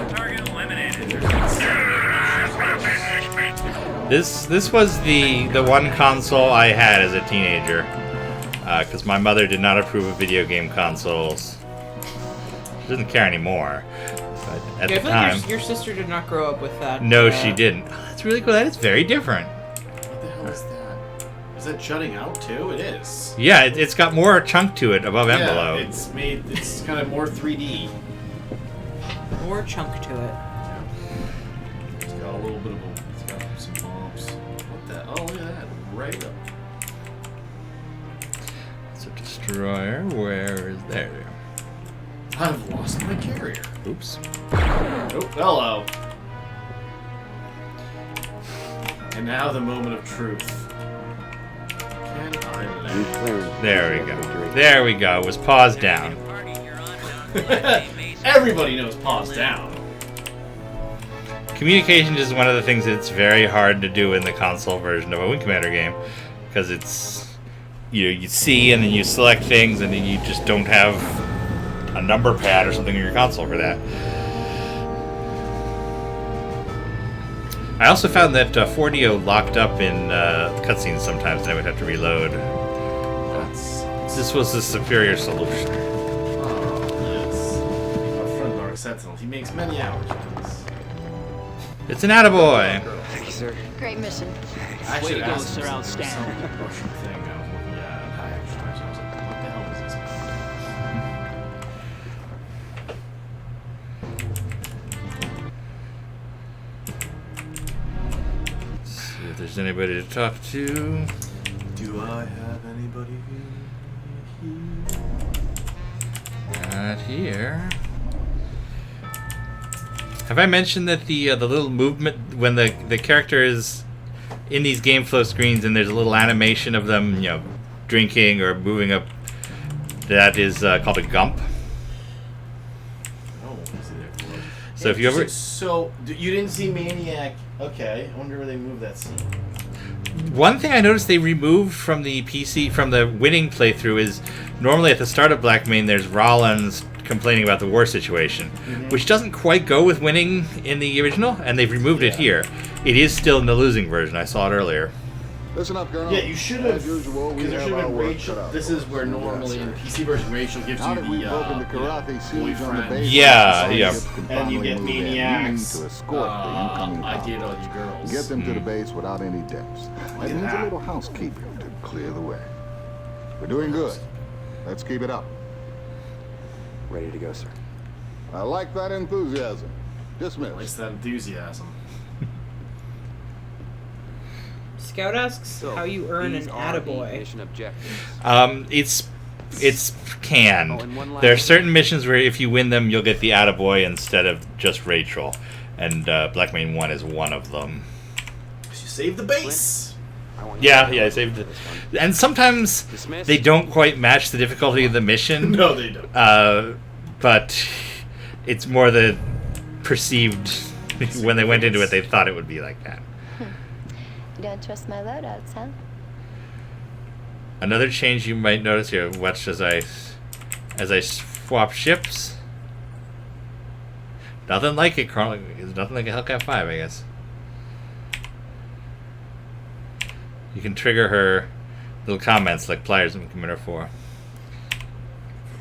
Target eliminated. This was the one console I had as a teenager, because my mother did not approve of video game consoles. She doesn't care anymore. But at the time, like your sister did not grow up with that. No, she didn't. Oh, that's really cool. That is very different. What the hell is that? Is that jutting out too? It is. Yeah, it's got more chunk to it above envelope. It's kind of more 3D. More chunk to it. It's got a little bit of it's got some bumps. What the? Oh, look at that! Right up. It's a destroyer. Where is there? I've lost my carrier. Oops. Oh, hello. And now the moment of truth. Can I land? There we go. There we go. It was paused down. Everybody knows pause down. Communication is one of the things that's very hard to do in the console version of a Wing Commander game, because it's you see and then you select things and then you just don't have a number pad or something in your console for that. I also found that 4DO locked up in cutscenes sometimes, and I would have to reload. This was the superior solution. Oh, yes. Our friend Dark Sentinel. He makes many hours of this. It's an attaboy. Thank you, sir. Great mission. I Way should to go, ask sir. him some Outstanding. Russian thing I was looking at on high action. I was like, what the hell is this? Let's see if there's anybody to talk to. Do I have anybody here? Not here. Have I mentioned that the little movement when the character is in these game flow screens and there's a little animation of them, drinking or moving up, that is called a gump. Oh, I see that. So if you ever So you didn't see Maniac Okay, I wonder where they moved that scene. One thing I noticed they removed from the PC, from the winning playthrough, is normally at the start of Black Mane there's Rollins complaining about the war situation, which doesn't quite go with winning in the original, and they've removed it here. It is still in the losing version. I saw it earlier. Listen up, Colonel. Yeah, you should have. As usual, we Because there have should have our been work Rachel. cut out This for is us. where normally in PC version Rachel gives Now you that we've broken the the karate siege on the boyfriend. base, Yeah, the yeah. ships can And you finally get move in. maniacs. You need to escort the incoming I did power. all you girls. Get them to the base without any deaths. That at means that. a little housekeeping to clear the way. We're doing good. Let's keep it up. Ready to go, sir. I like that enthusiasm. Dismiss. At least that enthusiasm. Scout asks how you earn an These are the attaboy. mission objectives. It's canned. Oh, and one last There are thing. certain missions where if you win them, you'll get the attaboy instead of just Rachel, and Black Mane 1 is one of them. You save the base. I want you Yeah, to yeah, I know saved it. this one. And sometimes Dismiss. they don't quite match the difficulty of the mission. No, they don't. But it's more the perceived when they went into it, they thought it would be like that. You don't trust my loadouts, huh? Another change you might notice here, watch as I swap ships. Nothing like it, Carl. It's nothing like a Hellcat 5, I guess. You can trigger her little comments like pliers in Commander 4.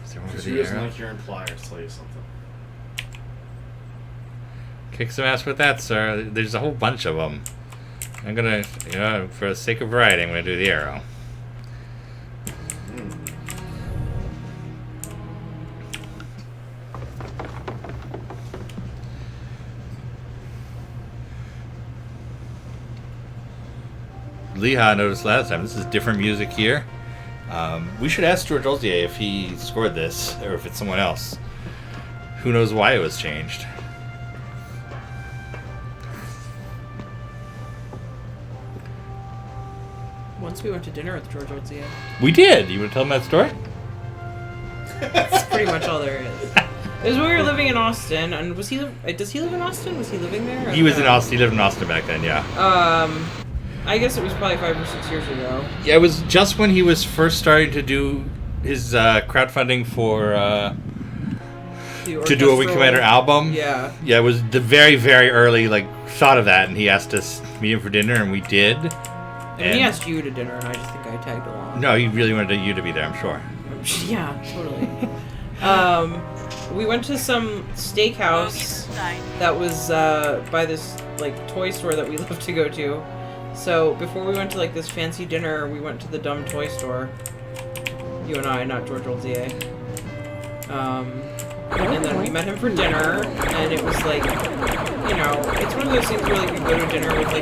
Is there one Because for she the doesn't arrow? like your pliers, tell you something. Kick some ass with that, sir. There's a whole bunch of them. I'm gonna, for the sake of variety, I'm gonna do the arrow. Leha noticed last time. This is different music here. We should ask George Olzier if he scored this or if it's someone else. Who knows why it was changed? Once we went to dinner with George Olzia. We did. You want to tell him that story? That's pretty much all there is. It was when we were living in Austin, and was he? Does he live in Austin? Was he living there? He was in Austin. He lived in Austin back then. Yeah. I guess it was probably 5 or 6 years ago. Yeah, it was just when he was first starting to do his crowdfunding for to do a Wing Commander album. Yeah. Yeah, it was the very, very early thought of that, and he asked us to meet him for dinner, and we did. And he asked you to dinner, and I just think I tagged along. No, he really wanted you to be there, I'm sure. Yeah, totally. We went to some steakhouse that was by this toy store that we love to go to. So before we went to this fancy dinner, we went to the dumb toy store. You and I, not George Olzier. And then we met him for dinner, and it was it's one of those things where you go to dinner with a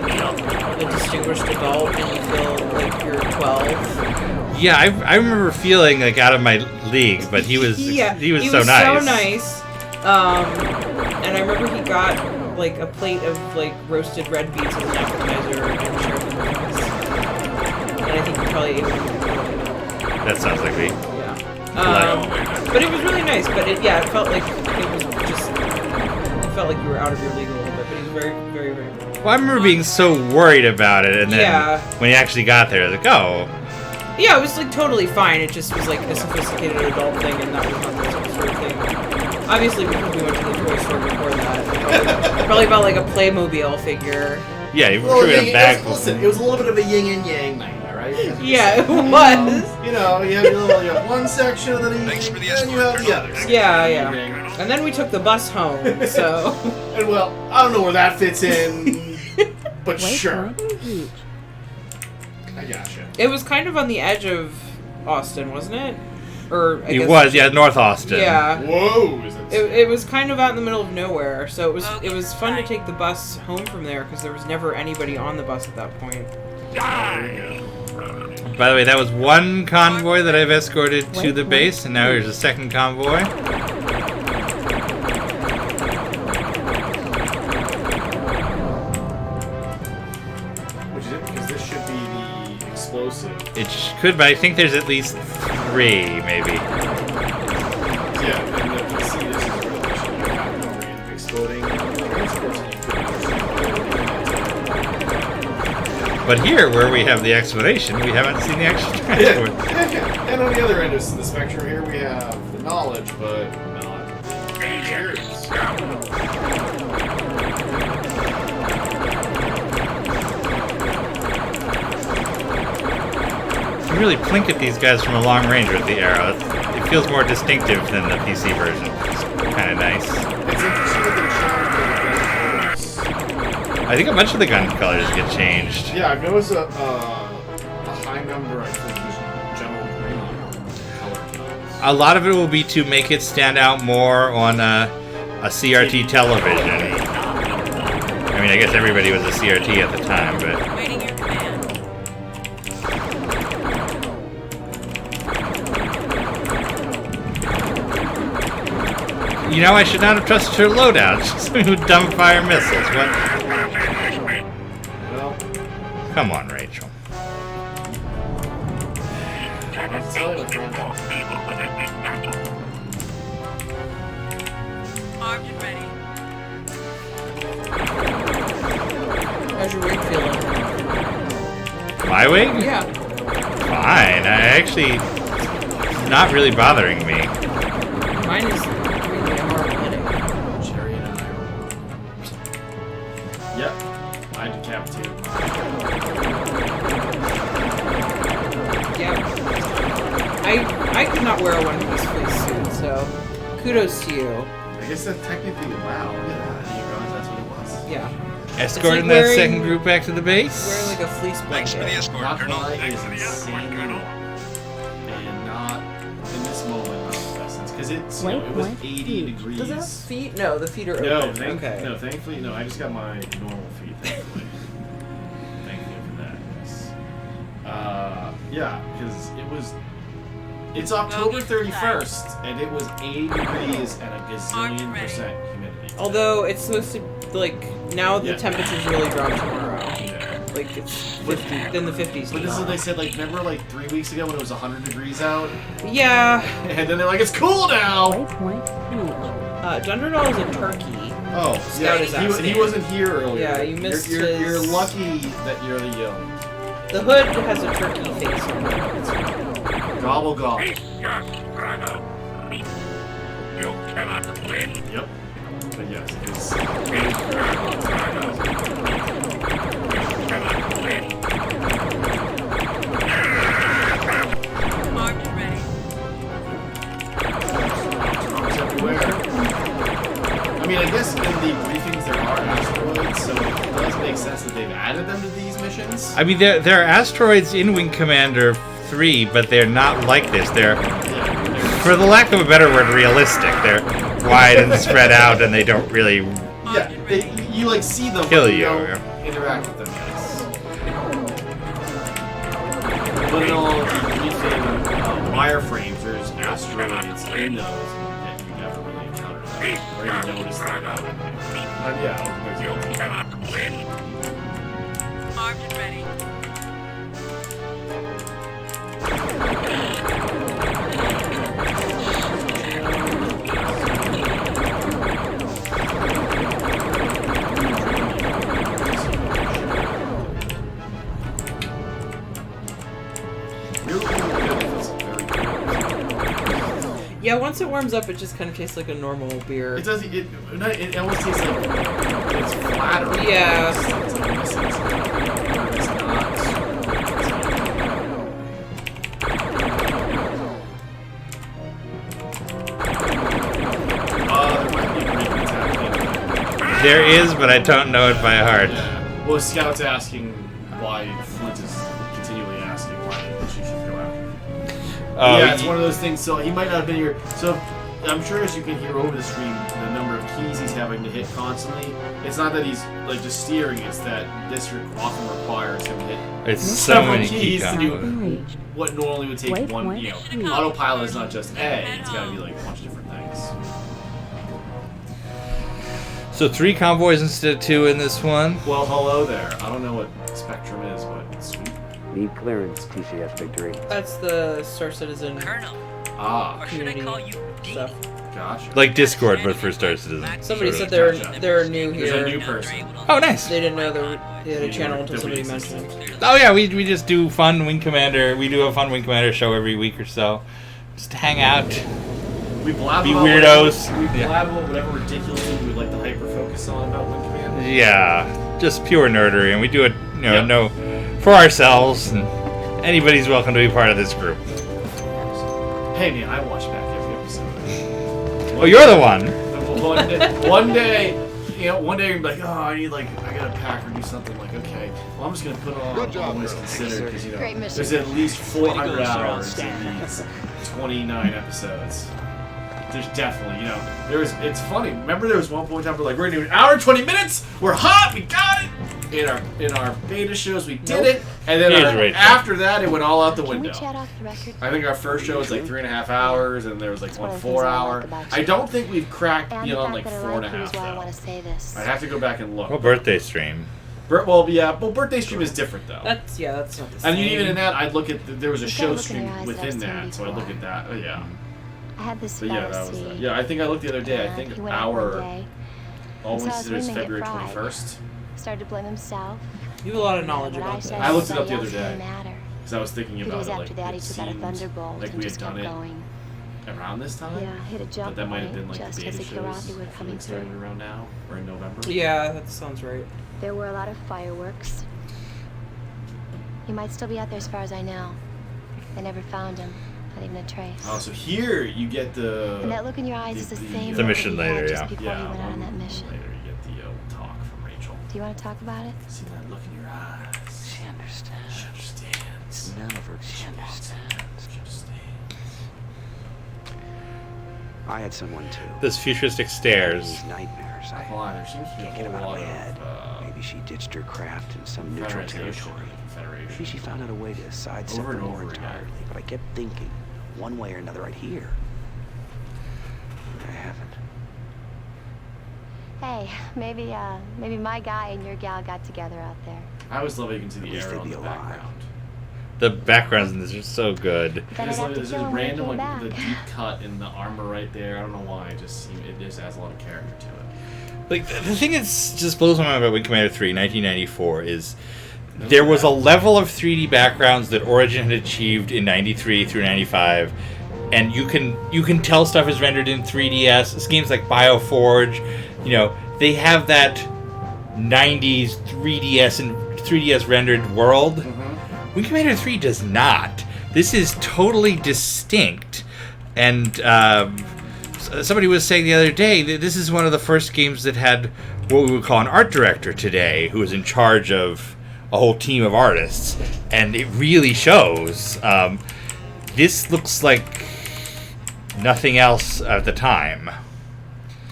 distinguished adult, and you feel like you're 12. Yeah, I remember feeling out of my league, but he was he was so nice. So nice. And I remember he got a plate of roasted red beets as an appetizer and shared them with us. And I think he probably ate them. That sounds like me. Yeah. But it was really nice. But it felt like it was just. It felt like you were out of your league a little bit. But he was very, very, very good. Well, I remember being so worried about it, and then when he actually got there, I was like, oh. Yeah, it was totally fine. It just was a sophisticated adult thing, and that was not the sort of thing. Obviously, because we went to the toy store before that, probably about a Playmobil figure. Yeah, you threw it in a bag. Listen, it was a little bit of a yin and yang night, all right? Yeah, it was. You have one section of the evening, and you have the other section. Yeah. And then we took the bus home, so. And I don't know where that fits in, but sure. I gotcha. It was kind of on the edge of Austin, wasn't it? Or I guess, was, yeah, North Austin. Yeah. Whoa! It was kind of out in the middle of nowhere, so it was fun to take the bus home from there because there was never anybody on the bus at that point. By the way, that was one convoy that I've escorted to the base, and now here's a second convoy. Because this should be the explosive. It could, but I think there's at least 3, maybe. Yeah, and if you see this is where the exploding transports. But here, where we have the explanation, we haven't seen the actual transport. Yeah. And on the other end of the spectrum here, we have the knowledge, but not the experience. You can really plink at these guys from a long range with the arrow. It feels more distinctive than the PC version. It's kind of nice. It's interesting that they changed the colors. I think a bunch of the gun colors get changed. Yeah, I've noticed a high number, I think, just general green color. A lot of it will be to make it stand out more on a CRT television. I mean, I guess everybody was a CRT at the time, but... Waiting your command. You know, I should not have trusted her loadout. She's who dumbfire missiles. What? Well, Come on, Rachel. I'm telling you, friend. Armed and ready. How's your wig feeling? My wig? Yeah. Fine. It's not really bothering me. Mine is really a hard hitting. Cherry and I are. Yep. I decapitated. Yeah. I could not wear a one-piece fleece suit, so kudos to you. I guess that technically, wow, look at that. I didn't realize that's what it was. Yeah. Escorting like that wearing- second group back to the base? Wearing like a fleece blanket. Not fly is insanely wrong. And not in this moment, not the best sense. Because it's, you know, it was 80 degrees. Does it have feet? No, the feet are No, open. Okay. thankfully, no. I just got my normal feet, thankfully. Thankfully for that, yes. Yeah, because it's October 31st, and it was 80 degrees and a gazillion percent humidity. Although it's supposed to, like, now the Yeah. temperatures really drop tomorrow. Yeah. Like, it's 50, in the 50s. But this is what they said, like, remember, like, 3 weeks ago when it was 100 degrees out? Yeah. And then they're like, it's cool now! Dunderdal is a turkey. Oh, Scout is yeah, asking. he wasn't here earlier. Yeah, you missed you're his- lucky that you're the The hood has a turkey face on it. gobble gobble. You cannot win. Yep. But yes, it's... Armed and ready. It's everywhere. I mean, I guess in the briefings there are asteroids, so it does make sense that they've added them to these missions. I mean, there are asteroids in Wing Commander 3, but they're not like this. They're, for the lack of a better word, realistic. They're wide and spread out, and they don't really... Yeah, you like see them, Kill but you. don't interact with them. Yes. But in all of the briefing wireframes, there's asteroids in those that you never really encounter. Or even notice them. Yeah, there's Armed and ready. Yeah, once it warms up, it just kind of tastes like a normal beer. It does. It almost tastes like it's flatter. Yeah. It's like missing something. It's not. There might be agreements happening. There is, but I don't know it by heart. Yeah. Well, Scout's asking why Flint is continually asking why she should go after him. Oh, Yeah, it's one of those things. So he might not have been here. So I'm sure, as you can hear over the stream, the number of keys he's having to hit constantly. It's not that he's like just steering; it's that this often requires him to hit It's so several many key keys to do combos. what normally would take one. You know, autopilot is not just A; it's got to be like a bunch of different things. So 3 convoys instead of 2 in this one. Well, hello there. I don't know what Spectrum is, but it's sweet. Need clearance, TCS Victory. That's the Star Citizen Colonel. Ah, Or should I community call you D? stuff. gotcha. Like Discord, but for Star Citizen. Somebody Sort said of. they're new There's here. a new person. Oh, nice. They didn't know Yeah, the channel until somebody mentioned. Oh yeah, we just do fun Wing Commander. We do a fun Wing Commander show every week or so. Just hang out. We blab be about weirdos. We blab about whatever ridiculous thing we would like to hyper focus on about Wing Commander. Yeah, just pure nerdery, and we do it, no, for ourselves. And anybody's welcome to be part of this group. Hey man, I watch back every episode. Oh, you're the one. One day, one day you're gonna be like, I gotta pack or do something. Like, okay, well I'm just gonna put on All Things Considered because there's at least 400 hours in these 29 episodes. There's definitely, it's funny. Remember there was one point in time we're like, we're gonna do an hour and 20 minutes. We're hot. We got it. In our beta shows, we did it, and then after that, it went all out the window. I think our first show was like 3.5 hours, and there was like 4 hour. I don't think we've cracked beyond like 4.5 though. I'd have to go back and look. Well, birthday stream. Birthday stream is different though. That's not the same. And even in that, I'd look at there was a show stream within that, so I'd look at that. Oh yeah. I had this But yeah, that was that. Yeah, I think I looked the other day. I think our All Things Considered is February 21st. Started to blame himself. You have a lot of knowledge about this. I looked it up the other day because I was thinking about it. Like, it seemed like we had done it around this time. Yeah, hit a jump. But that might have been like just the beta as the shows. Kirathi were coming Started around now or in November. Yeah, that sounds right. There were a lot of fireworks. He might still be out there as far as I know. I never found him. Not even a trace. Oh, so here you get the... And that look in your eyes is the same the mission later, just before you went out on that mission. Later you get the talk from Rachel. Do you want to talk about it? See that look in your eyes. She understands. She understands. None of her. She understands. She understands. I had someone too. Those futuristic stairs. These nightmares. I There seems to be can't get them out of my head. Maybe she ditched her craft in some neutral territory. Maybe she found out a way to sidestep the war entirely. But I kept thinking, one way or another, I'd hear. I haven't. Hey, maybe my guy and your gal got together out there. I always love how you can see the arrow in the background. The backgrounds in this are so good. There's this random the deep cut in the armor right there. I don't know why. It just adds a lot of character to it. Like the thing that just blows my mind about Wing Commander 3, 1994, is there was a level of 3D backgrounds that Origin had achieved in 93 through 95, and you can tell stuff is rendered in 3DS. Games like BioForge, they have that 90s 3DS rendered world. Mm-hmm. Wing Commander 3 does not. This is totally distinct, and somebody was saying the other day that this is one of the first games that had what we would call an art director today, who was in charge of a whole team of artists, and it really shows. This looks like nothing else at the time.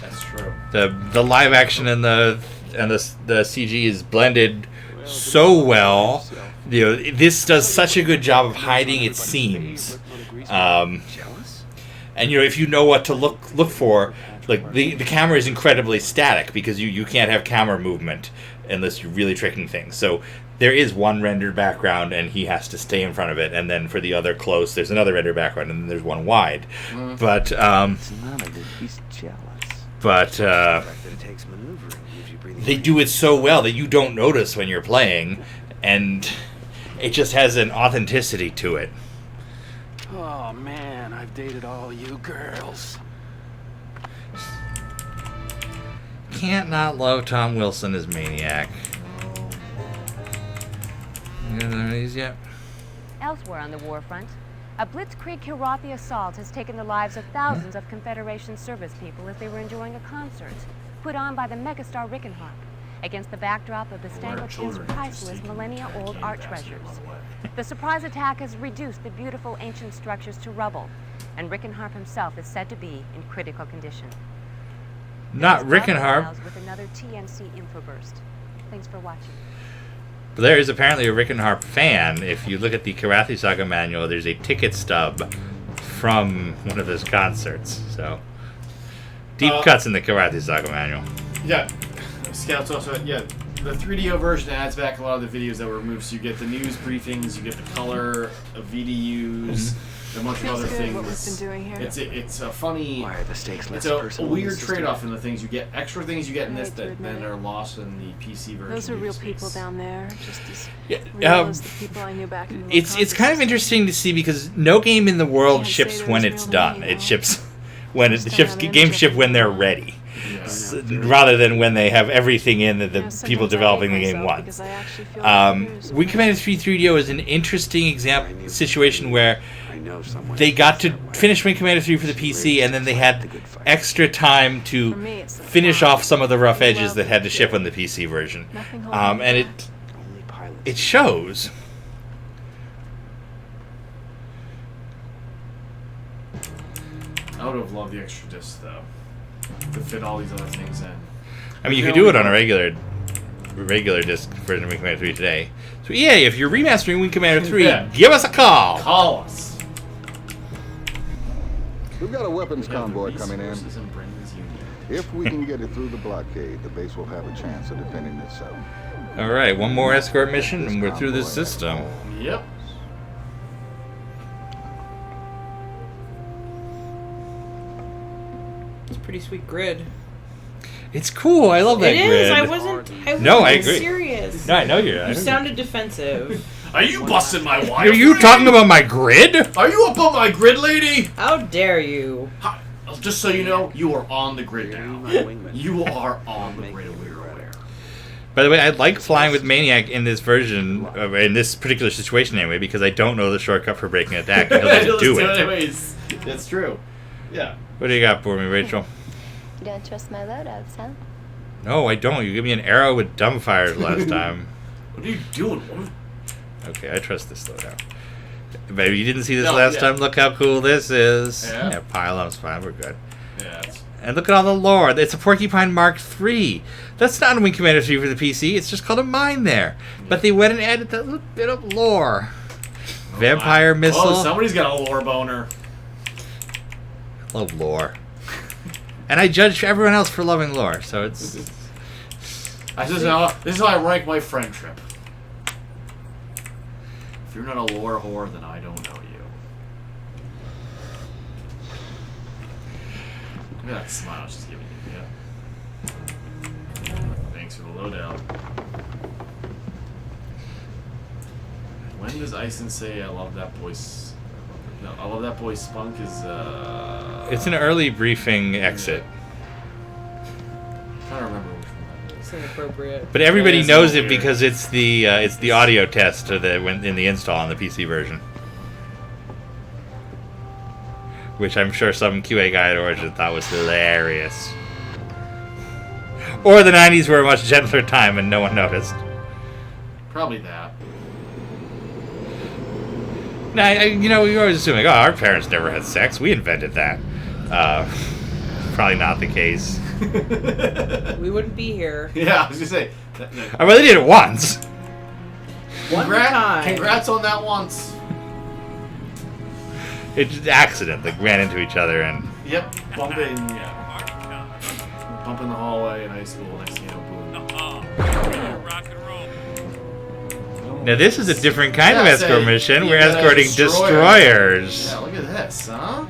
That's true. The live action and the CG is blended so well. This does such a good job of hiding its seams. And if you know what to look for, like the camera is incredibly static because you can't have camera movement unless you're really tricking things. So there is one rendered background, and he has to stay in front of it. And then for the other close, there's another rendered background, and then there's one wide. But He's jealous. But they do it so well that you don't notice when you're playing, and it just has an authenticity to it. Oh man, I've dated all you girls. Can't not love Tom Wilson as Maniac. You got none of these yet? Elsewhere on the war front, a blitzkrieg Kirathi assault has taken the lives of thousands of Confederation service people as they were enjoying a concert put on by the megastar Rickenharp against the backdrop of the Stangley-Kim's priceless millennia-old art treasures. The surprise attack has reduced the beautiful ancient structures to rubble, and Rickenharp himself is said to be in critical condition. Not Rickenharp. With another TNC infoburst. Thanks for watching. Blair is apparently a Rickenharp fan. If you look at the Kirathi Saga manual, there's a ticket stub from one of his concerts. So, deep cuts in the Kirathi Saga manual. Yeah. Scouts also, the 3DO version adds back a lot of the videos that were removed. So you get the news briefings, you get the color of VDUs. a bunch of other things. What we've been doing here. It's a funny. Why are the stakes less It's a personal weird in the system? trade-off in the things you get. Extra things you get in this that then are lost in the PC version. Those are of real Space. people down there, just as Yeah, real as the people I knew back in the it's kind of interesting to see because no game in the world ships when it's done. It ships when games ship when they're ready. Rather than when they have everything in that the people developing the game want. Wing Commander 3 3DO is an interesting situation where they got to finish Wing Commander 3 for the PC and then they had extra time to finish off some of the rough edges that had to ship on the PC version. And it shows. I would have loved the extra disc though. To fit all these other things in. I mean, you could do it on a regular disc version of Wing Commander 3 today. So yeah, if you're remastering Wing Commander 3, give us a call. Call us. We've got a weapons convoy coming in. If we can get it through the blockade, the base will have a chance of defending itself. All right, one more escort mission, and we're through this system. Yep. Pretty sweet grid. It's cool. I love that grid. It is. I wasn't I agree. serious. No, I know you're. You sounded defensive. Are you busting my wife? Are you talking about my grid? Are you up on my grid, lady? How dare you? Just so you know, you are on the grid now. You are on the grid. We're aware. By the way, I like flying with Maniac in this version, in this particular situation anyway, because I don't know the shortcut for breaking attack until I do it. Anyways, that's true. Yeah. What do you got for me, Rachel? You don't trust my loadouts, huh? No, I don't. You gave me an arrow with dumbfire last time. What are you doing? Okay, I trust this loadout. Maybe you didn't see this last time. Look how cool this is. Yeah, pylon's fine. We're good. Yeah. And look at all the lore. It's a Porcupine Mark III. That's not a Wing Commander 3 for the PC. It's just called a mine there. But they went and added that little bit of lore. Vampire missile. Oh, somebody's got a lore boner. Love lore. And I judge everyone else for loving lore, so it's... This is how I rank my friendship. If you're not a lore whore, then I don't know you. Look at that smile she's giving you, yeah. Thanks for the loadout. When does Ison say I love that voice? No, I love that boy spunk is It's an early briefing exit. I'm trying to remember which one that is. It's inappropriate. But everybody knows it because it's the audio test in the install on the PC version. Which I'm sure some QA guy at Origin thought was hilarious. Or the 90s were a much gentler time and no one noticed. Probably that. Now, we always assume, like, oh, our parents never had sex. We invented that. Probably not the case. We wouldn't be here. Yeah, I was going to say. I mean, they did it once. One time. Congrats on that once. It's just an accident. They ran into each other and... Yep, bumping, Bump in the hallway in high school, next thing you know, boom. Rock and roll. Now, this is a different kind of escort mission. We're escorting destroyers. Yeah, look at this, huh?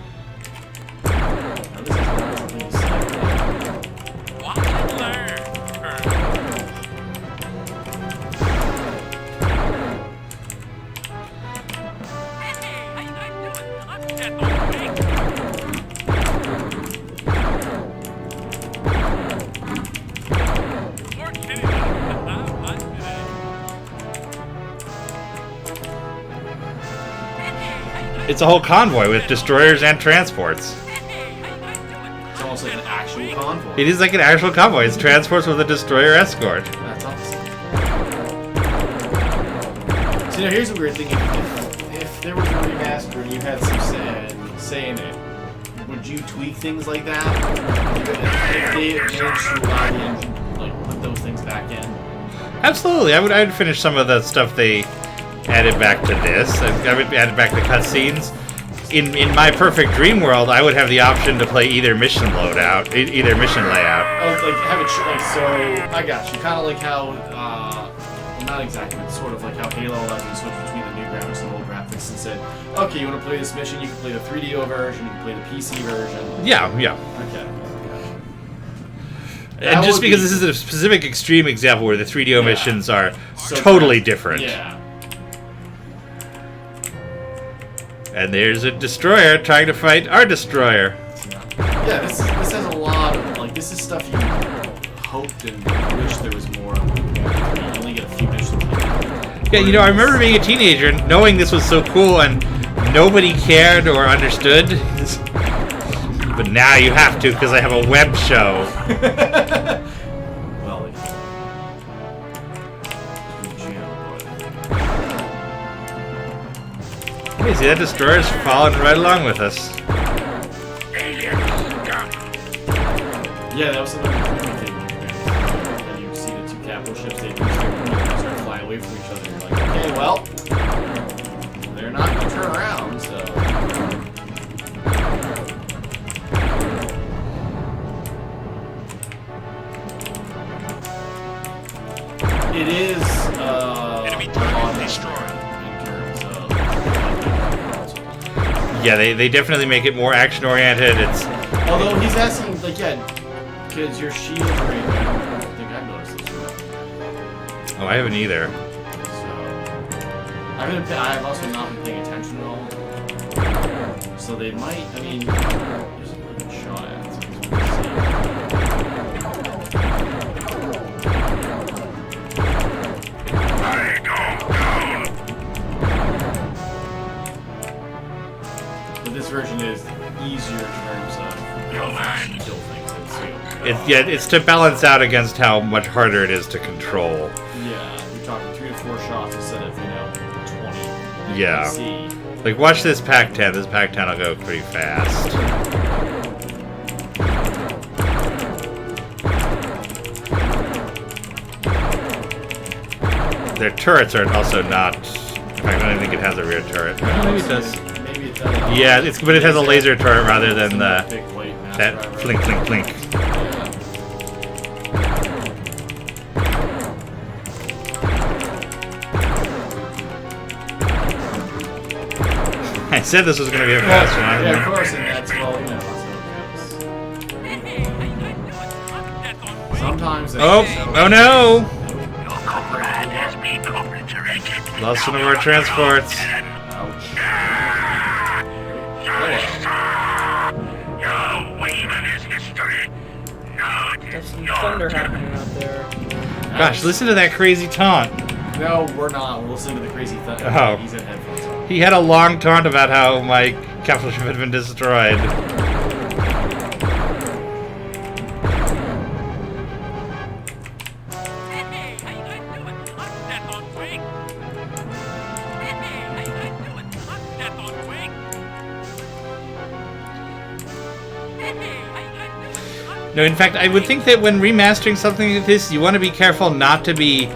It's a whole convoy with destroyers and transports. It's almost like an actual convoy. It is like an actual convoy. It's transports with a destroyer escort. That's awesome. So now here's a weird thing. If there was a remaster and you had some say in it, would you tweak things like that? If they managed to allow the engine, like, put those things back in? Absolutely. I would finish some of the stuff they added back to this. I would add back the cutscenes. In my perfect dream world, I would have the option to play either mission layout. Oh, like have it so I got you. Kind of like how, well, not exactly, but sort of like how Halo allows you to switch between the new graphics and old graphics. graphics and said, okay, you want to play this mission, you can play the 3DO version, you can play the PC version. Yeah. Okay. And just because this is a specific extreme example where the 3DO missions are so totally different. Yeah. And there's a destroyer trying to fight our destroyer. Yeah, this has a lot of, like, this is stuff you hoped and wished there was more of. You only get a few missions. Yeah, you know, I remember being a teenager and knowing this was so cool and nobody cared or understood. But now you have to because I have a web show. Well, Hey, see, that destroyer's following right along with us. yeah, that was something when you see the two capital ships, they start flying away from each other. You're like, okay, well, they're not going to turn around, so. It is enemy target destroyed in terms of. Yeah, they definitely make it more action oriented. It's although he's asking, like, yeah, because your shield right there. I don't think I've noticed this yet. oh, I haven't either. So I've also not been paying attention at all. So they might. I mean, there's a really good shot at it. This version is easier in terms of kill things. It's to balance out against how much harder it is to control. Yeah, you're talking 3 to 4 shots instead of 20. Yeah. Like watch this Pac-10. This Pac-10 will go pretty fast. Their turrets are also not. In fact, I don't think it has a rear turret. Maybe it does. Yeah, but it has a laser turret rather than that flink, flink, flink. I said this was going to be a fast one. Yeah, of course, and that's well, sometimes. Oh no! Lost one of our transports. There's some thunder happening out there. Gosh, listen to that crazy taunt. No, we're not. We're listening to the crazy thunder. Oh. He's in headphones on. He had a long taunt about how my capital ship had been destroyed. No, in fact, I would think that when remastering something like this, you want to be careful not to be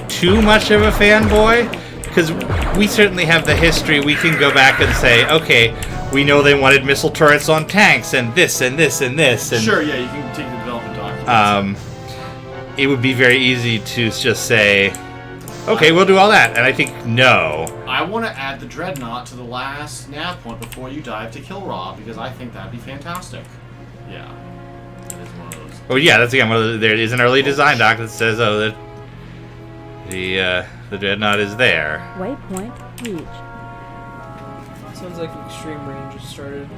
too much of a fanboy, because we certainly have the history. We can go back and say, okay, we know they wanted missile turrets on tanks, and this, and this, and this. And, sure, yeah, you can take the development documents. It would be very easy to just say, okay, we'll do all that, and I think, no. I want to add the Dreadnought to the last nav point before you dive to kill Rob, because I think that'd be fantastic. Yeah. Oh yeah, that's again. Well, there is an early design doc that says, "Oh, that the Dreadnought is there." Waypoint reached. Sounds like extreme range has started.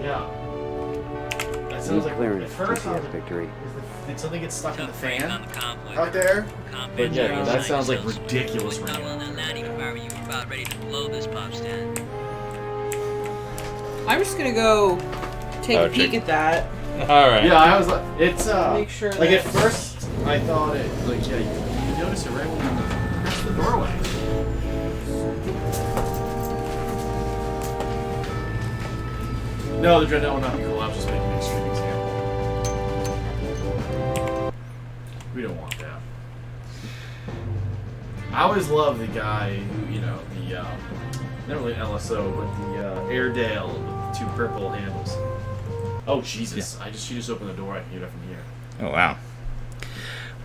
Yeah. That sounds like clearance. First, victory. Did something get stuck in the fan out there? But yeah, that sounds like ridiculous right now. I'm just gonna go take a peek at that. All right. Yeah, I was like, it's make sure. Like at first, I thought it like you notice it right when you press the doorway. No, the Dreadnought will not be cool. I was just making an extreme example. We don't want that. I always love the guy who, you know, the not really LSO, but the Airedale with the 2 purple handles. Oh Jesus! Yeah. She just opened the door. I can hear it from here. Oh wow.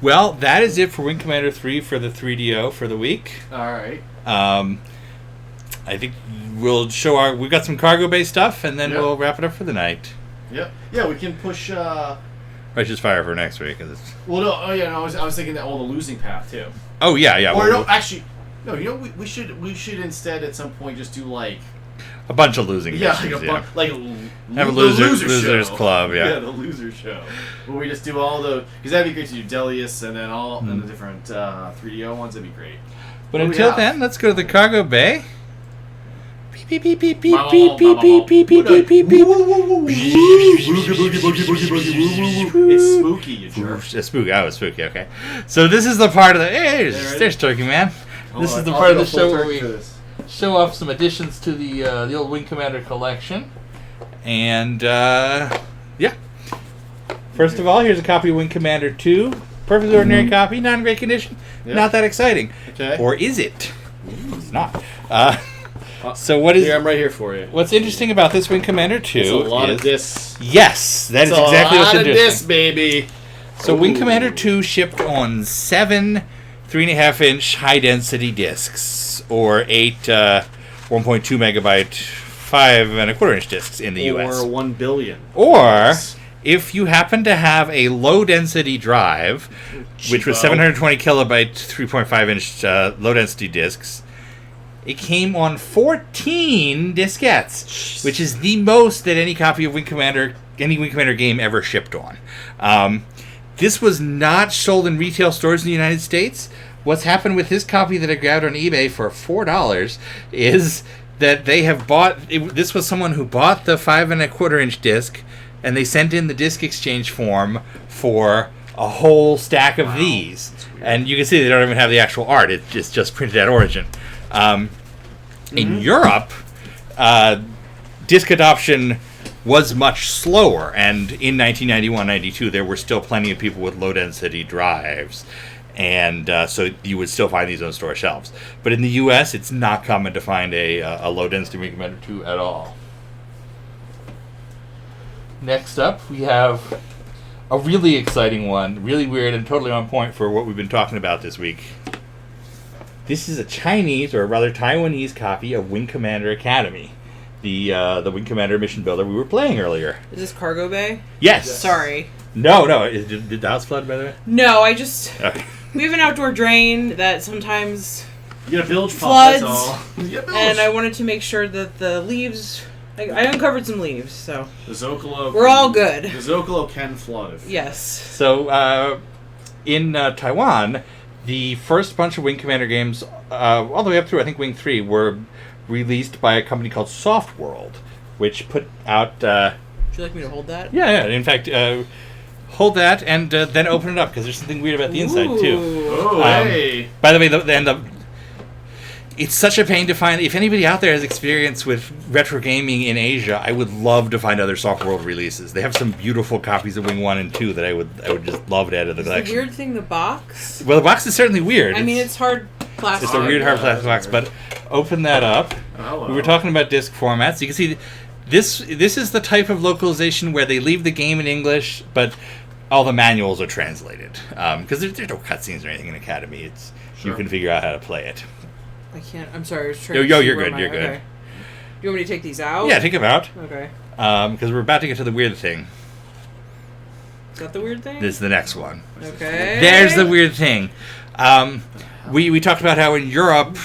Well, that is it for Wing Commander 3 for the 3DO for the week. All right. I think we'll show we've got some cargo bay stuff, and then we'll wrap it up for the night. Yep. Yeah, we can push. Righteous Fire for next week. Cause it's... Well, no. Oh, yeah. No, I was thinking that the losing path too. Oh yeah. Or no, actually, no. You know, we should instead at some point just do like a bunch of losing. Missions, like have a losers club. Yeah. Yeah, the loser show. Where we just do all the because that'd be great to do Delius and then all and the different 3DO ones. That'd be great. But until then, let's go to the cargo bay. Beep beep beep beep beep beep beep beep beep beep beep beep. It's spooky, you jerk. It's spooky. Oh, it's spooky. Okay. So this is the part of the there's Turkey Man. This is the part of the show where we show off some additions to the old Wing Commander collection, and yeah. First of all, here's a copy of Wing Commander 2. Perfectly ordinary copy, not in great condition, not that exciting. Okay. Or is it? It's not. So what is? Here, I'm right here for you. What's interesting about this Wing Commander 2 it's a lot of discs. Yes, that is exactly what's interesting. A lot of discs, baby. So Wing Commander 2 shipped on 7 3.5-inch high-density discs, or 8 1.2 megabyte 5.25-inch discs in the U.S. Or 1 billion. Or if you happen to have a low-density drive, which was 720 kilobyte 3.5-inch low-density discs, it came on 14 diskettes, which is the most that any copy of any Wing Commander game ever shipped on. This was not sold in retail stores in the United States. What's happened with this copy that I grabbed on eBay for $4 is that they have this was someone who bought the 5.25-inch disc, and they sent in the disc exchange form for a whole stack of these. And you can see they don't even have the actual art. It's just printed at origin. In Europe, disc adoption was much slower, and in 1991-92 there were still plenty of people with low-density drives, and so you would still find these on store shelves. But in the U.S., it's not common to find a low-density Wing Commander 2 at all. Next up, we have a really exciting one, really weird and totally on point for what we've been talking about this week. This is a Chinese, or rather Taiwanese, copy of Wing Commander Academy, the Wing Commander mission builder we were playing earlier. Is this cargo bay? Yes. Sorry. No. Did the house flood, by the way? No, we have an outdoor drain that sometimes you get a bilge floods, and I wanted to make sure that the leaves. I uncovered some leaves, so the Zocalo. We're all good. The Zocalo can flood. Yes. So in Taiwan, the first bunch of Wing Commander games, all the way up through I think Wing 3, were released by a company called Soft World, which put out. Would you like me to hold that? Yeah. In fact, hold that and then open it up because there's something weird about the inside too. Oh, hey! By the way, it's such a pain to find. If anybody out there has experience with retro gaming in Asia, I would love to find other Soft World releases. They have some beautiful copies of Wing 1 and 2 that I would just love to add to the collection. The weird thing, the box. Well, the box is certainly weird. I mean, it's hard plastic. It's a weird hard plastic box, but open that up. Oh, we were talking about disc formats. You can see this is the type of localization where they leave the game in English, but all the manuals are translated. Because there's no cutscenes or anything in Academy. You can figure out how to play it. I can't. I'm sorry. I was trying you're good. You're good. Okay. Do you want me to take these out? Yeah, take them out. Okay. Because we're about to get to the weird thing. Is that the weird thing? This is the next one. Okay. There's the weird thing. We talked about how in Europe,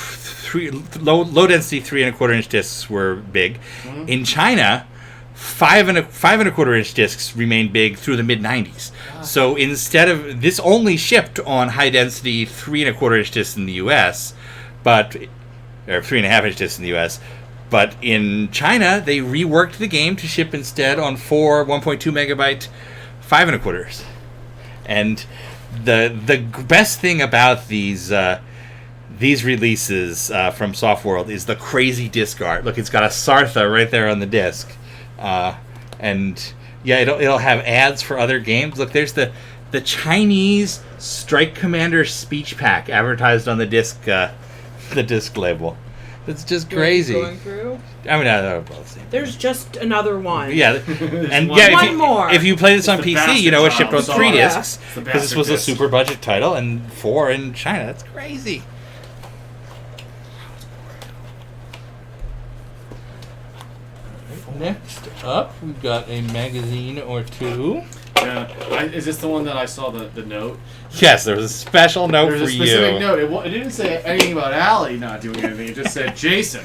low density 3.25-inch discs were big. Mm-hmm. In China, 5.25-inch discs remained big through the mid-90s. So instead of this, only shipped on high density 3.25-inch discs in the U.S. or 3.5-inch discs in the U.S. But in China, they reworked the game to ship instead on 4 1.2 megabyte 5.25s. And the best thing about these releases from Soft World is the crazy disc art. Look, it's got a Sartha right there on the disc, and yeah, it'll have ads for other games. Look, there's the Chinese Strike Commander speech pack advertised on the disc label. It's just crazy. Going through? I mean, I don't know both. There's just another one. Yeah, and if you play this on PC, you know it shipped on 3 discs because this was a super budget title and 4 in China. That's crazy. Next up, we've got a magazine or two. Yeah, is this the one that I saw the note? Yes, there was a special note for you. There's a specific note. It didn't say anything about Allie not doing anything. It just said Jason.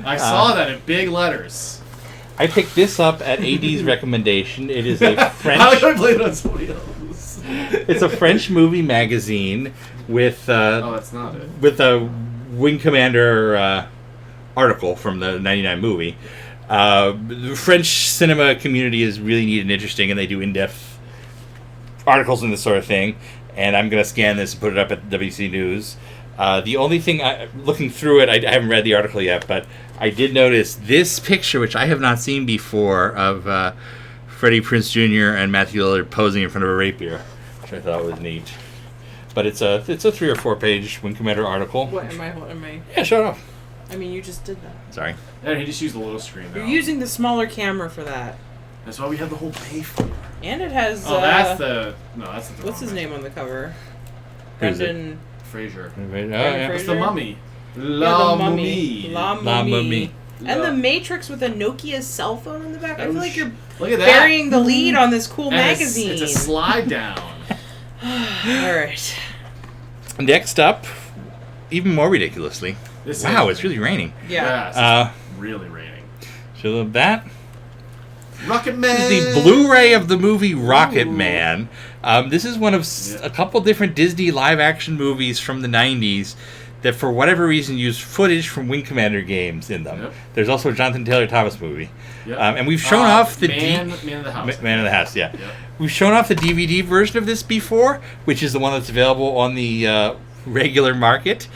I saw that in big letters. I picked this up at AD's recommendation. It is a French. How can I play it on somebody else? It's a French movie magazine with. Oh, that's not it. With a Wing Commander article from the '99 movie. The French cinema community is really neat and interesting, and they do in-depth articles and this sort of thing. And I'm going to scan this and put it up at WC News. The only thing, looking through it, I haven't read the article yet, but I did notice this picture, which I have not seen before, of Freddie Prinze Jr. and Matthew Lillard posing in front of a rapier, which I thought was neat. But it's a 3 or 4 page Wing Commander article. What am I? Yeah, show it off. I mean, you just did that. Sorry. Yeah, he just used the little screen. You're using the smaller camera for that. That's why we have the whole pay for it. And it has. Oh, that's the. No, that's the. What's his name on the cover? Who's it? Brendan Fraser. Oh, yeah. It's the Mummy. La Mummy. La Mummy. And the Matrix with a Nokia cell phone in the back. I feel like you're Look at that. burying the lead on this cool magazine. It's a slide down. All right. Next up, even more ridiculously. Wow, it's really raining. Yeah. It's really raining. So that. Rocket Man. This is the Blu-ray of the movie Rocket Man. This is one of a couple different Disney live-action movies from the 90s that, for whatever reason, use footage from Wing Commander games in them. Yep. There's also a Jonathan Taylor Thomas movie. Yep. And we've shown off the... Man of the House. Man of the House, yeah. Yep. We've shown off the DVD version of this before, which is the one that's available on the regular market.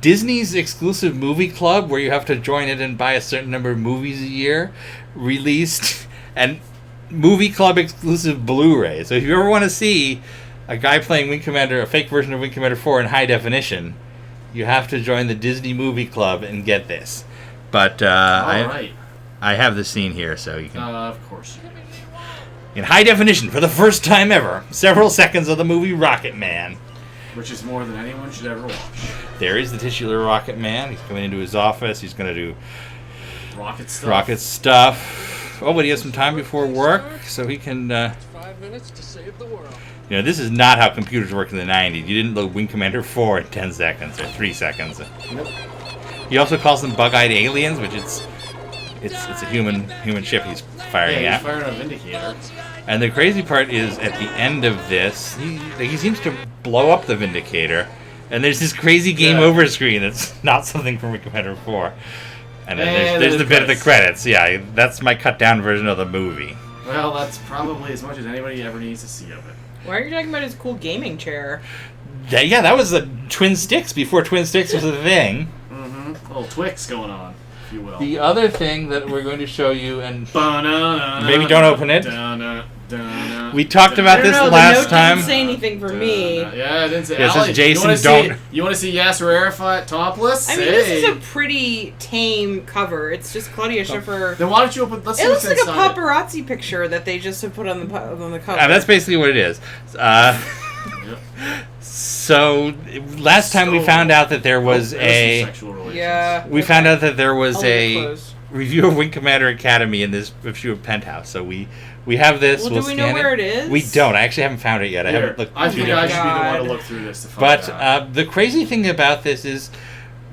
Disney's exclusive movie club, where you have to join it and buy a certain number of movies a year, released an movie club exclusive Blu-ray. So if you ever want to see a guy playing Wing Commander, a fake version of Wing Commander 4 in high definition, you have to join the Disney movie club and get this. But I have the scene here, so you can. Of course. In high definition, for the first time ever, several seconds of the movie Rocket Man. Which is more than anyone should ever watch. There is the titular Rocket Man. He's coming into his office. He's going to do rocket stuff. Oh, but he has some time before work, so he can... 5 minutes to save the world. You know, this is not how computers worked in the 90s. You didn't load Wing Commander 4 in 10 seconds or 3 seconds. Nope. He also calls them bug-eyed aliens, which it's a human ship he's firing at. He's firing a Vindicator. And the crazy part is, at the end of this, he seems to blow up the Vindicator, and there's this crazy game over screen that's not something from Wing Commander 4. And then there's the bit of the credits. Yeah, that's my cut-down version of the movie. Well, that's probably as much as anybody ever needs to see of it. Why are you talking about his cool gaming chair? Yeah, that was the Twin Sticks before Twin Sticks was a thing. Mm-hmm. A little Twix going on, if you will. The other thing that we're going to show you, and maybe don't open it. We talked about this last time. Didn't say anything for me. Yeah, it didn't say. Yeah, it says Jason, you want to see Yasser Arafat topless? I mean, this is a pretty tame cover. It's just Claudia Schiffer. Then why don't you open? Let's see it looks like inside. A paparazzi picture that they just have put on the cover. That's basically what it is. So last time we found out that there was we found out that there was a review of Wing Commander Academy in this issue of Penthouse. So we have this. Well, do we know where it is? We don't. I actually haven't found it yet. I haven't looked. I think I should be the one to look through this to find out. But the crazy thing about this is,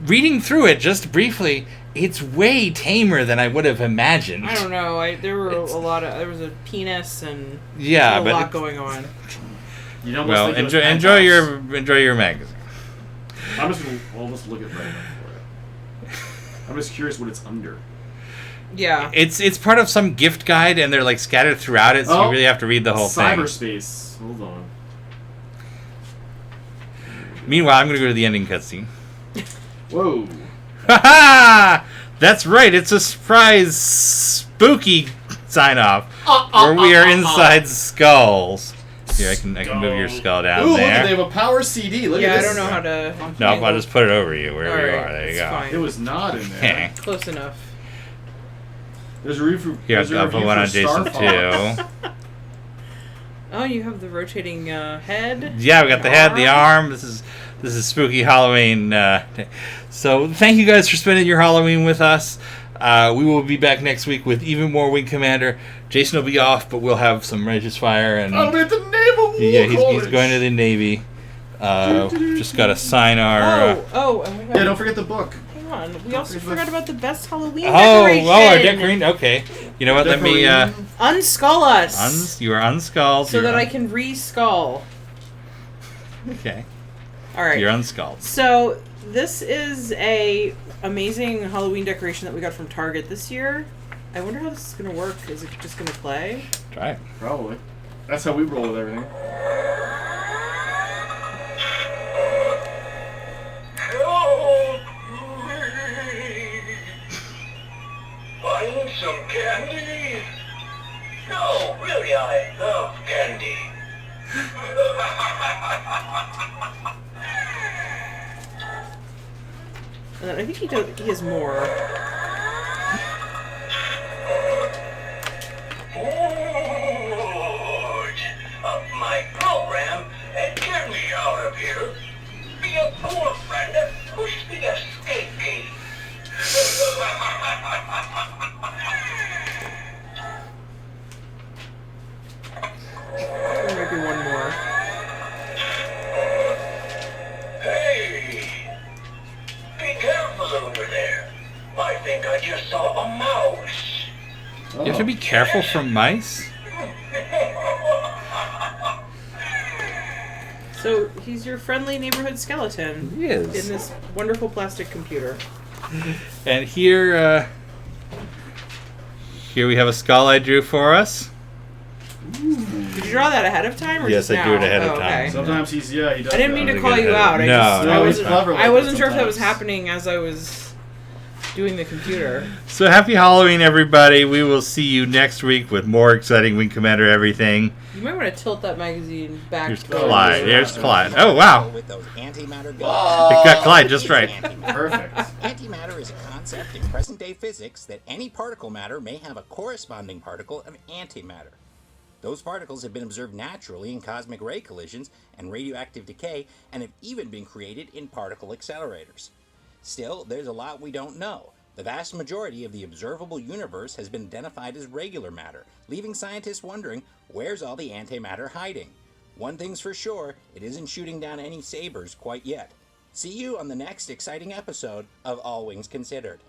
reading through it just briefly, it's way tamer than I would have imagined. I don't know. There was a penis and a lot going on. Well, enjoy your magazine. I'm just gonna almost look at right now for it. I'm just curious what it's under. Yeah, it's part of some gift guide, and they're like scattered throughout it, so you really have to read the whole thing. Cyberspace. Hold on. Meanwhile, I'm gonna go to the ending cutscene. Whoa! Ha! That's right. It's a surprise, spooky sign off where we are inside skulls. Here, I can move your skull down Ooh, there. look, they have a power CD. Look at I this. don't know how to. No, I'll just put it over you wherever you Alright, are. There you that's go. fine. It was not in there. Close enough. There's a review. Here, I'll put one on Jason too. Oh, you have the rotating head. Yeah, we got the head, the arm. This is spooky Halloween. So thank you guys for spending your Halloween with us. We will be back next week with even more Wing Commander. Jason will be off, but we'll have some Righteous Fire. And I'll be at the Naval War yeah, he's College. going to the Navy. Just got to sign our... Oh, yeah, don't forget the book. Hang on. We also forgot about the best Halloween our decoration. decoration. Okay. You know what? Let me... unskull us. You are unskulled. So that I can re-skull. Okay. All right. You're unskulled. So this is a amazing Halloween decoration that we got from Target this year. I wonder how this is going to work. Is it just going to play? Try it. Probably. That's how we roll with everything. I want some candy. No, really, I love candy. And then I think he has more. Of my program, and get me out of here. Be a poor friend and push the escape key. There might be one more. Hey! Be careful over there. I think I just saw a mouse. You have to be careful from mice? So he's your friendly neighborhood skeleton. He is. In this wonderful plastic computer. And here we have a skull I drew for us. Did you draw that ahead of time? Or Yes, just I drew it now? ahead of Oh, time. okay. Sometimes he does. I didn't mean to Really call good you at out. it. I wasn't sure if that was happening as I was doing the computer. So happy Halloween, everybody. We will see you next week with more exciting Wing Commander everything. You might want to tilt that magazine back. Here's Clyde. There's Clyde. Oh, wow. With those antimatter It got Clyde just right. Perfect. Antimatter is a concept in present-day physics that any particle matter may have a corresponding particle of antimatter. Those particles have been observed naturally in cosmic ray collisions and radioactive decay, and have even been created in particle accelerators. Still, there's a lot we don't know. The vast majority of the observable universe has been identified as regular matter, leaving scientists wondering, where's all the antimatter hiding? One thing's for sure, it isn't shooting down any sabers quite yet. See you on the next exciting episode of All Wings Considered.